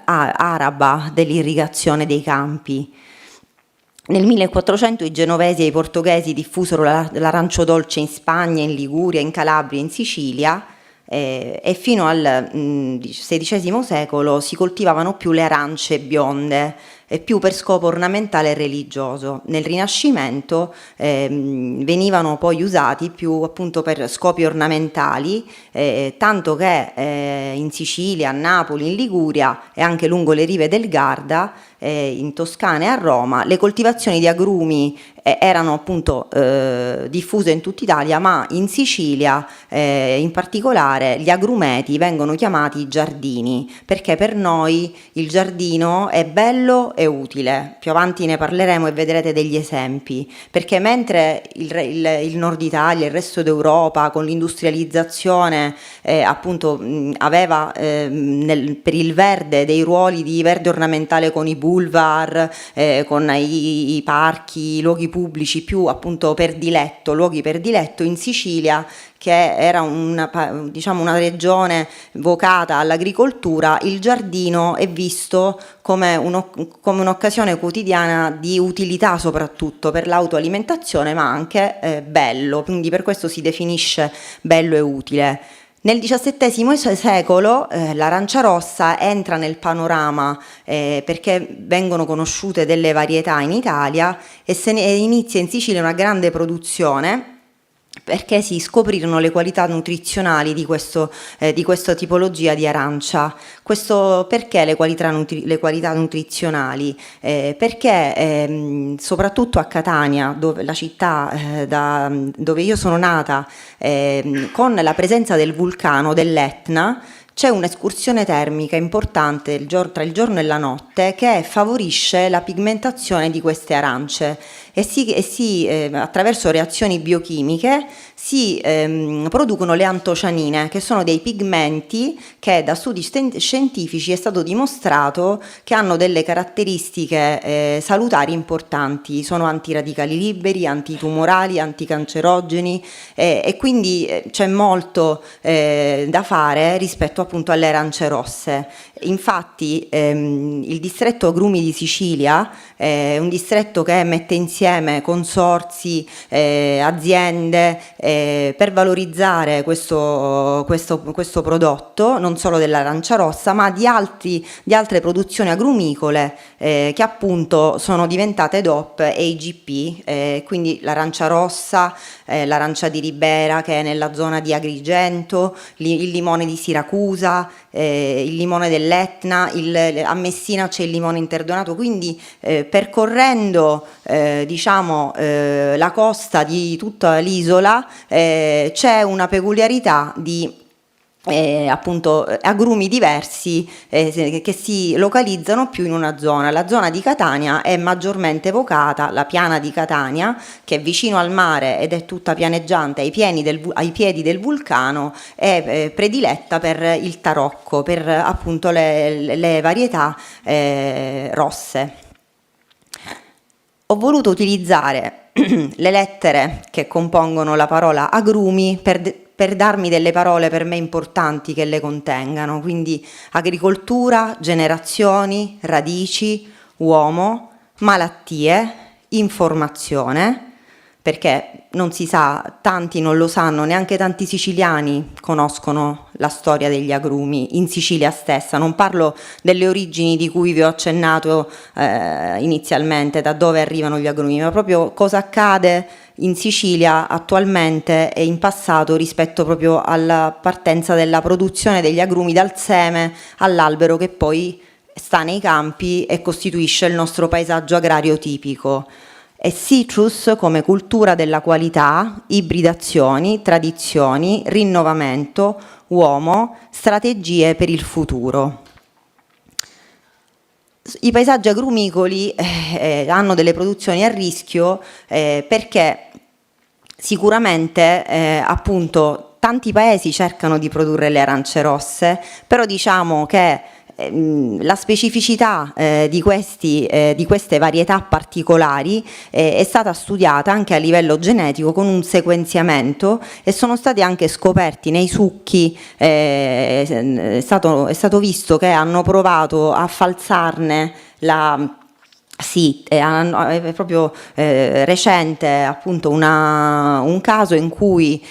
araba dell'irrigazione dei campi. Nel 1400 i genovesi e i portoghesi diffusero l'arancio dolce in Spagna, in Liguria, in Calabria, in Sicilia, e fino al XVI secolo si coltivavano più le arance bionde, più per scopo ornamentale e religioso. Nel Rinascimento venivano poi usati più appunto per scopi ornamentali, tanto che in Sicilia, a Napoli, in Liguria e anche lungo le rive del Garda, in Toscana e a Roma, le coltivazioni di agrumi erano appunto diffuse in tutta Italia, ma in Sicilia in particolare gli agrumeti vengono chiamati giardini, perché per noi il giardino è bello e utile. Più avanti ne parleremo e vedrete degli esempi, perché mentre il nord Italia, il resto d'Europa con l'industrializzazione appunto aveva per il verde dei ruoli di verde ornamentale con i boulevard, con i parchi, i luoghi pubblici più appunto per diletto, luoghi per diletto, in Sicilia, che era una regione vocata all'agricoltura, il giardino è visto come un'occasione quotidiana di utilità, soprattutto per l'autoalimentazione, ma anche bello, quindi per questo si definisce bello e utile. Nel XVII secolo l'arancia rossa entra nel panorama perché vengono conosciute delle varietà in Italia e inizia in Sicilia una grande produzione, perché si scoprirono le qualità nutrizionali di questa tipologia di arancia. Questo perché le qualità nutrizionali? Perché soprattutto a Catania, la città dove io sono nata, con la presenza del vulcano dell'Etna, c'è un'escursione termica importante tra il giorno e la notte che favorisce la pigmentazione di queste arance e attraverso reazioni biochimiche si producono le antocianine, che sono dei pigmenti che da studi scientifici è stato dimostrato che hanno delle caratteristiche salutari importanti, sono antiradicali liberi, antitumorali, anticancerogeni e quindi c'è molto da fare rispetto appunto alle arance rosse. Infatti il distretto agrumi di Sicilia è un distretto che mette insieme consorzi, aziende per valorizzare questo prodotto, non solo dell'arancia rossa, ma di altre produzioni agrumicole che appunto sono diventate DOP e IGP, quindi l'arancia rossa, l'arancia di Ribera che è nella zona di Agrigento, il limone di Siracusa, il limone dell'Etna, a Messina c'è il limone interdonato, quindi percorrendo la costa di tutta l'isola c'è una peculiarità di appunto agrumi diversi che si localizzano più in una zona. La zona di Catania è maggiormente evocata, la piana di Catania, che è vicino al mare ed è tutta pianeggiante ai piedi del vulcano, è prediletta per il tarocco, per appunto le varietà rosse. Ho voluto utilizzare le lettere che compongono la parola agrumi per darmi delle parole per me importanti che le contengano, quindi agricoltura, generazioni, radici, uomo, malattie, informazione, perché non si sa, tanti non lo sanno, neanche tanti siciliani conoscono la storia degli agrumi in Sicilia stessa. Non parlo delle origini di cui vi ho accennato inizialmente, da dove arrivano gli agrumi, ma proprio cosa accade in Sicilia attualmente e in passato rispetto proprio alla partenza della produzione degli agrumi dal seme all'albero che poi sta nei campi e costituisce il nostro paesaggio agrario tipico. E citrus come cultura della qualità, ibridazioni, tradizioni, rinnovamento, uomo, strategie per il futuro. I paesaggi agrumicoli hanno delle produzioni a rischio perché sicuramente appunto tanti paesi cercano di produrre le arance rosse, però diciamo che la specificità di queste varietà particolari è stata studiata anche a livello genetico con un sequenziamento, e sono stati anche scoperti nei succhi, è stato visto che hanno provato a falsarne sì, è proprio recente appunto un caso in cui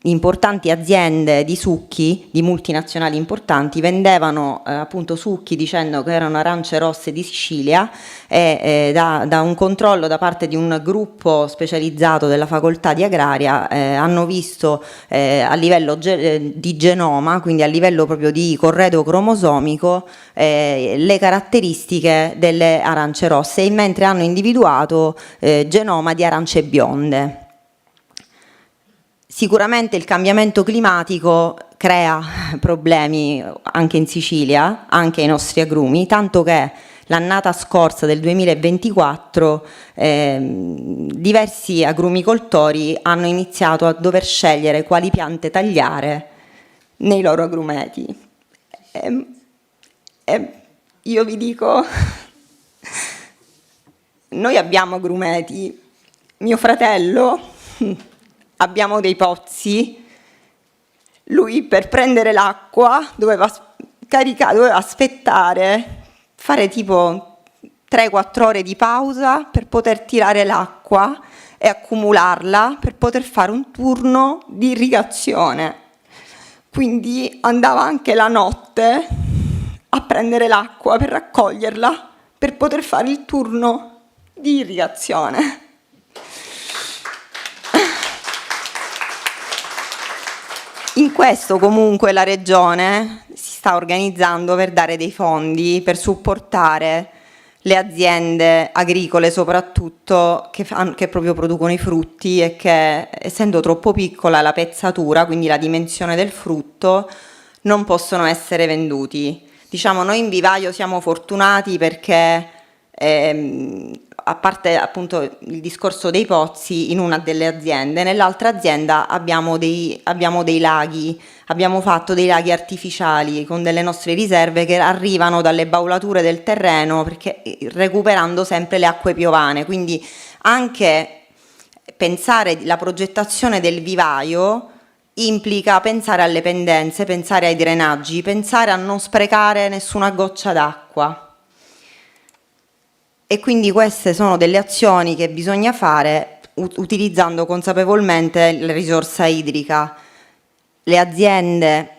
importanti aziende di succhi, di multinazionali importanti, vendevano appunto succhi dicendo che erano arance rosse di Sicilia, e da un controllo da parte di un gruppo specializzato della facoltà di agraria hanno visto a livello di genoma, quindi a livello proprio di corredo cromosomico, le caratteristiche delle arance rosse, mentre hanno individuato genoma di arance bionde. Sicuramente il cambiamento climatico crea problemi anche in Sicilia, anche ai nostri agrumi, tanto che l'annata scorsa del 2024 diversi agrumicoltori hanno iniziato a dover scegliere quali piante tagliare nei loro agrumeti. Io vi dico, noi abbiamo agrumeti, mio fratello abbiamo dei pozzi, lui per prendere l'acqua doveva aspettare, fare tipo 3-4 ore di pausa per poter tirare l'acqua e accumularla per poter fare un turno di irrigazione. Quindi andava anche la notte a prendere l'acqua per raccoglierla per poter fare il turno di irrigazione. In questo comunque la Regione si sta organizzando per dare dei fondi per supportare le aziende agricole soprattutto che proprio producono i frutti e che, essendo troppo piccola la pezzatura, quindi la dimensione del frutto, non possono essere venduti. Diciamo, noi in vivaio siamo fortunati perché a parte appunto il discorso dei pozzi in una delle aziende, nell'altra azienda abbiamo dei laghi, abbiamo fatto dei laghi artificiali con delle nostre riserve che arrivano dalle baulature del terreno, perché recuperando sempre le acque piovane, quindi anche pensare la progettazione del vivaio implica pensare alle pendenze, pensare ai drenaggi, pensare a non sprecare nessuna goccia d'acqua. E quindi queste sono delle azioni che bisogna fare utilizzando consapevolmente la risorsa idrica. Le aziende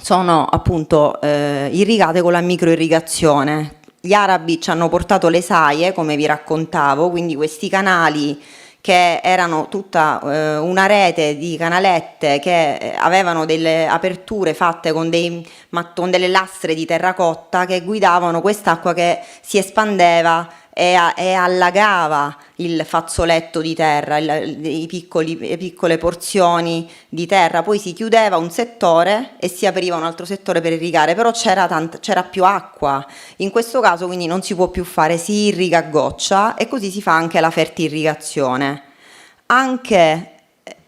sono appunto irrigate con la microirrigazione. Gli arabi ci hanno portato le saie, come vi raccontavo, quindi questi canali che erano tutta una rete di canalette che avevano delle aperture fatte con delle lastre di terracotta che guidavano quest'acqua che si espandeva e allagava il fazzoletto di terra, le piccole porzioni di terra. Poi si chiudeva un settore e si apriva un altro settore per irrigare, però c'era più acqua. In questo caso quindi non si può più fare, si irriga a goccia, e così si fa anche la fertirrigazione. Anche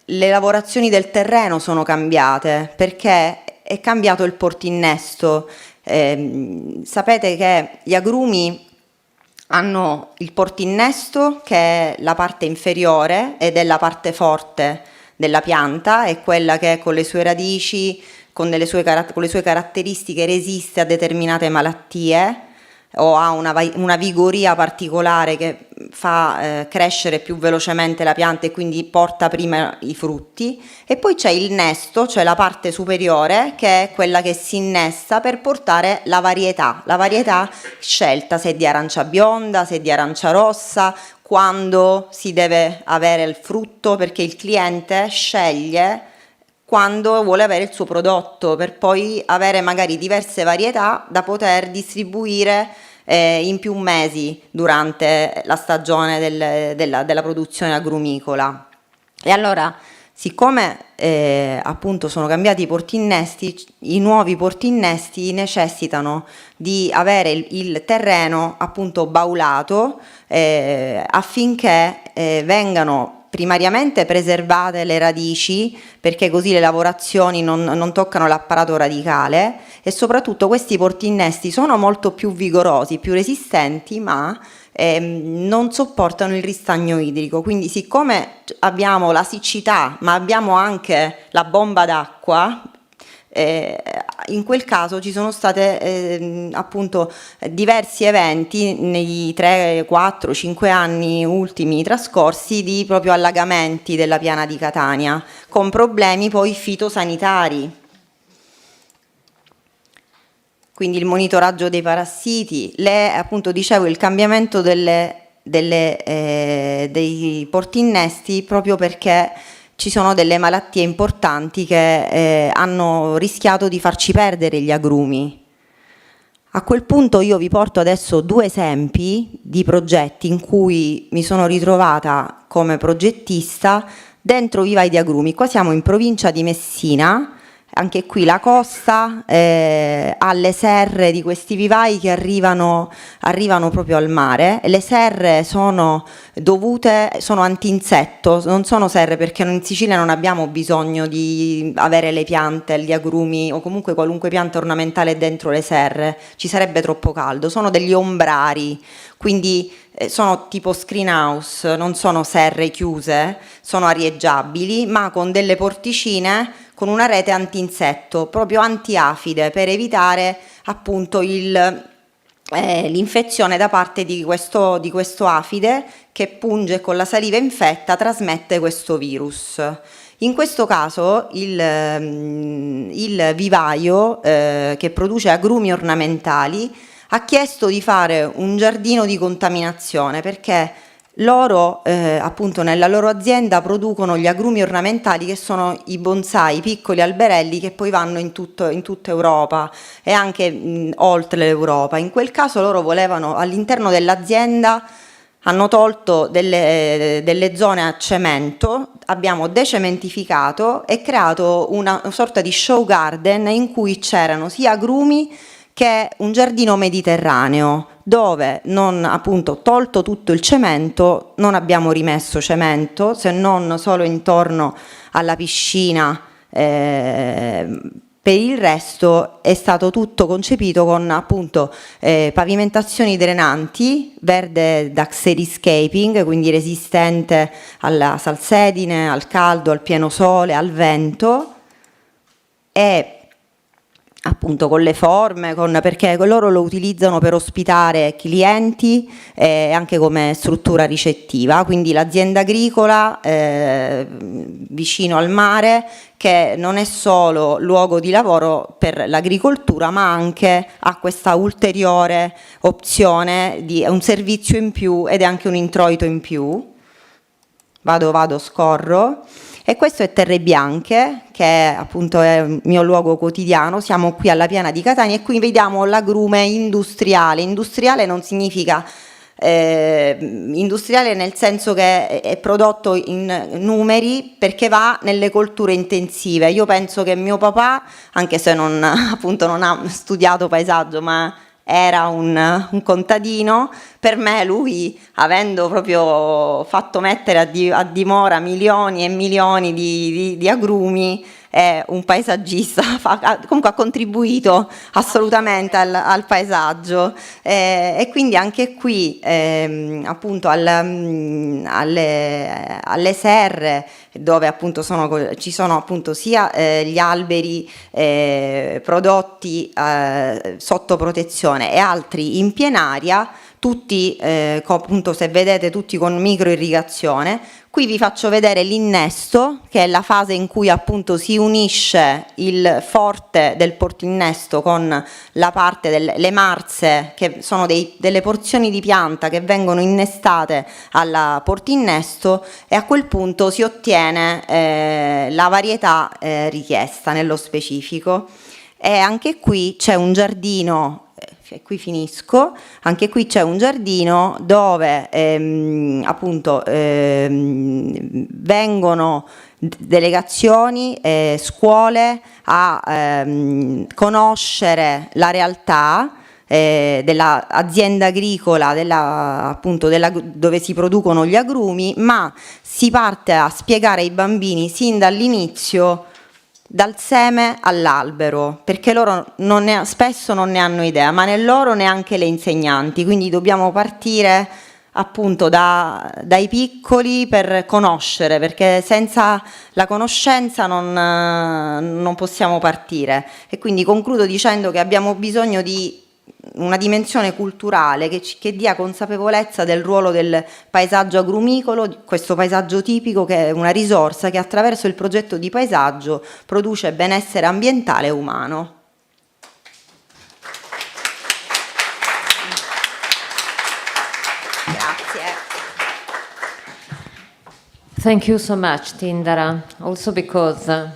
le lavorazioni del terreno sono cambiate, perché è cambiato il portinnesto. Sapete che gli agrumi hanno il portinnesto, che è la parte inferiore ed è la parte forte della pianta, è quella che con le sue radici, con le sue caratteristiche resiste a determinate malattie o ha una vigoria particolare che fa crescere più velocemente la pianta e quindi porta prima i frutti. E poi c'è il nesto, cioè la parte superiore, che è quella che si innesta per portare la varietà scelta, se è di arancia bionda, se è di arancia rossa, quando si deve avere il frutto, perché il cliente sceglie quando vuole avere il suo prodotto, per poi avere magari diverse varietà da poter distribuire in più mesi durante la stagione della produzione agrumicola. E allora, siccome appunto sono cambiati i portinnesti, i nuovi portinnesti necessitano di avere il terreno appunto baulato affinché vengano primariamente preservate le radici, perché così le lavorazioni non toccano l'apparato radicale, e soprattutto questi portinnesti sono molto più vigorosi, più resistenti, ma non sopportano il ristagno idrico. Quindi, siccome abbiamo la siccità ma abbiamo anche la bomba d'acqua, in quel caso ci sono state appunto diversi eventi nei 3, 4, 5 anni ultimi trascorsi di proprio allagamenti della piana di Catania, con problemi poi fitosanitari. Quindi il monitoraggio dei parassiti, appunto dicevo, il cambiamento dei portinnesti, proprio perché ci sono delle malattie importanti che hanno rischiato di farci perdere gli agrumi. A quel punto io vi porto adesso 2 esempi di progetti in cui mi sono ritrovata come progettista dentro vivai di agrumi. Qua siamo in provincia di Messina. Anche qui la costa ha le serre di questi vivai che arrivano proprio al mare. Le serre sono antinsetto, non sono serre perché in Sicilia non abbiamo bisogno di avere le piante, gli agrumi o comunque qualunque pianta ornamentale dentro le serre, ci sarebbe troppo caldo. Sono degli ombrari, quindi sono tipo screen house, non sono serre chiuse, sono arieggiabili, ma con delle porticine con una rete antinsetto, proprio antiafide, per evitare appunto l'infezione da parte di questo afide che punge con la saliva infetta, trasmette questo virus. In questo caso il vivaio che produce agrumi ornamentali ha chiesto di fare un giardino di contaminazione, perché loro appunto nella loro azienda producono gli agrumi ornamentali, che sono i bonsai, piccoli alberelli che poi vanno in tutta Europa e anche oltre l'Europa. In quel caso loro volevano, all'interno dell'azienda hanno tolto delle zone a cemento, abbiamo decementificato e creato una sorta di show garden in cui c'erano sia agrumi che un giardino mediterraneo, dove non, appunto, tolto tutto il cemento, non abbiamo rimesso cemento, se non solo intorno alla piscina. Per il resto è stato tutto concepito con appunto pavimentazioni drenanti, verde da xeriscaping, quindi resistente alla salsedine, al caldo, al pieno sole, al vento, e appunto con le forme, perché loro lo utilizzano per ospitare clienti e anche come struttura ricettiva. Quindi l'azienda agricola vicino al mare, che non è solo luogo di lavoro per l'agricoltura, ma anche ha questa ulteriore opzione di un servizio in più ed è anche un introito in più. Scorro. E questo è Terre Bianche, che appunto è il mio luogo quotidiano. Siamo qui alla Piana di Catania e qui vediamo l'agrume industriale. Industriale non significa industriale nel senso che è prodotto in numeri, perché va nelle colture intensive. Io penso che mio papà, anche se non ha studiato paesaggio, ma era un contadino, per me lui, avendo proprio fatto mettere a dimora milioni e milioni di agrumi, è un paesaggista, comunque ha contribuito assolutamente al paesaggio, e quindi anche qui appunto alle serre, dove appunto ci sono appunto sia gli alberi prodotti sotto protezione e altri in pienaria, tutti appunto, se vedete, tutti con microirrigazione. Qui vi faccio vedere l'innesto, che è la fase in cui appunto si unisce il forte del portinnesto con la parte delle marze, che sono delle porzioni di pianta che vengono innestate al portinnesto, e a quel punto si ottiene la varietà richiesta nello specifico. E anche qui c'è un giardino. E qui finisco. Anche qui c'è un giardino dove appunto vengono delegazioni, scuole a conoscere la realtà dell'azienda agricola, appunto dove si producono gli agrumi, ma si parte a spiegare ai bambini sin dall'inizio, dal seme all'albero, perché loro spesso non ne hanno idea, ma né loro neanche le insegnanti, quindi dobbiamo partire appunto dai piccoli per conoscere, perché senza la conoscenza non possiamo partire. E quindi concludo dicendo che abbiamo bisogno di una dimensione culturale che dia consapevolezza del ruolo del paesaggio agrumicolo, questo paesaggio tipico che è una risorsa che attraverso il progetto di paesaggio produce benessere ambientale e umano. Thank you so much, Tindara. Also because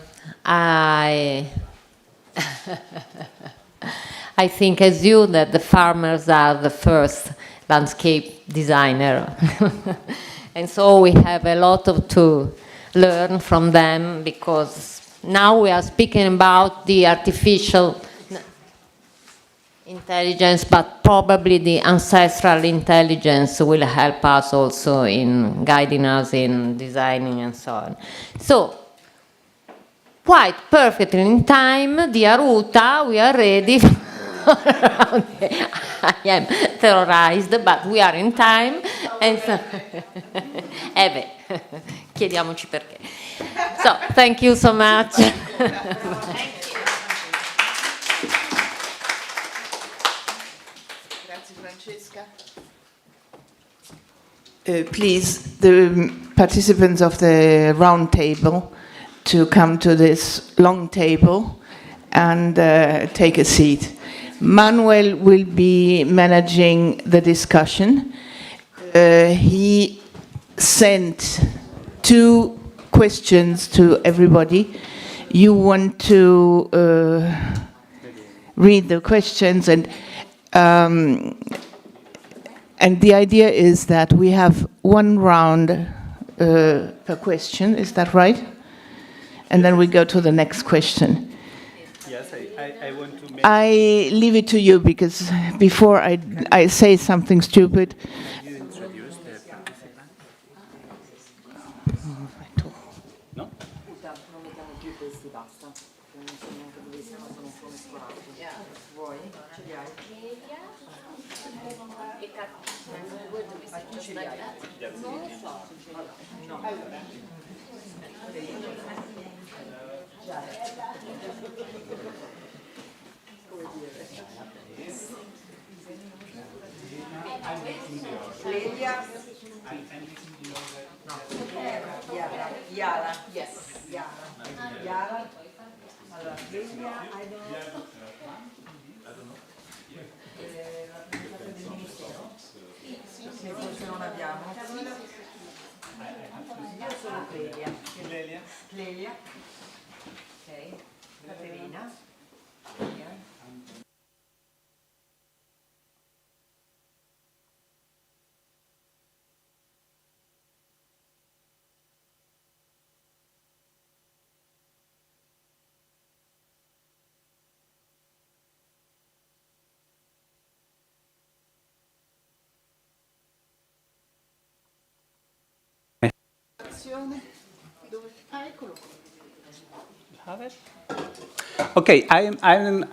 I think as you that the farmers are the first landscape designer. And so we have a lot to learn from them, because now we are speaking about the artificial intelligence, but probably the ancestral intelligence will help us also in guiding us in designing and so on. So, quite perfectly in time, dear Uta, we are ready. I am terrorized, but we are in time. And so, chiediamoci perché. So, thank you so much. Please, the participants of the round table to come to this long table and take a seat. Manuel will be managing the discussion. He sent 2 questions to everybody. You want to read the questions, and the idea is that we have 1 round per question. Is that right? And then we go to the next question. Yes, I want to make... I leave it to you, because before I say something stupid. You introduce the participant? No? Clelia? Yara? Yes. Yara? Allora, Clelia, I don't know. Del Ministero? Sì, forse non abbiamo. Io sono Clelia. Clelia? Ok. Caterina? Okay, I'm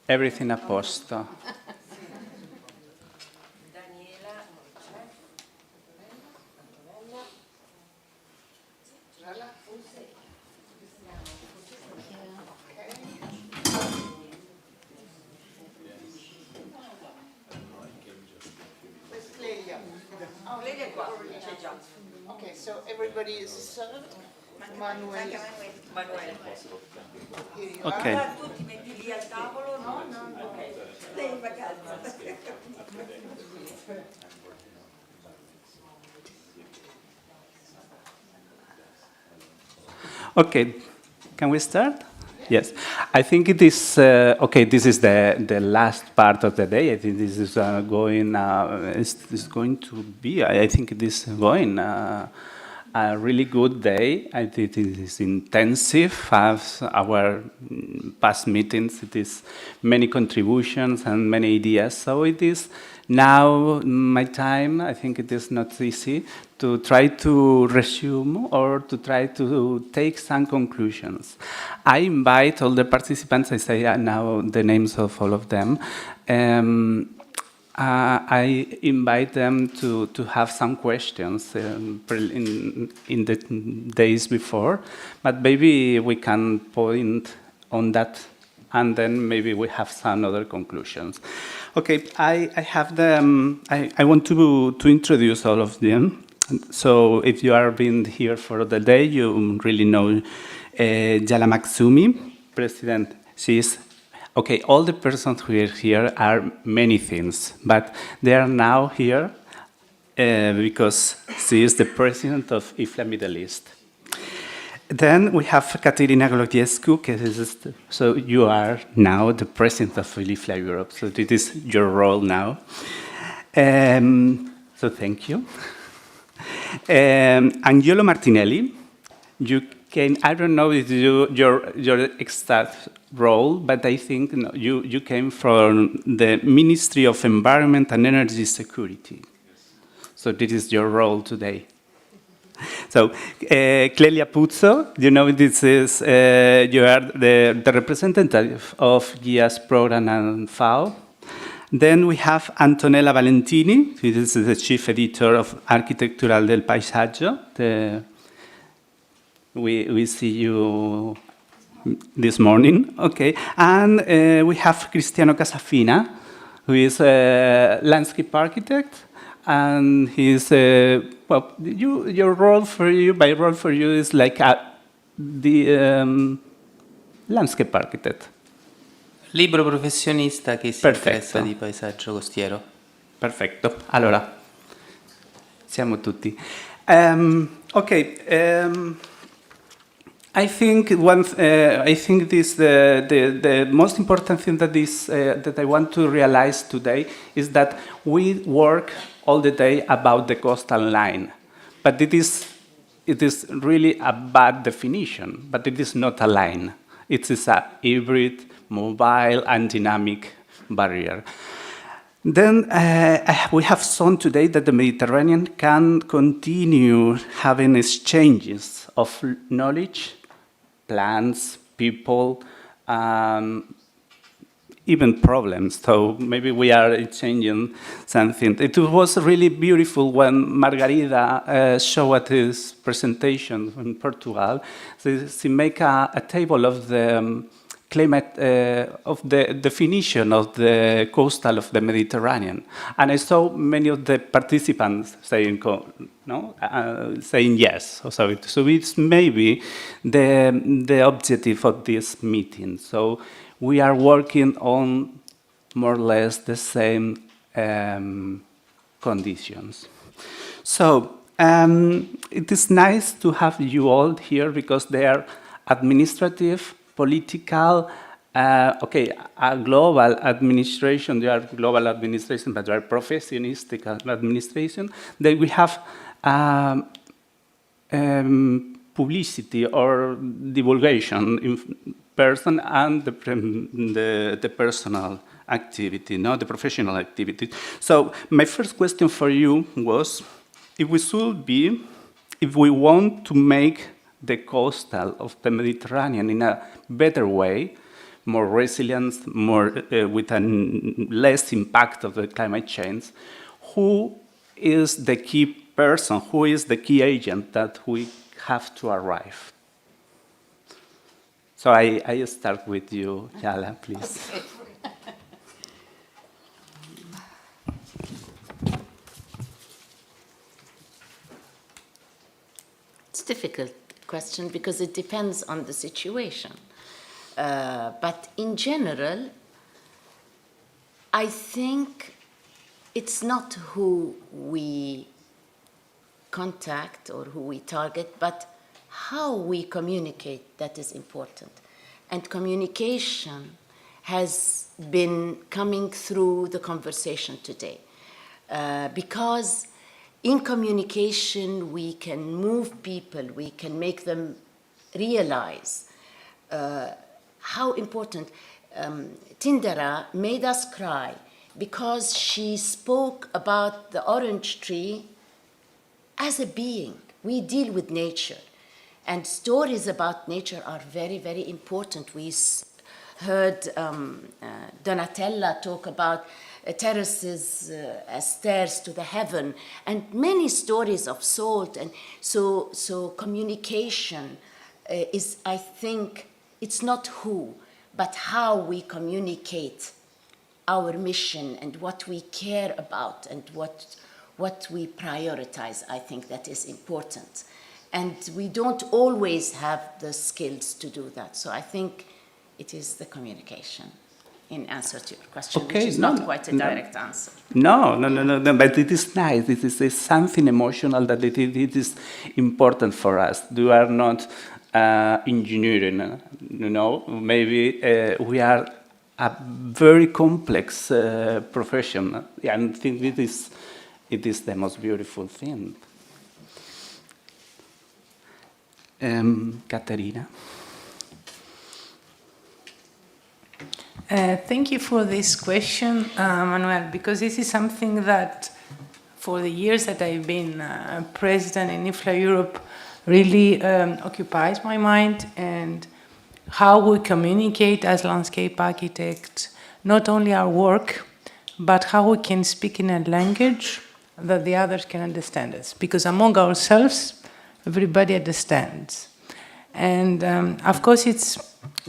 everything a posto. Okay, so everybody is served. Manuel. Okay. Tutti metti lì al tavolo, no? Ok. Lei in vacanza. Okay, can we start? Yes, I think it is okay. This is the last part of the day. I think this is going. It's going to be. I think it is going. a really good day. I think it is intensive as our past meetings. It is many contributions and many ideas. So it is now my time. I think it is not easy to try to resume or to try to take some conclusions. I invite all the participants, I say now the names of all of them. I invite them to have some questions in the days before, but maybe we can point on that and then maybe we have some other conclusions. Okay, I have them, I want to introduce all of them. So if you are being here for the day, you really know Jala Maksumi, President. She is okay, all the persons who are here are many things, but they are now here because she is the president of IFLA Middle East. Then we have Katerina Golodziescu, so you are now the president of IFLA Europe, so it is your role now. So thank you. Angiolo Martinelli, you came, I don't know if your exact role, but I think you came from the Ministry of Environment and Energy Security. So this is your role today. So Clelia Puzzo, you know this is, you are the representative of GIA's program and FAO. Then we have Antonella Valentini, who is the chief editor of Arquitectural del Paesaggio. We see you this morning, okay. And we have Cristiano Casafina, who is a landscape architect, and he's well, your role for you, my role for you is like the landscape architect. Libero professionista che si interessa di paesaggio costiero. Perfetto. Allora, siamo tutti. Okay. I think the most important thing that I want to realize today is that we work all the day about the coastal line, but it is really a bad definition. But it is not a line. It is a hybrid, mobile, and dynamic barrier. Then we have shown today that the Mediterranean can continue having exchanges of knowledge, plants, people, even problems. So maybe we are exchanging something. It was really beautiful when Margarida showed his presentation in Portugal. She made a table of the climate, of the definition of the coastal of the Mediterranean. And I saw many of the participants saying, saying yes. So it's maybe the objective of this meeting. So we are working on more or less the same conditions. So it is nice to have you all here because they are administrative, political, okay, a global administration, they are global administration, but they are professionistic administration. Then we have publicity or divulgation in person and the personal activity, not the professional activity. So my first question for you was, if we want to make the coastal of the Mediterranean in a better way, more resilient, more with a less impact of the climate change, who is the key person, who is the key agent that we have to arrive? So I start with you, Jala, please. Okay. It's a difficult question because it depends on the situation. But in general, I think it's not who we contact or who we target, but how we communicate that is important. And communication has been coming through the conversation today. Because in communication, we can move people, we can make them realize how important. Tindara made us cry because she spoke about the orange tree as a being. We deal with nature, and stories about nature are very, very important. We heard Donatella talk about terraces as stairs to the heaven, and many stories of salt. And so communication is, I think, it's not who, but how we communicate our mission and what we care about and what we prioritize. I think that is important. And we don't always have the skills to do that. So I think it is the communication, in answer to your question, Okay, which is not quite a direct answer. No, but it is nice. It is something emotional that it is important for us. We are not engineering, maybe we are a very complex profession, and I think it is the most beautiful thing. Caterina? Thank you for this question, Manuel, because this is something that for the years that I've been president in IFLA Europe really occupies my mind, and how we communicate as landscape architects, not only our work, but how we can speak in a language that the others can understand us. Because among ourselves, everybody understands. And of course, it's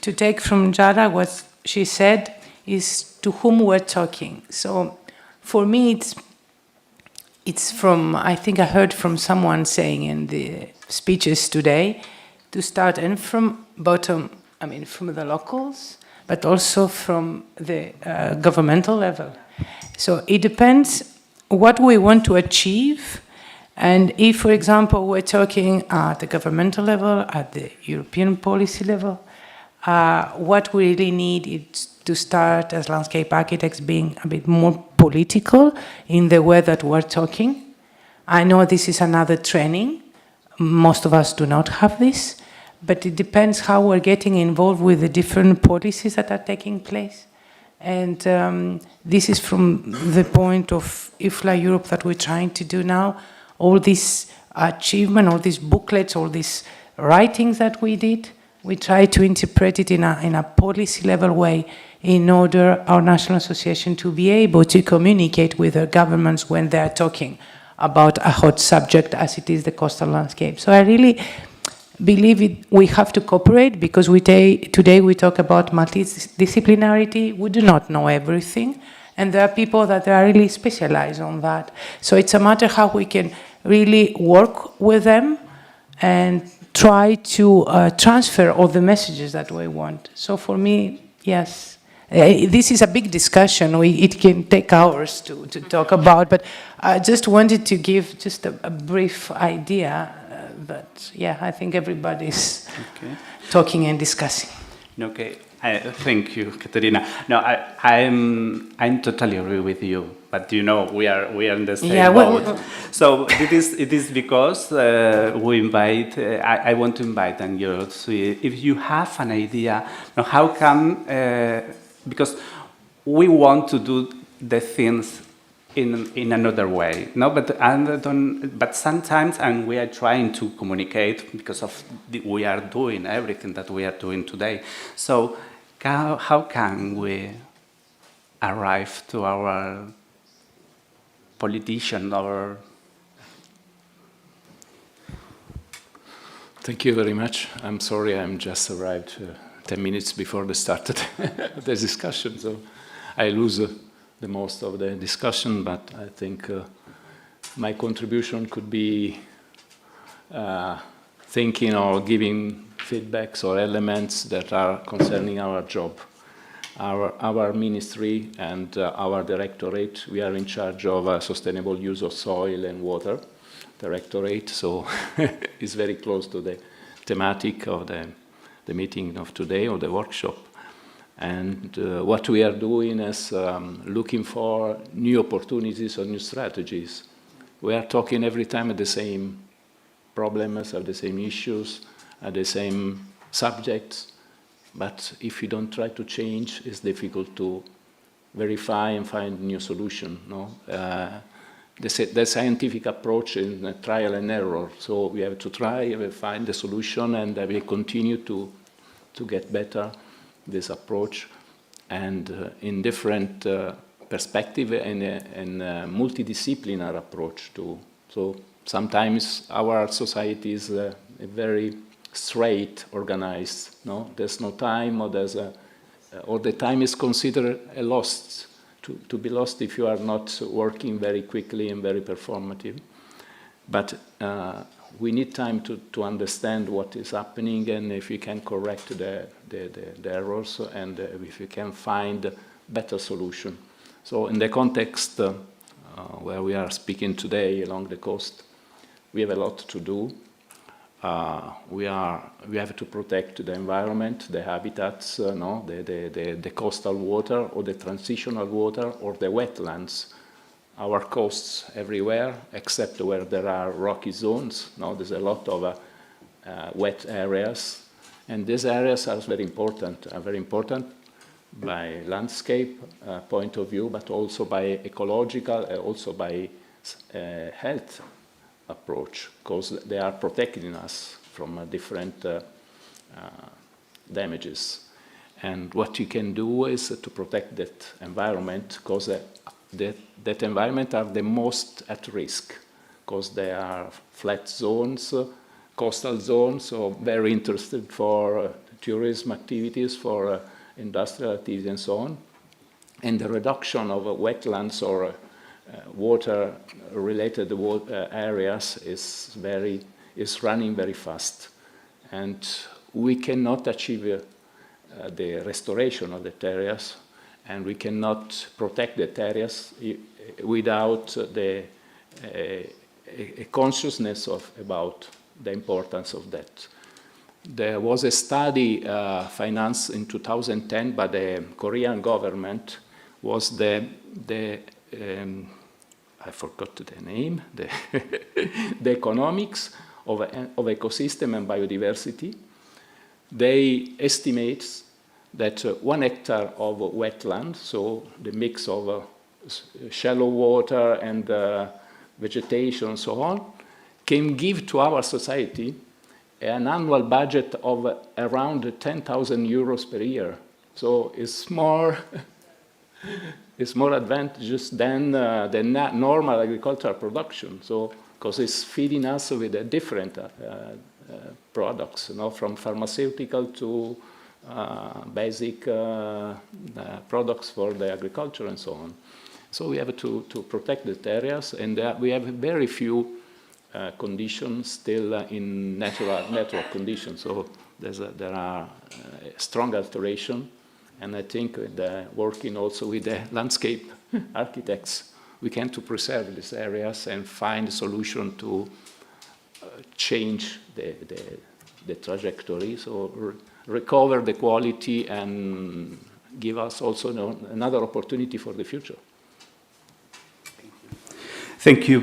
to take from Giada what she said is to whom we're talking. So for me, it's from, I think I heard from someone saying in the speeches today, to start and from bottom, I mean, from the locals, but also from the governmental level. So it depends what we want to achieve. And if, for example, we're talking at the governmental level, at the European policy level, what we really need is to start as landscape architects being a bit more political in the way that we're talking. I know this is another training. Most of us do not have this, but it depends how we're getting involved with the different policies that are taking place. And this is from the point of IFLA Europe that we're trying to do now. All this achievement, all these booklets, all these writings that we did, we try to interpret it in a policy level way in order our national association to be able to communicate with the governments when they're talking about a hot subject as it is the coastal landscape. So I really believe we have to cooperate, because today we talk about multidisciplinarity. We do not know everything, and there are people that are really specialized on that. So it's a matter how we can really work with them and try to transfer all the messages that we want. So for me, yes, this is a big discussion. It can take hours to talk about, but I just wanted to give just a brief idea. But yeah, I think everybody's talking and discussing. Okay, thank you, Caterina. No, I'm totally agree with you. But we are in the same boat. So it is because we invite. I want to invite you. So if you have an idea, how come? Because we want to do the things in another way. No, but sometimes, and we are trying to communicate because of we are doing everything that we are doing today. So how can we arrive to our politician or? Thank you very much. I'm sorry, I'm just arrived 10 minutes before the start of the discussion, so I lose the most of the discussion, but I think my contribution could be thinking or giving feedbacks or elements that are concerning our job. Our ministry and our directorate, we are in charge of sustainable use of soil and water directorate, so it's very close to the thematic of the meeting of today or the workshop. And what we are doing is looking for new opportunities or new strategies we are talking every time at the same problems, at the same issues, at the same subjects. But if you don't try to change, it's difficult to verify and find new solution. No? The scientific approach is trial and error. So we have to try, we find the solution, and we continue to get better this approach, and in different perspective and a multidisciplinary approach too. So sometimes our society is very straight organized. No, there's no time, or or the time is considered a lost, to be lost if you are not working very quickly and very performative. But we need time to understand what is happening, and if we can correct the errors, and if we can find better solution. So in the context where we are speaking today along the coast, we have a lot to do. We have to protect the environment, the habitats, the coastal water, or the transitional water, or the wetlands. Our coasts everywhere, except where there are rocky zones. There's a lot of wet areas, and these areas are very important by landscape point of view, but also by ecological, also by health approach, because they are protecting us from different damages. And what you can do is to protect that environment, because that environment are the most at risk, because they are flat zones, coastal zones, so very interested for tourism activities, for industrial activities and so on. And the reduction of wetlands or water-related areas is running very fast. And we cannot achieve the restoration of the areas, and we cannot protect the areas without a consciousness about the importance of that. There was a study financed in 2010 by the Korean government, was I forgot the name, the economics of ecosystem and biodiversity. They estimate that 1 hectare of wetland, so the mix of shallow water and vegetation and so on, can give to our society an annual budget of around 10,000 euros per year. So it's more advantageous than the normal agricultural production. So because it's feeding us with different products, from pharmaceutical to basic products for the agriculture and so on. So we have to protect the areas, and we have very few conditions still in natural conditions. So there are strong alteration, and I think working also with the landscape architects, we can to preserve these areas and find a solution to change the trajectory, so recover the quality and give us also another opportunity for the future. Thank you.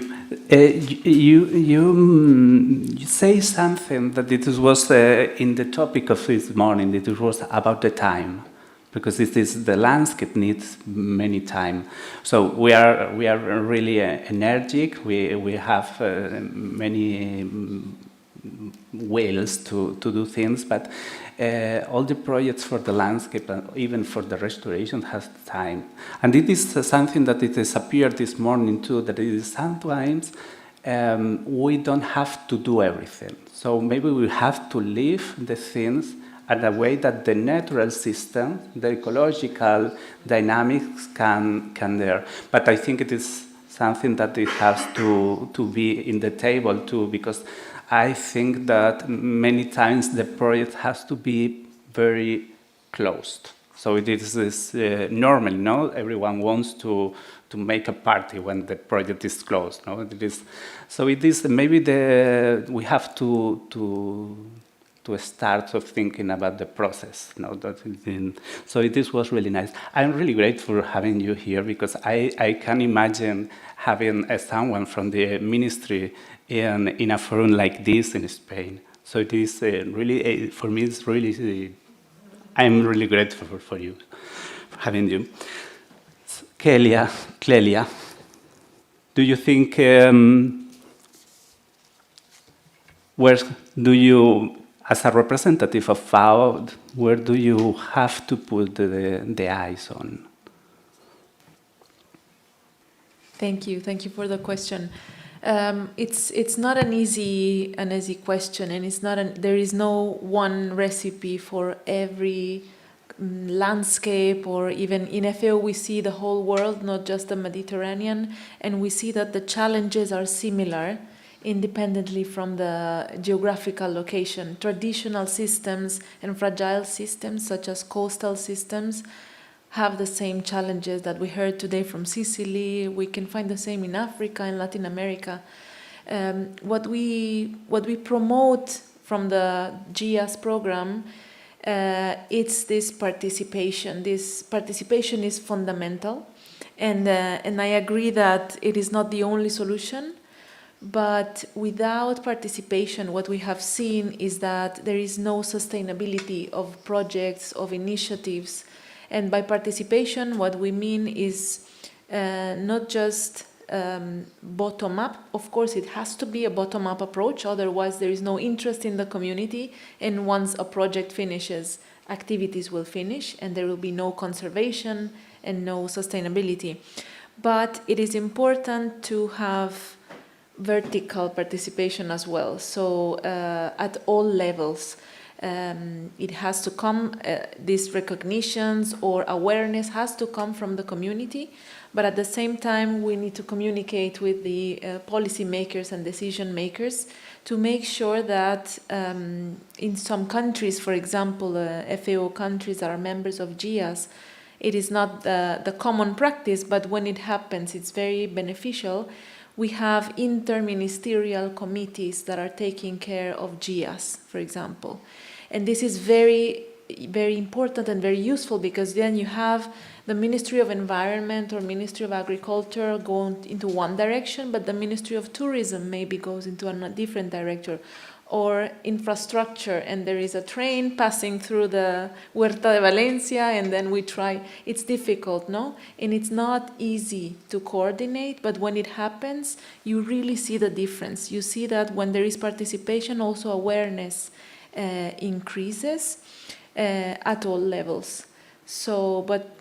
You say something that it was in the topic of this morning, that it was about the time, because the landscape needs many time. So we are really energetic. We have many ways to do things, but all the projects for the landscape and even for the restoration has time. And it is something that it has appeared this morning too, that it is sometimes we don't have to do everything. So maybe we have to leave the things in a way that the natural system, the ecological dynamics can there. But I think it is something that it has to be in the table too, because I think that many times the project has to be very closed. So it is normal, no? Everyone wants to make a party when the project is closed, no? So it is maybe we have to to start of thinking about the process. So this was really nice. I'm really grateful for having you here because I can imagine having someone from the ministry in a forum like this in Spain. So it is really, for me, it's really, I'm really grateful for you, for having you. Clelia, do you think, where do you, as a representative of FAO, where do you have to put the eyes on? Thank you for the question. It's not an easy question, and there is no one recipe for every landscape, or even in FAO we see the whole world, not just the Mediterranean, and we see that the challenges are similar independently from the geographical location. Traditional systems and fragile systems, such as coastal systems, have the same challenges that we heard today from Sicily. We can find the same in Africa and Latin America. What we promote from the GIAS program, it's this participation. This participation is fundamental, and I agree that it is not the only solution. But without participation, what we have seen is that there is no sustainability of projects, of initiatives. And by participation, what we mean is not just bottom-up. Of course, it has to be a bottom-up approach, otherwise there is no interest in the community, and once a project finishes, activities will finish, and there will be no conservation and no sustainability. But it is important to have vertical participation as well, so at all levels. It has to come, these recognitions or awareness has to come from the community, but at the same time we need to communicate with the policy makers and decision makers to make sure that in some countries, for example, FAO countries that are members of GIAS, it is not the common practice, but when it happens, it's very beneficial. We have inter-ministerial committees that are taking care of GIAS, for example. And this is very, very important and very useful, because then you have the Ministry of Environment or Ministry of Agriculture going into one direction, but the Ministry of Tourism maybe goes into a different direction, or infrastructure, and there is a train passing through the Huerta de Valencia, and then we try. It's difficult, no? And it's not easy to coordinate, but when it happens, you really see the difference. You see that when there is participation, also awareness increases at all levels. So, but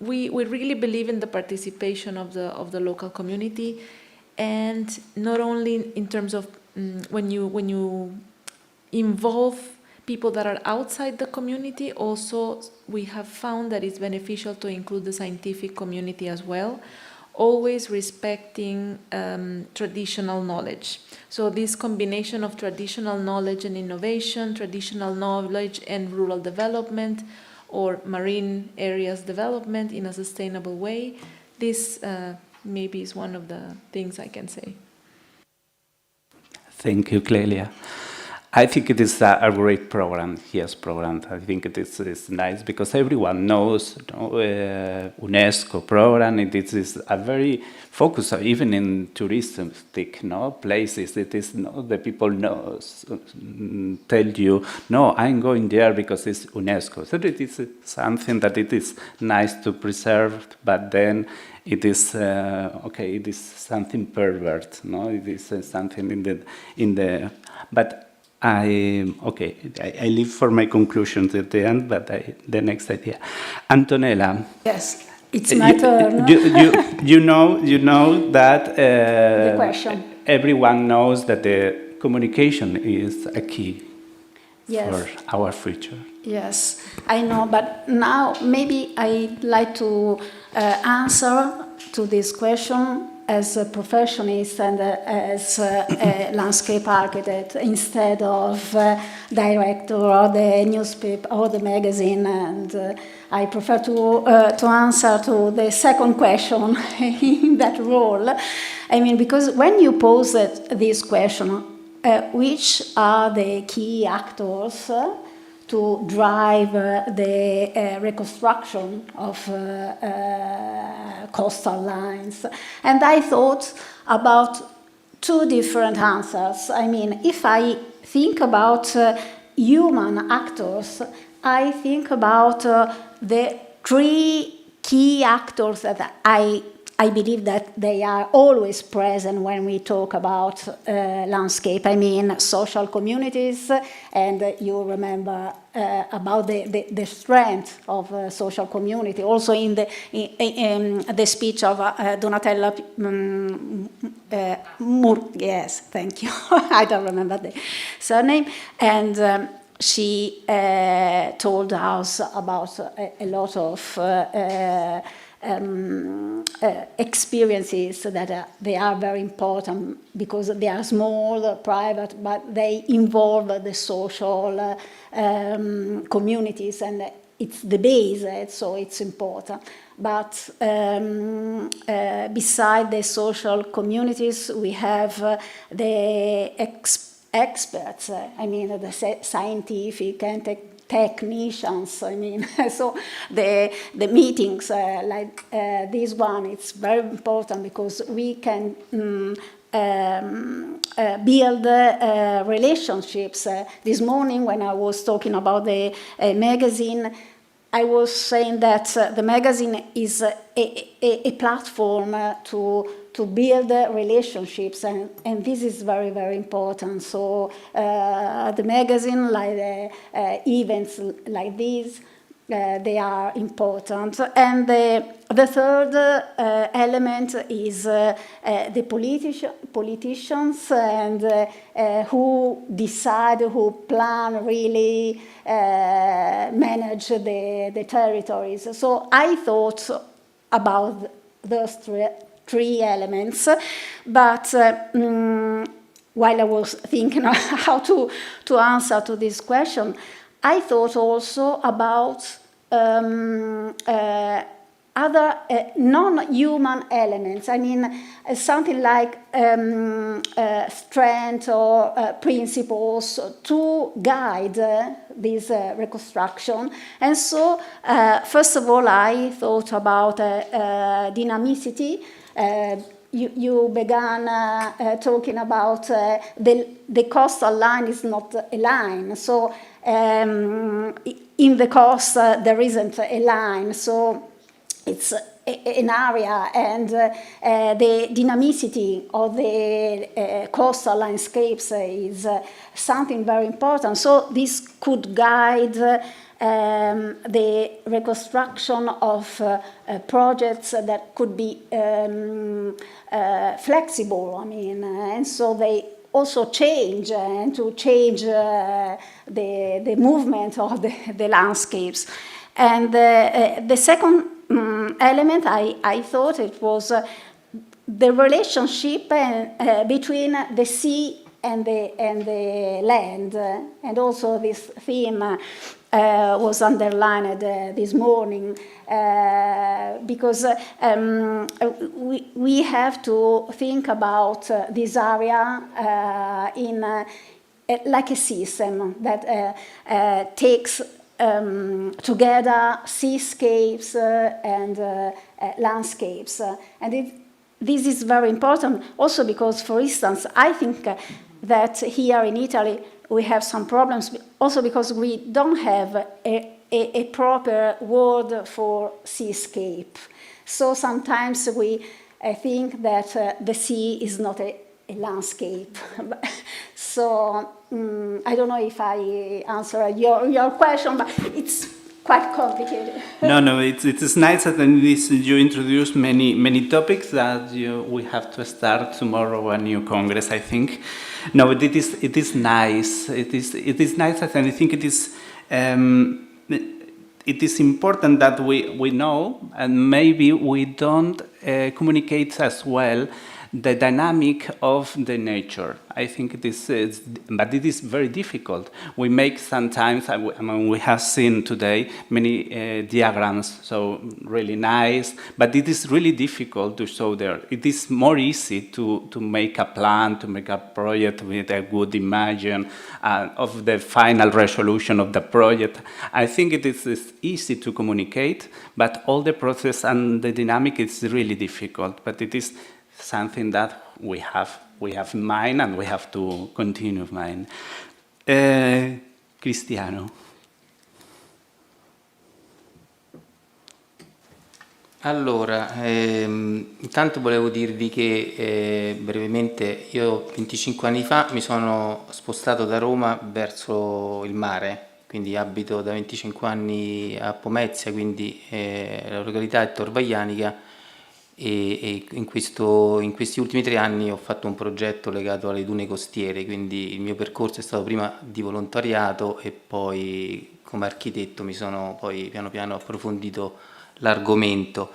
we really believe in the participation of the local community, and not only in terms of when you involve people that are outside the community, also we have found that it's beneficial to include the scientific community as well, always respecting traditional knowledge. So this combination of traditional knowledge and innovation, traditional knowledge and rural development, or marine areas development in a sustainable way, this maybe is one of the things I can say. Thank you, Clelia. I think it is a great program, GIAS program. I think it is nice because everyone knows UNESCO program. It is a very focus, even in touristic places. It is the people tell you, no, I'm going there because it's UNESCO. So it is something that it is nice to preserve, but then it is okay. It is something pervert, no? It is something in the but. I leave for my conclusions at the end, but the next idea. Antonella. Yes, it's my turn. You know that the question. Everyone knows that the communication is a key for our future. Yes, I know, but now maybe I'd like to answer to this question as a professionist and as a landscape architect instead of director of the newspaper or the magazine. And I prefer to answer to the second question in that role. I mean, because when you posed this question, which are the key actors to drive the reconstruction of coastal lines. And I thought about two different answers. I mean, if I think about human actors, I think about the three key actors that I believe that they are always present when we talk about landscape. I mean, social communities, and you remember about the strength of social community. Also in the speech of Donatella yes, thank you. I don't remember the surname. And she told us about a lot of experiences that they are very important because they are small, private, but they involve the social communities, and it's the base, so it's important. But beside the social communities, we have the experts, I mean, the scientific and technicians, I mean, so the meetings like this one, it's very important because we can build relationships. This morning when I was talking about the magazine, I was saying that the magazine is a platform to build relationships, and this is very, very important. So the magazine, like the events like these, they are important. And the third element is the politicians and who decide, who plan really manage the territories. So I thought about those three elements, but while I was thinking how to answer to this question, I thought also about other non-human elements. I mean, something like strength or principles to guide this reconstruction. And so, first of all, I thought about dynamicity. You began talking about the coastal line is not a line. So in the coast there isn't a line. So it's an area, and the dynamicity of the coastal landscapes is something very important. So this could guide the reconstruction of projects that could be flexible, I mean, and so they also change, and to change the movement of the landscapes. And the second element, I thought it was the relationship between the sea and the land, and also this theme was underlined this morning because we have to think about this area in like a system that takes together seascapes and landscapes. And this is very important also because, for instance, I think that here in Italy we have some problems also because we don't have a proper word for seascape. So sometimes we think that the sea is not a landscape. So I don't know if I answered your question, but it's quite complicated. No, it is nice that in this you introduce many topics that we have to start tomorrow a new congress, I think. No, it is nice. It is nice, and I think it is important that we know, and maybe we don't communicate as well the dynamic of the nature. I think this is, but it is very difficult. We make sometimes, I mean, we have seen today many diagrams, so really nice, but it is really difficult to show there. It is more easy to make a plan, to make a project with a good imagine of the final resolution of the project. I think it is easy to communicate, but all the process and the dynamic is really difficult, but it is something that we have in mind and we have to continue in mind. Cristiano. Allora, intanto volevo dirvi che brevemente io 25 anni fa mi sono spostato da Roma verso il mare, quindi abito da 25 anni a Pomezia, quindi la località è Tor Vaianica, e in questi ultimi 3 anni ho fatto un progetto legato alle dune costiere, quindi il mio percorso è stato prima di volontariato e poi come architetto mi sono poi piano piano approfondito l'argomento.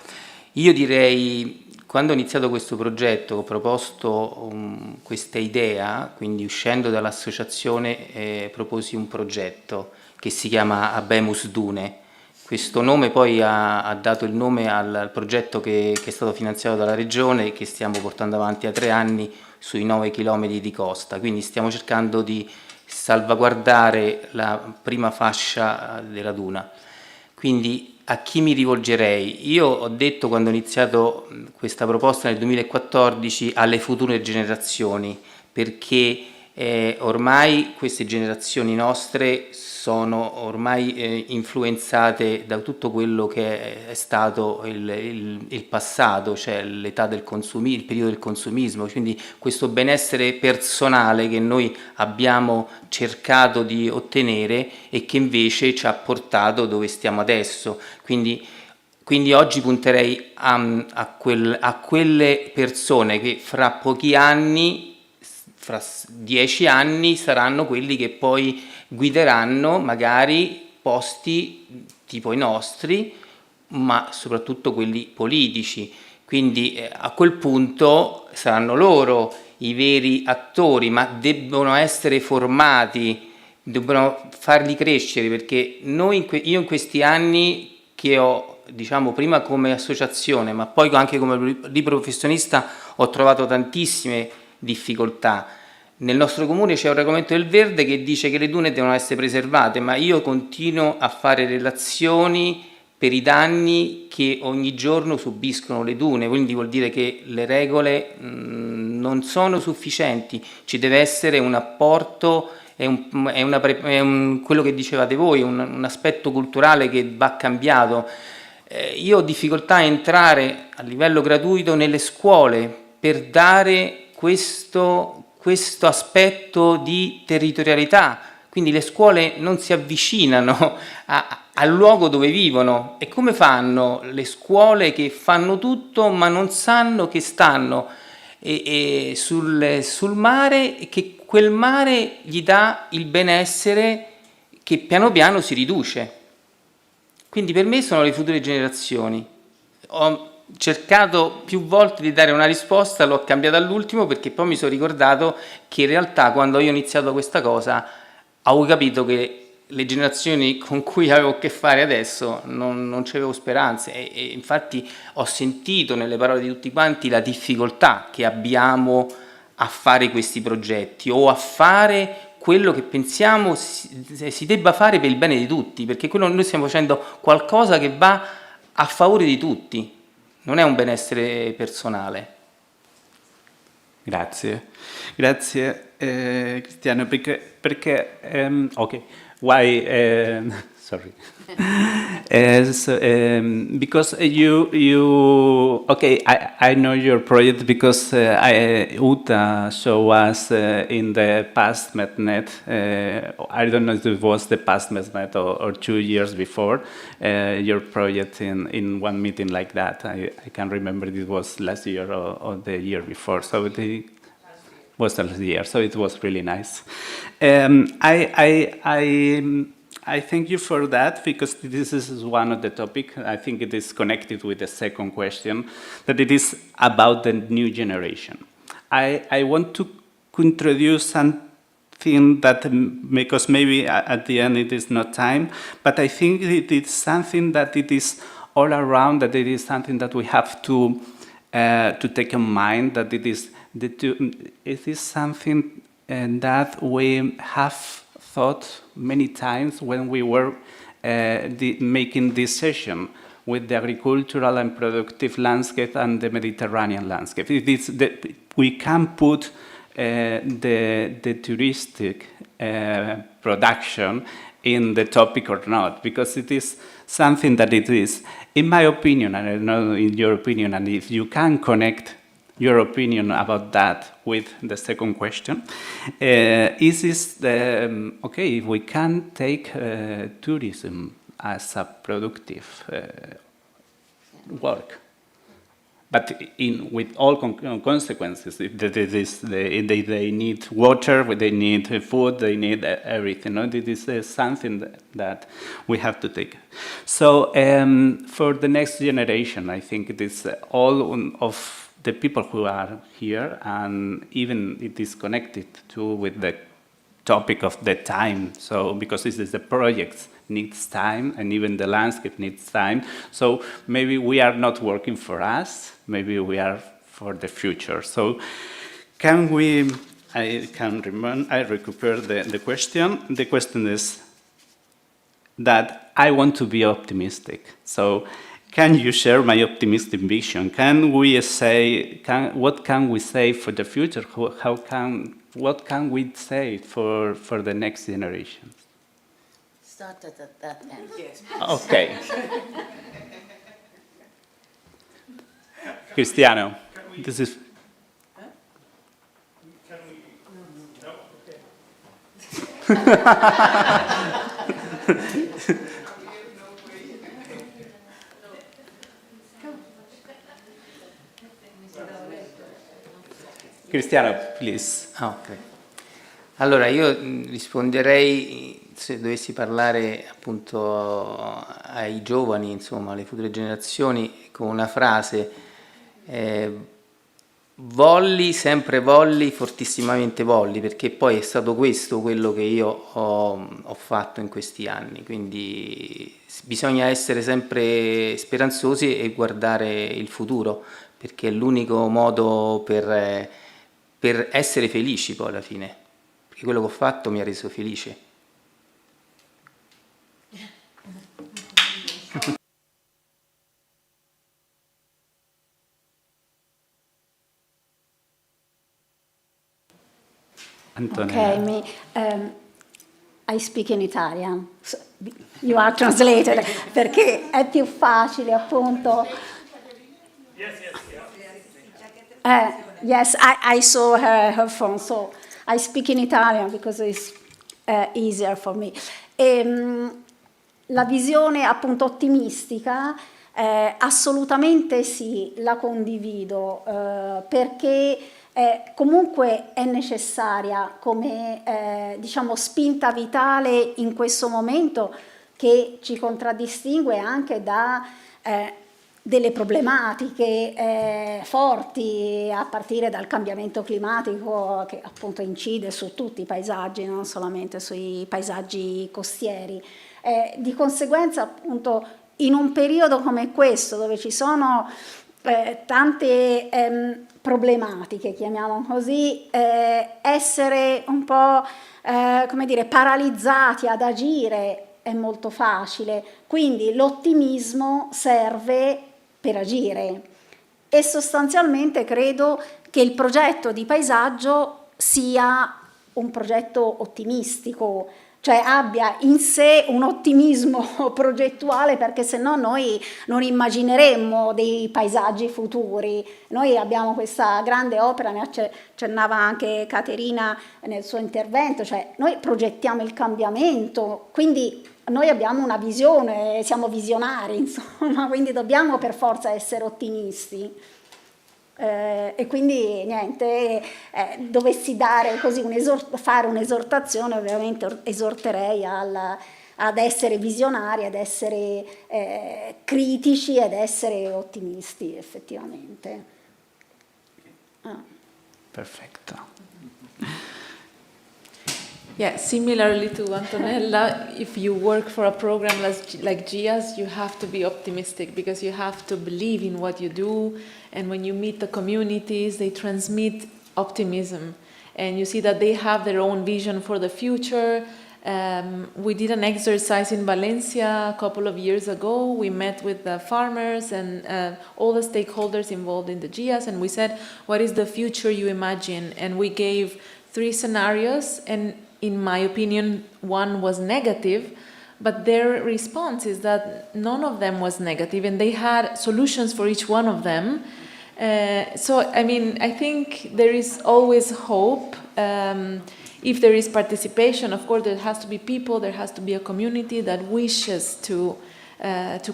Io direi, quando ho iniziato questo progetto, ho proposto questa idea, quindi uscendo dall'associazione proposi un progetto che si chiama Habemus Dune. Questo nome poi ha dato il nome al progetto che è stato finanziato dalla Regione e che stiamo portando avanti a 3 anni sui 9 chilometri di costa, quindi stiamo cercando di salvaguardare la prima fascia della duna. Quindi a chi mi rivolgerei? Io ho detto, quando ho iniziato questa proposta nel 2014, alle future generazioni, perché ormai queste generazioni nostre sono ormai influenzate da tutto quello che è stato il passato, cioè l'età del consumismo, il periodo del consumismo, quindi questo benessere personale che noi abbiamo cercato di ottenere e che invece ci ha portato dove stiamo adesso. Quindi oggi punterei a quelle persone che fra pochi anni, fra 10 anni, saranno quelli che poi guideranno magari posti tipo i nostri, ma soprattutto quelli politici. Quindi a quel punto saranno loro i veri attori, ma debbono essere formati, debbono farli crescere, perché io in questi anni che ho, diciamo, prima come associazione, ma poi anche come libero professionista, ho trovato tantissime difficoltà. Nel nostro comune c'è un regolamento del verde che dice che le dune devono essere preservate, ma io continuo a fare relazioni per i danni che ogni giorno subiscono le dune, quindi vuol dire che le regole non sono sufficienti, ci deve essere un apporto, quello che dicevate voi, un aspetto culturale che va cambiato. Io ho difficoltà a entrare a livello gratuito nelle scuole per dare questo aspetto di territorialità, quindi le scuole non si avvicinano al luogo dove vivono. E come fanno le scuole che fanno tutto ma non sanno che stanno sul mare e che quel mare gli dà il benessere che piano piano si riduce? Quindi per me sono le future generazioni. Ho cercato più volte di dare una risposta, l'ho cambiata all'ultimo perché poi mi sono ricordato che in realtà quando io ho iniziato questa cosa avevo capito che le generazioni con cui avevo a che fare adesso non c'avevo speranze e infatti ho sentito nelle parole di tutti quanti la difficoltà che abbiamo a fare questi progetti o a fare quello che pensiamo si debba fare per il bene di tutti, perché quello noi stiamo facendo qualcosa che va a favore di tutti. Non è un benessere personale. Grazie Cristiano, perché okay, why sorry. Because you okay, I know your project because Uta showed us in the past MetNet. I don't know if it was the past MetNet or 2 years before your project in one meeting like that. I can't remember if it was last year or the year before. So it was last year. So it was really nice. I thank you for that, because this is one of the topics. I think it is connected with the second question, that it is about the new generation. I want to introduce something that, because maybe at the end it is not time, but I think it is something that it is all around, that it is something that we have to take in mind, that it is something that we have thought many times when we were making this session with the agricultural and productive landscape and the Mediterranean landscape. We can put the touristic production in the topic or not, because it is something that it is, in my opinion, and I don't know in your opinion, and if you can connect your opinion about that with the second question, is okay, if we can take tourism as a productive work, but with all consequences. If they need water, they need food, they need everything. No? This is something that we have to take. So for the next generation, I think it is all of the people who are here, and even it is connected with the topic of the time. So because this is the project needs time, and even the landscape needs time. So maybe we are not working for us, maybe we are for the future. So can we, I recuperate the question. The question is that I want to be optimistic. So can you share my optimistic vision? Can we say, what can we say for the future? What can we say for the next generation? Started at that end. Yes. Okay. Cristiano, this is. Cristiano, please. Ok. Allora io risponderei, se dovessi parlare appunto ai giovani, insomma, alle future generazioni, con una frase: volli, sempre volli, fortissimamente volli, perché poi è stato questo quello che io ho fatto in questi anni. Quindi bisogna essere sempre speranzosi e guardare il futuro, perché è l'unico modo per essere felici poi alla fine, perché quello che ho fatto mi ha reso felice. Antonella. Okay, I speak in Italian. So, you are translated, perché è più facile appunto. Yes, I saw her phone, so I speak in Italian because it's easier for me. La visione appunto ottimistica, assolutamente sì, la condivido, perché comunque è necessaria come diciamo spinta vitale in questo momento che ci contraddistingue anche da delle problematiche forti, a partire dal cambiamento climatico che appunto incide su tutti i paesaggi, non solamente sui paesaggi costieri. Di conseguenza appunto in un periodo come questo, dove ci sono tante problematiche, chiamiamolo così, essere un po' come dire, paralizzati ad agire è molto facile, quindi l'ottimismo serve per agire, e sostanzialmente credo che il progetto di paesaggio sia un progetto ottimistico, cioè abbia in sé un ottimismo progettuale, perché se no noi non immagineremmo dei paesaggi futuri. Noi abbiamo questa grande opera, ne accennava anche Caterina nel suo intervento, cioè noi progettiamo il cambiamento, quindi noi abbiamo una visione, siamo visionari, insomma, quindi dobbiamo per forza essere ottimisti. E quindi niente, dovessi dare così fare un'esortazione, ovviamente esorterei ad essere visionari, ad essere critici, ad essere ottimisti effettivamente. Perfetto. Yeah, similarly to Antonella, if you work for a program like GIAS, you have to be optimistic because you have to believe in what you do. And when you meet the communities, they transmit optimism. And you see that they have their own vision for the future. We did an exercise in Valencia a couple of years ago. We met with the farmers and all the stakeholders involved in the GIAS, and we said, what is the future you imagine? And we gave 3 scenarios, and in my opinion, one was negative, but their response is that none of them was negative, and they had solutions for each one of them. So, I mean, I think there is always hope. If there is participation, of course, there has to be people, there has to be a community that wishes to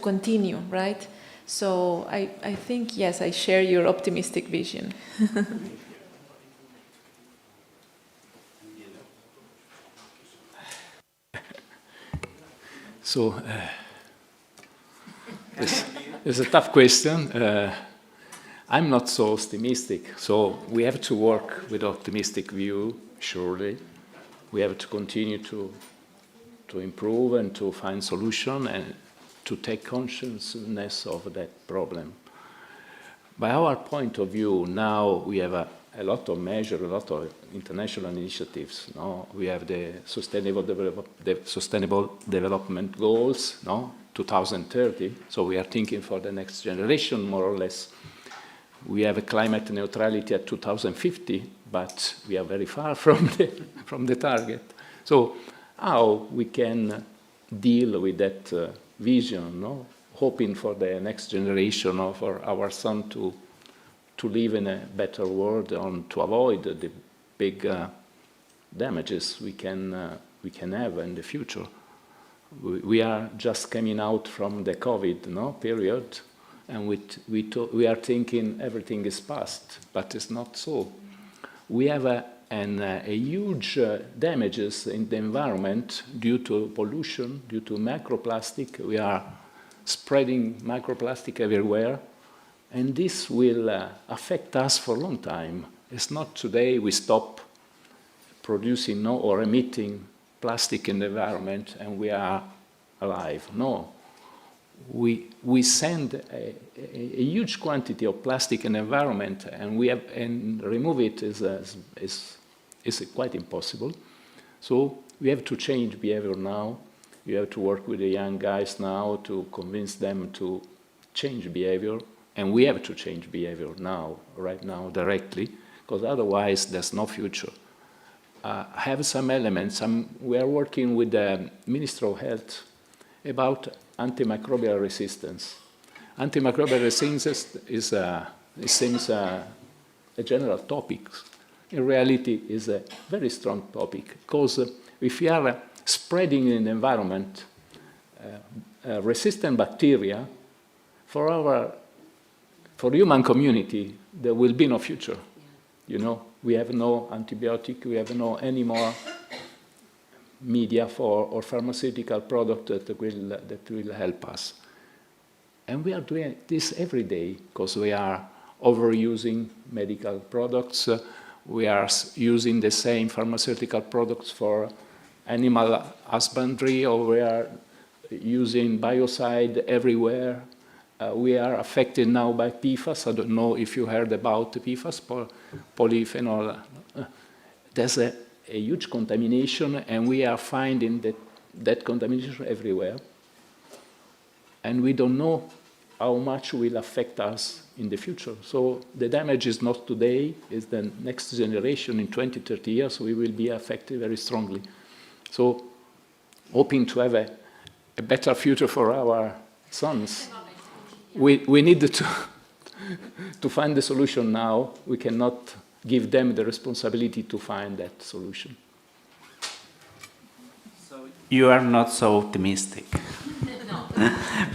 continue, right? So I think, yes, I share your optimistic vision. So, it's a tough question. I'm not so optimistic, so we have to work with optimistic view, surely. We have to continue to improve and to find solution and to take consciousness of that problem. By our point of view, now we have a lot of measures, a lot of international initiatives. No? We have the Sustainable Development Goals, no? 2030, so we are thinking for the next generation, more or less. We have a climate neutrality at 2050, but we are very far from the target. So how we can deal with that vision, no? Hoping for the next generation or for our son to live in a better world and to avoid the big damages we can have in the future. We are just coming out from the COVID period, and we are thinking everything is past, but it's not so. We have a huge damages in the environment due to pollution, due to microplastic. We are spreading microplastic everywhere, and this will affect us for a long time. It's not today we stop producing or emitting plastic in the environment and we are alive. No. We send a huge quantity of plastic in the environment, and remove it is quite impossible. So we have to change behavior now. We have to work with the young guys now to convince them to change behavior, and we have to change behavior now, right now, directly, because otherwise there's no future. I have some elements. We are working with the Ministry of Health about antimicrobial resistance. Antimicrobial resistance is seems a general topic. In reality, is a very strong topic, because if we are spreading in the environment resistant bacteria, for human community, there will be no future. You know, we have no antibiotic, we have no any more media or pharmaceutical product that will help us. And we are doing this every day because we are overusing medical products. We are using the same pharmaceutical products for animal husbandry, or we are using biocide everywhere. We are affected now by PFAS. I don't know if you heard about PFAS, polyphenol. There's a huge contamination, and we are finding that contamination everywhere. And we don't know how much will affect us in the future. So the damage is not today, it's the next generation. In 20, 30 years, we will be affected very strongly. So hoping to have a better future for our sons, we need to find the solution now. We cannot give them the responsibility to find that solution. So you are not so optimistic.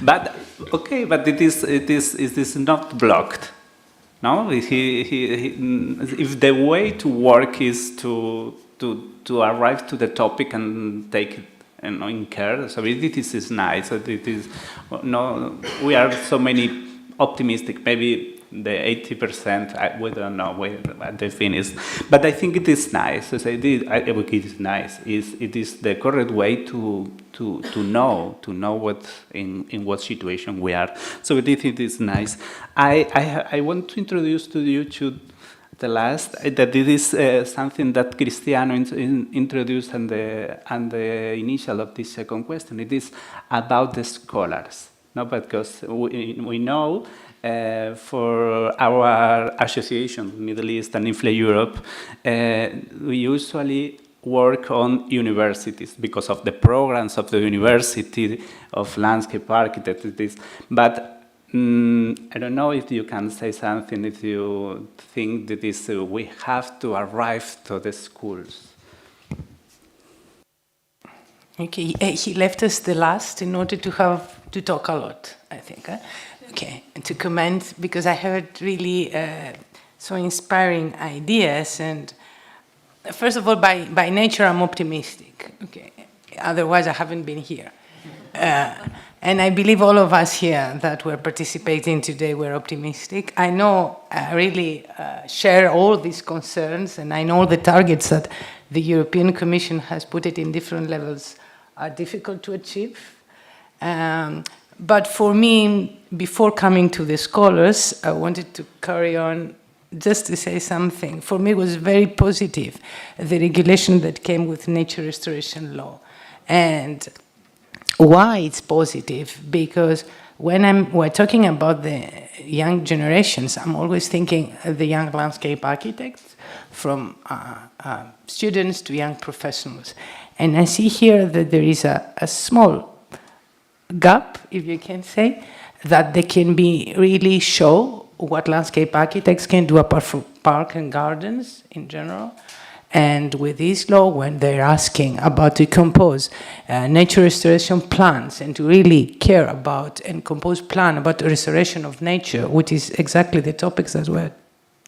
But okay, but it is not blocked. No, if the way to work is to arrive to the topic and take it in care. So it is nice. It is no. We are so many optimistic. Maybe the 80%. We don't know where they finish, but I think it is nice. So it is nice. It is the correct way to know what in what situation we are. So it is nice. I want to introduce to you to the last that it is something that Cristiano introduced and the initial of this second question. It is about the scholars, no? Because we know. For our association, Middle East and INFLE Europe, we usually work on universities because of the programs of the University of Landscape Architecture. But I don't know if you can say something, if you think that we have to arrive to the schools. Okay, he left us the last in order to talk a lot, I think. Okay, and to comment, because I heard really so inspiring ideas. And first of all, by nature, I'm optimistic. Okay, otherwise I haven't been here. And I believe all of us here that we're participating today, we're optimistic. I know I really share all these concerns, and I know the targets that the European Commission has put it in different levels are difficult to achieve. But for me, before coming to the scholars, I wanted to carry on just to say something. For me, it was very positive, the regulation that came with nature restoration law. And why it's positive? Because when we're talking about the young generations, I'm always thinking of the young landscape architects, from students to young professionals. And I see here that there is a small gap, if you can say, that they can be really show what landscape architects can do apart from park and gardens in general. And with this law, when they're asking about to compose nature restoration plans and to really care about and compose plan about the restoration of nature, which is exactly the topics that we're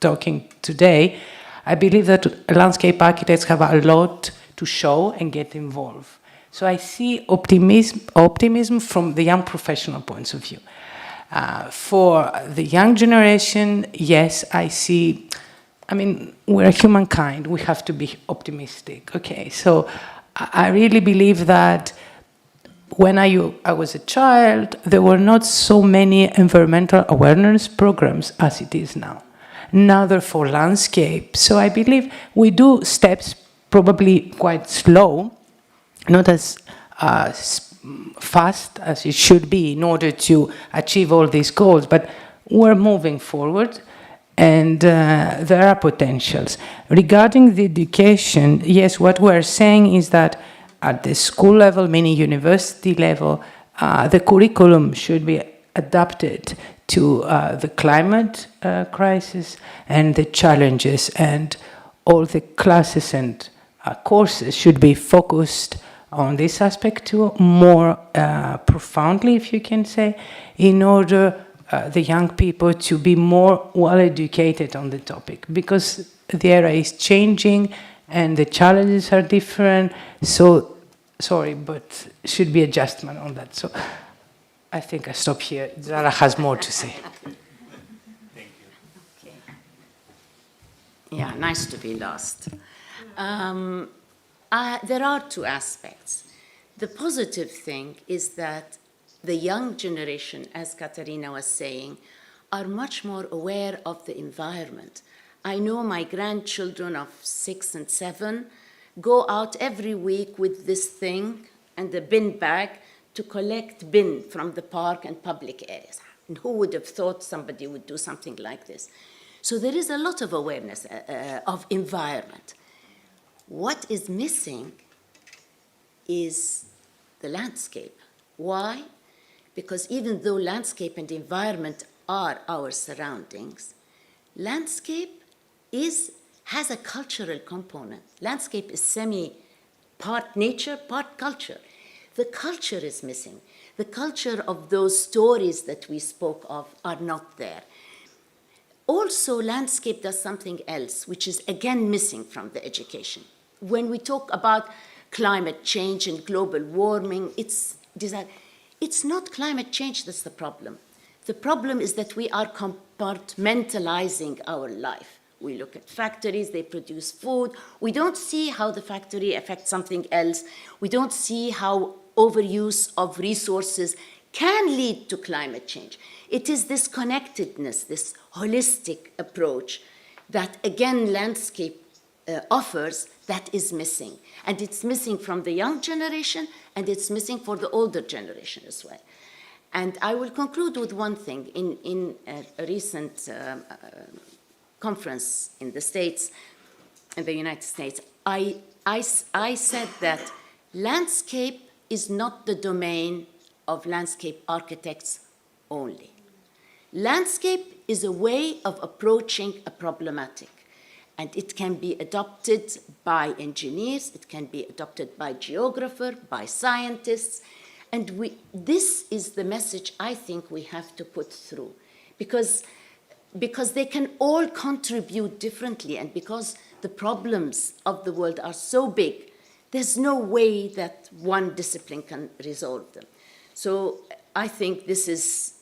talking today, I believe that landscape architects have a lot to show and get involved. So I see optimism from the young professional points of view. For the young generation, yes, I see, I mean, we're humankind, we have to be optimistic, okay? So I really believe that when I was a child, there were not so many environmental awareness programs as it is now. Neither for landscape. So I believe we do steps, probably quite slow, not as fast as it should be in order to achieve all these goals, but we're moving forward, and there are potentials. Regarding the education, yes, what we're saying is that at the school level, meaning university level, the curriculum should be adapted to the climate crisis and the challenges, and all the classes and courses should be focused on this aspect too, more profoundly, if you can say, in order the young people to be more well educated on the topic, because the era is changing and the challenges are different. So, sorry, but should be adjustment on that. So I think I stop here. Zara has more to say. Thank you. Okay. Yeah, nice to be lost. There are two aspects. The positive thing is that the young generation, as Katarina was saying, are much more aware of the environment. I know my grandchildren of 6 and 7 go out every week with this thing and the bin bag to collect bin from the park and public areas. And who would have thought somebody would do something like this? So there is a lot of awareness of environment. What is missing is the landscape. Why? Because even though landscape and environment are our surroundings, landscape has a cultural component. Landscape is part nature, part culture. The culture is missing. The culture of those stories that we spoke of are not there. Also, landscape does something else, which is again missing from the education. When we talk about climate change and global warming. It's not climate change that's the problem. The problem is that we are compartmentalizing our life. We look at factories, they produce food. We don't see how the factory affects something else. We don't see how overuse of resources can lead to climate change. It is this connectedness, this holistic approach that, again, landscape offers that is missing. And it's missing from the young generation, and it's missing for the older generation as well. And I will conclude with one thing. In a recent conference in the States, in the United States, I said that landscape is not the domain of landscape architects only. Landscape is a way of approaching a problematic, and it can be adopted by engineers, it can be adopted by geographers, by scientists, and this is the message I think we have to put through, because they can all contribute differently, and because the problems of the world are so big, there's no way that one discipline can resolve them. So I think this is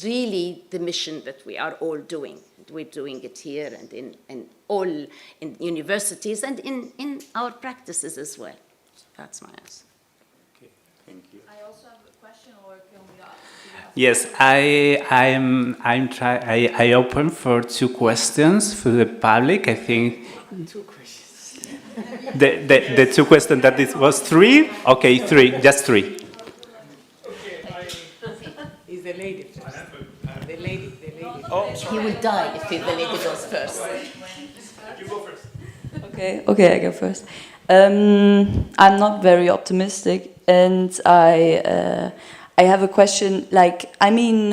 really the mission that we are all doing. We're doing it here and in universities and in our practices as well. So that's my answer. Okay, thank you. I also have a question, or can we ask? Yes, I open for 2 questions for the public. I think 2 questions. the 2 questions that it was 3. Okay, 3, just 3. Is the lady first? The lady. Oh, he will die if the lady goes first. You go first. Okay, I go first. I'm not very optimistic, and I have a question. Like, I mean,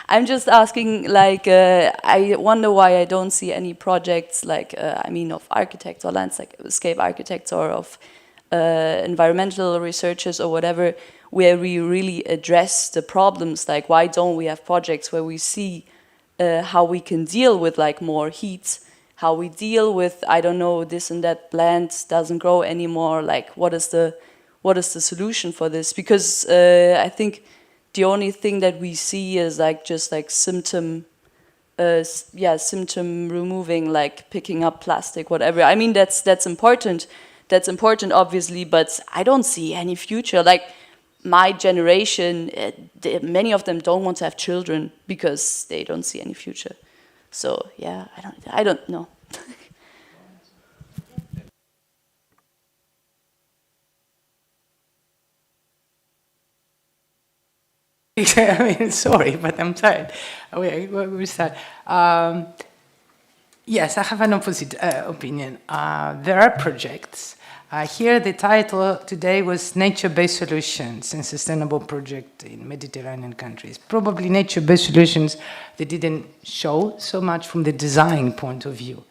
I'm just asking. Like, I wonder why I don't see any projects. Like, of architects or landscape architects or of environmental researchers or whatever, where we really address the problems. Like, why don't we have projects where we see how we can deal with like more heat, how we deal with, I don't know, this and that plant doesn't grow anymore. Like, what is the solution for this? Because I think the only thing that we see is like just like symptom removing, like picking up plastic, whatever. I mean, that's important. That's important, obviously, but I don't see any future. Like, my generation, many of them don't want to have children because they don't see any future. So yeah, I don't know. I mean, sorry, but I'm tired. We start. Yes, I have an opposite opinion. There are projects. Here the title today was Nature-Based Solutions and Sustainable Project in Mediterranean countries. Probably nature-based solutions, they didn't show so much from the design point of view.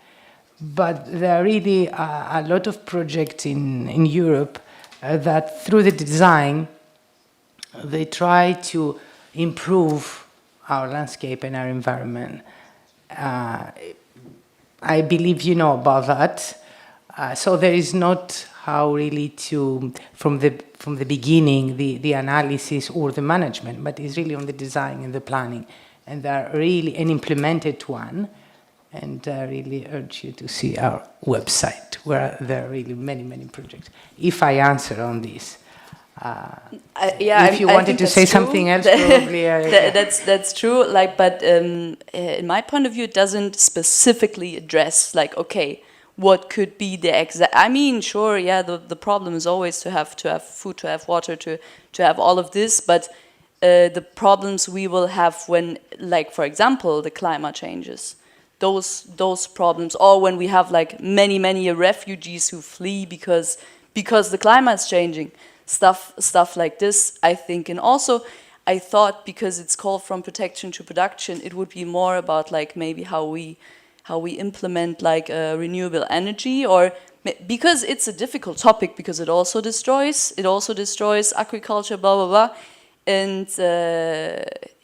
But there are really a lot of projects in Europe that through the design, they try to improve our landscape and our environment. I believe you know about that. So there is not how really to, from the beginning, the analysis or the management, but it's really on the design and the planning. And they're really an implemented one. And I really urge you to see our website, where there are really many, many projects. If I answer on this. If you wanted to say something else, probably. That's true. Like, but in my point of view, it doesn't specifically address like, okay, what could be the exact. I mean, sure, yeah, the problem is always to have food, to have water, to have all of this, but the problems we will have when, like, for example, the climate changes. Those problems, or when we have like many refugees who flee because the climate's changing. Stuff like this, I think. And also, I thought, because it's called From Protection to Production, it would be more about like maybe how we implement like renewable energy, or because it's a difficult topic, because it also destroys agriculture, blah blah blah. And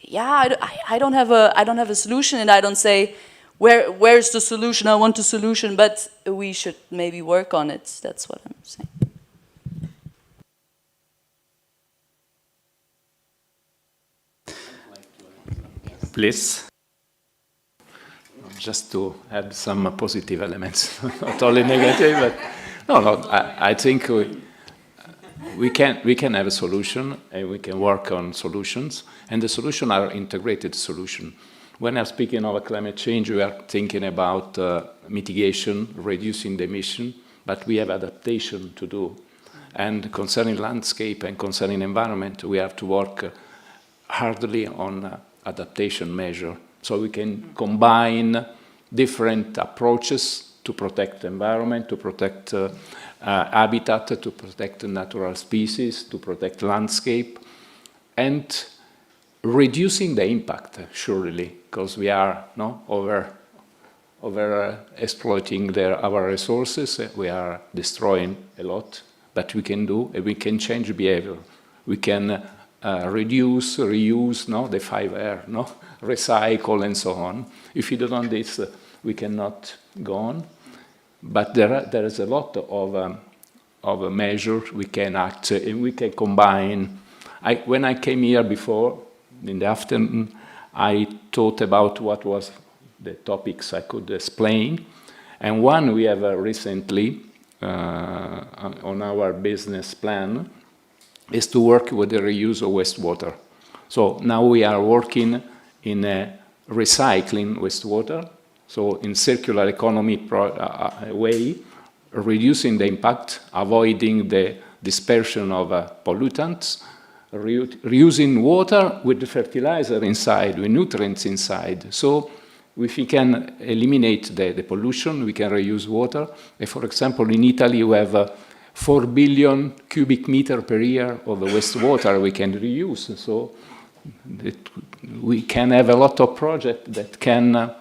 yeah, I don't have a solution, and I don't say, where's the solution? I want a solution, but we should maybe work on it. That's what I'm saying. Please. Just to add some positive elements, not only negative, but no. I think we can have a solution, and we can work on solutions, and the solutions are integrated solutions. When I'm speaking of climate change, we are thinking about mitigation, reducing the emission, but we have adaptation to do. And concerning landscape and concerning environment, we have to work hardly on adaptation measure. So we can combine different approaches to protect the environment, to protect habitat, to protect natural species, to protect landscape, and reducing the impact, surely, because we are over exploiting our resources. We are destroying a lot, but we can do, and we can change behavior. We can reduce, reuse, the 5R, recycle, and so on. If we don't do this, we cannot go on. But there is a lot of measures we can act, and we can combine. When I came here before, in the afternoon, I thought about what was the topics I could explain. And one we have recently on our business plan is to work with the reuse of wastewater. So now we are working in a recycling wastewater, so in circular economy way, reducing the impact, avoiding the dispersion of pollutants, reusing water with the fertilizer inside, with nutrients inside. So if we can eliminate the pollution, we can reuse water. And for example, in Italy, we have 4 billion cubic meter per year of the wastewater we can reuse. So we can have a lot of projects that can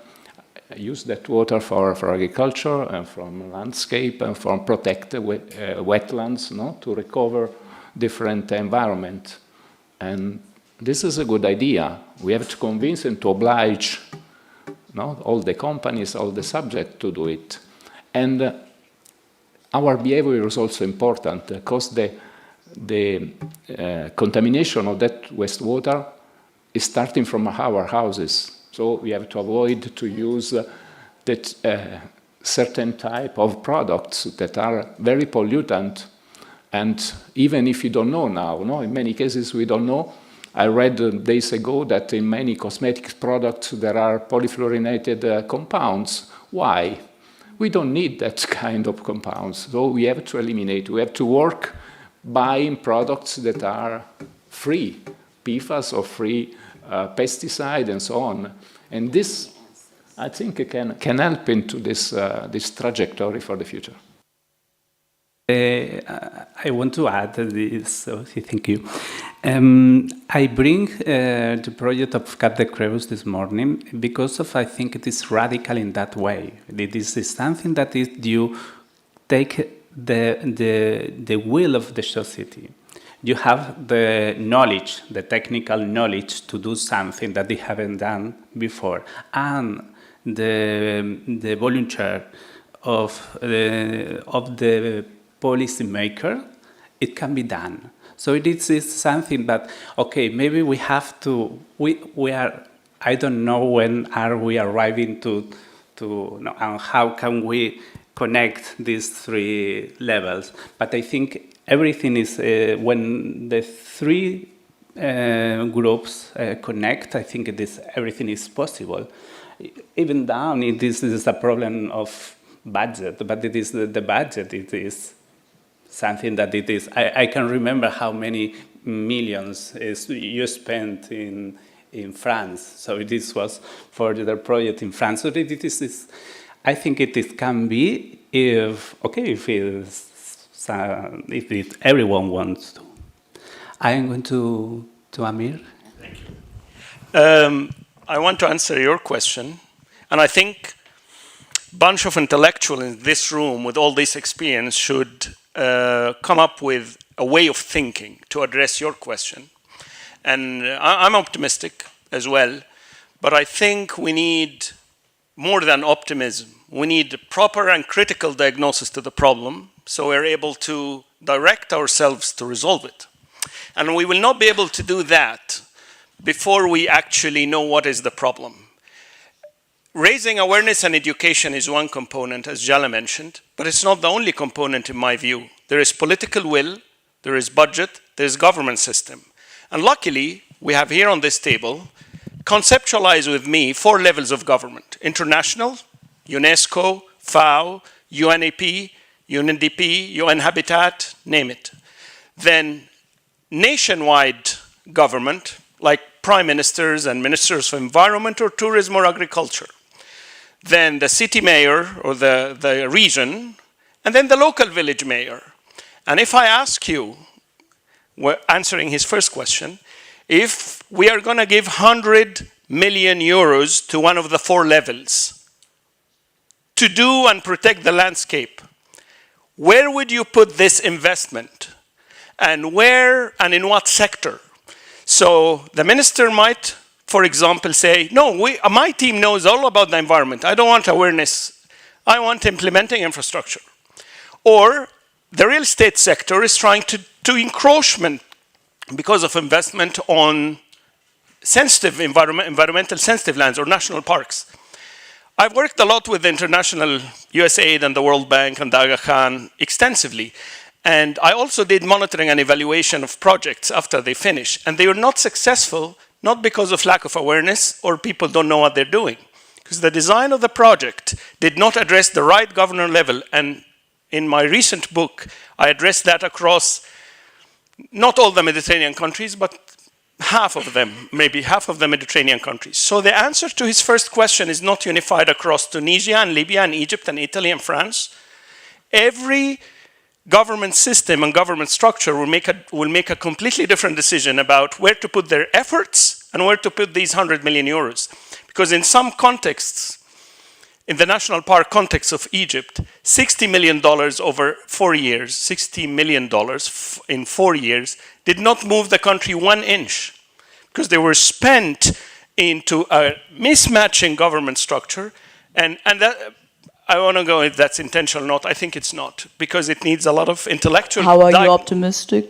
use that water for agriculture and from landscape and from protect wetlands, to recover different environment. And this is a good idea. We have to convince and to oblige all the companies, all the subjects to do it. And our behavior is also important because the contamination of that wastewater is starting from our houses. So we have to avoid to use that certain type of products that are very pollutant. And even if you don't know now, in many cases we don't know. I read days ago that in many cosmetic products there are polyfluorinated compounds. Why? We don't need that kind of compounds. So we have to eliminate. We have to work buying products that are free PFAS or free pesticide and so on. And this, I think, can help into this trajectory for the future. I want to add this, so thank you. I bring the project of Cap de Creus this morning because I think it is radical in that way. It is something that is you take the will of the society. You have the knowledge, the technical knowledge to do something that they haven't done before, and the volunteer of the policymaker, it can be done. So it is something that, okay, maybe we have to, we are, I don't know when are we arriving to and how can we connect these three levels. But I think everything is, when the three groups connect, I think everything is possible. Even down, this is a problem of budget, but it is the budget, it is something that it is. I can remember how many millions you spent in France. So this was for the project in France. So it is I think it can be if everyone wants to. I am going to Amir. Thank you. I want to answer your question, and I think a bunch of intellectuals in this room with all this experience should come up with a way of thinking to address your question. And I'm optimistic as well, but I think we need more than optimism. We need proper and critical diagnosis to the problem so we're able to direct ourselves to resolve it. And we will not be able to do that before we actually know what is the problem. Raising awareness and education is one component, as Jala mentioned, but it's not the only component in my view. There is political will, there is budget, there is government system. And luckily, we have here on this table, conceptualize with me 4 levels of government: international, UNESCO, FAO, UNEP, UNDP, UN Habitat, name it. Then nationwide government, like prime ministers and ministers for environment or tourism or agriculture. Then the city mayor or the region, and then the local village mayor. And if I ask you, answering his first question, if we are going to give 100 million euros to one of the 4 levels to do and protect the landscape, where would you put this investment? And where and in what sector? So the minister might, for example, say, no, my team knows all about the environment. I don't want awareness. I want implementing infrastructure. Or the real estate sector is trying to encroachment because of investment on sensitive environmental sensitive lands or national parks. I've worked a lot with the international USAID and the World Bank and the Aga Khan extensively. And I also did monitoring and evaluation of projects after they finish. And they were not successful, not because of lack of awareness or people don't know what they're doing. Because the design of the project did not address the right governor level. And in my recent book, I addressed that across not all the Mediterranean countries, but half of them, maybe half of the Mediterranean countries. So the answer to his first question is not unified across Tunisia and Libya and Egypt and Italy and France. Every government system and government structure will make a completely different decision about where to put their efforts and where to put these 100 million euros. Because in some contexts, in the national park context of Egypt, $60 million over 4 years, $60 million in 4 years, did not move the country 1 inch. Because they were spent into a mismatching government structure. And that, I want to go if that's intentional or not. I think it's not, because it needs a lot of intellectual... How are you optimistic?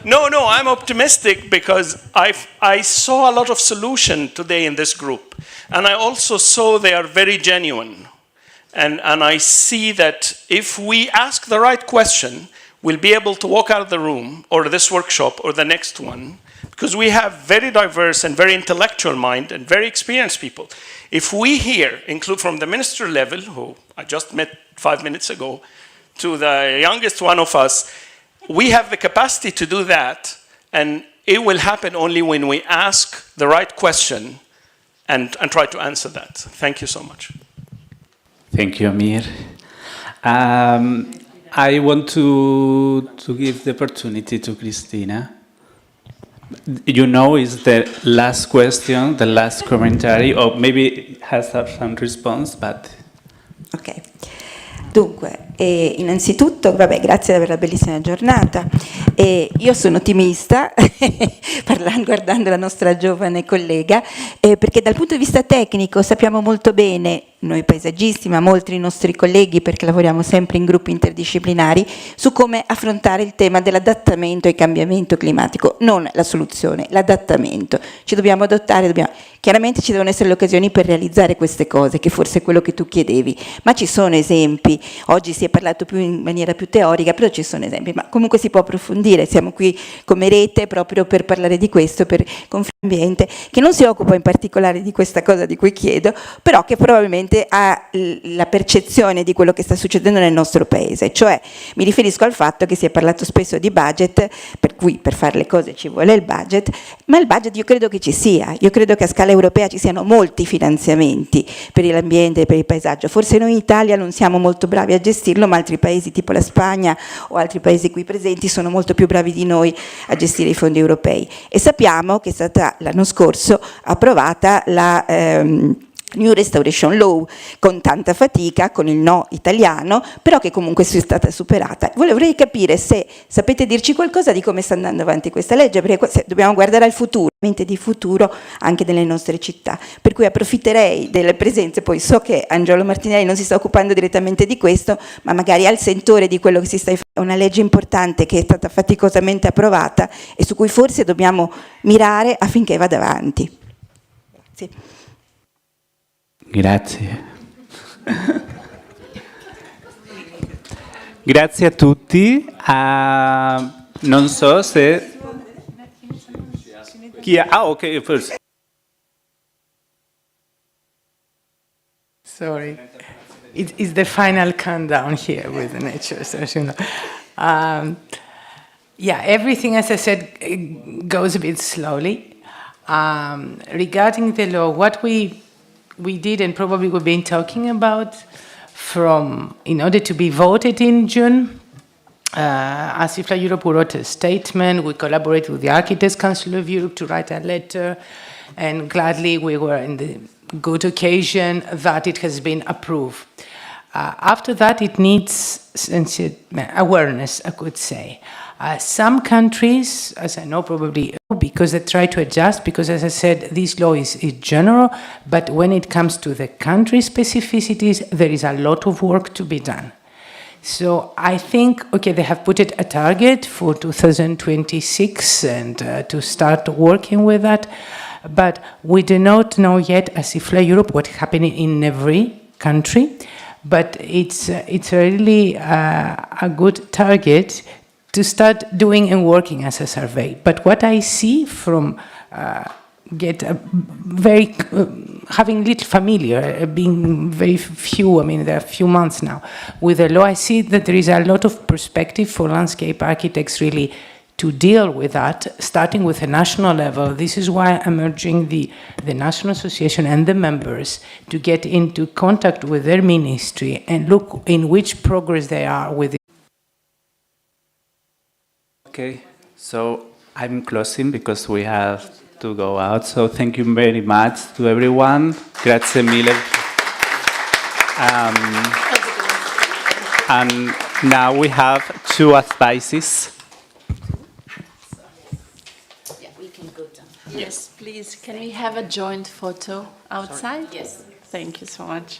No, I'm optimistic because I saw a lot of solution today in this group. And I also saw they are very genuine. And I see that if we ask the right question, we'll be able to walk out of the room or this workshop or the next one, because we have very diverse and very intellectual mind and very experienced people. If we here include from the minister level, who I just met 5 minutes ago, to the youngest one of us, we have the capacity to do that, and it will happen only when we ask the right question and try to answer that. Thank you so much. Thank you, Amir. I want to give the opportunity to Cristina. You know, it's the last question, the last commentary, or maybe it has some response, but... Ok. Dunque, innanzitutto, vabbè, grazie per la bellissima giornata. Io sono ottimista, guardando la nostra giovane collega, perché dal punto di vista tecnico sappiamo molto bene, noi paesaggisti, ma molti dei nostri colleghi, perché lavoriamo sempre in gruppi interdisciplinari, su come affrontare il tema dell'adattamento al cambiamento climatico, non la soluzione, l'adattamento. Ci dobbiamo adattare, chiaramente ci devono essere le occasioni per realizzare queste cose, che forse è quello che tu chiedevi, ma ci sono esempi, oggi si è parlato più in maniera più teorica, però ci sono esempi, ma comunque si può approfondire, siamo qui come rete proprio per parlare di questo, per Confambiente, che non si occupa in particolare di questa cosa di cui chiedo, però che probabilmente ha la percezione di quello che sta succedendo nel nostro paese, cioè mi riferisco al fatto che si è parlato spesso di budget, per cui per fare le cose ci vuole il budget, ma il budget io credo che ci sia, io credo che a scala europea ci siano molti finanziamenti per l'ambiente e per il paesaggio, forse noi in Italia non siamo molto bravi a gestirlo, ma altri paesi tipo la Spagna o altri paesi qui presenti sono molto più bravi di noi a gestire i fondi europei, e sappiamo che è stata l'anno scorso approvata New Restoration Law, con tanta fatica, con il no italiano, però che comunque sia stata superata. Vorrei capire se sapete dirci qualcosa di come sta andando avanti questa legge, perché dobbiamo guardare al futuro, di futuro anche delle nostre città. Per cui approfitterei delle presenze, poi so che Angelo Martinelli non si sta occupando direttamente di questo, ma magari al sentore di quello che si sta facendo, una legge importante che è stata faticosamente approvata e su cui forse dobbiamo mirare affinché vada avanti. Grazie. Grazie. Grazie a tutti. Non so se... ok, first. Sorry. It's the final countdown here with the nature, as you know. Yeah, everything, as I said, goes a bit slowly. Regarding the law, what we did, and probably we've been talking about, in order to be voted in June, as IFLA Europe wrote a statement. We collaborated with the Architects Council of Europe to write a letter, and gladly we were in the good occasion that it has been approved. After that, it needs awareness, I could say. Some countries, as I know probably, because they try to adjust, because as I said, this law is general, but when it comes to the country specificities, there is a lot of work to be done. So I think, okay, they have put it a target for 2026 and to start working with that, but we do not know yet as IFLA Europe what's happening in every country, but it's really a good target to start doing and working as a survey. But what I see from having little familiar, being very few, I mean, there are a few months now with the law, I see that there is a lot of perspective for landscape architects really to deal with that, starting with a national level. This is why I'm urging the National Association and the members to get into contact with their ministry and look in which progress they are with it. Okay, so I'm closing because we have to go out. So thank you very much to everyone. Grazie mille. And now we have 2 advices. Yeah, we can go down. Yes, please. Can we have a joint photo outside? Sorry. Yes. Thank you so much.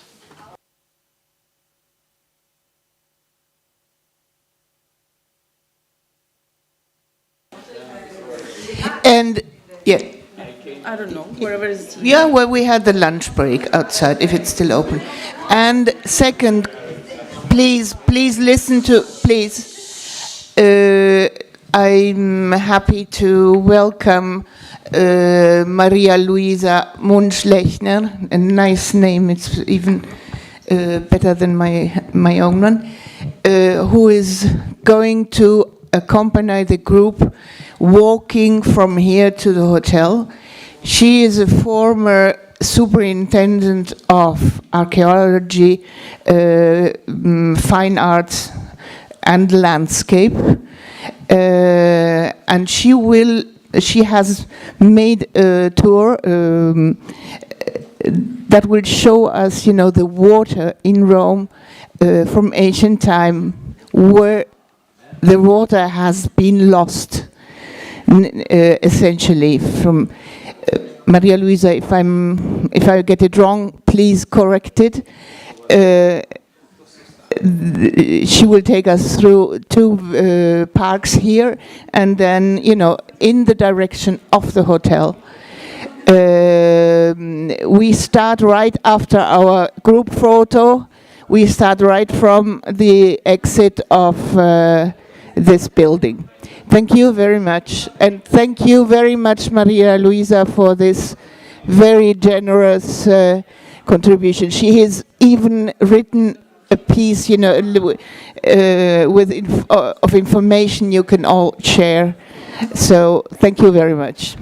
And yeah, I don't know, wherever is. yeah, well, we had the lunch break outside, if it's still open. And second, please listen to, I'm happy to welcome Maria Luisa Munch-Lechner, a nice name, it's even better than my own one, who is going to accompany the group walking from here to the hotel. She is a former superintendent of archaeology, fine arts, and landscape, and she has made a tour that will show us, the water in Rome from ancient time, where the water has been lost, essentially. From Maria Luisa, if I get it wrong, please correct it. She will take us through 2 parks here, and then, in the direction of the hotel. We start right after our group photo. We start right from the exit of this building. Thank you very much. And thank you very much, Maria Luisa, for this very generous contribution. She has even written a piece, of information you can all share. So thank you very much.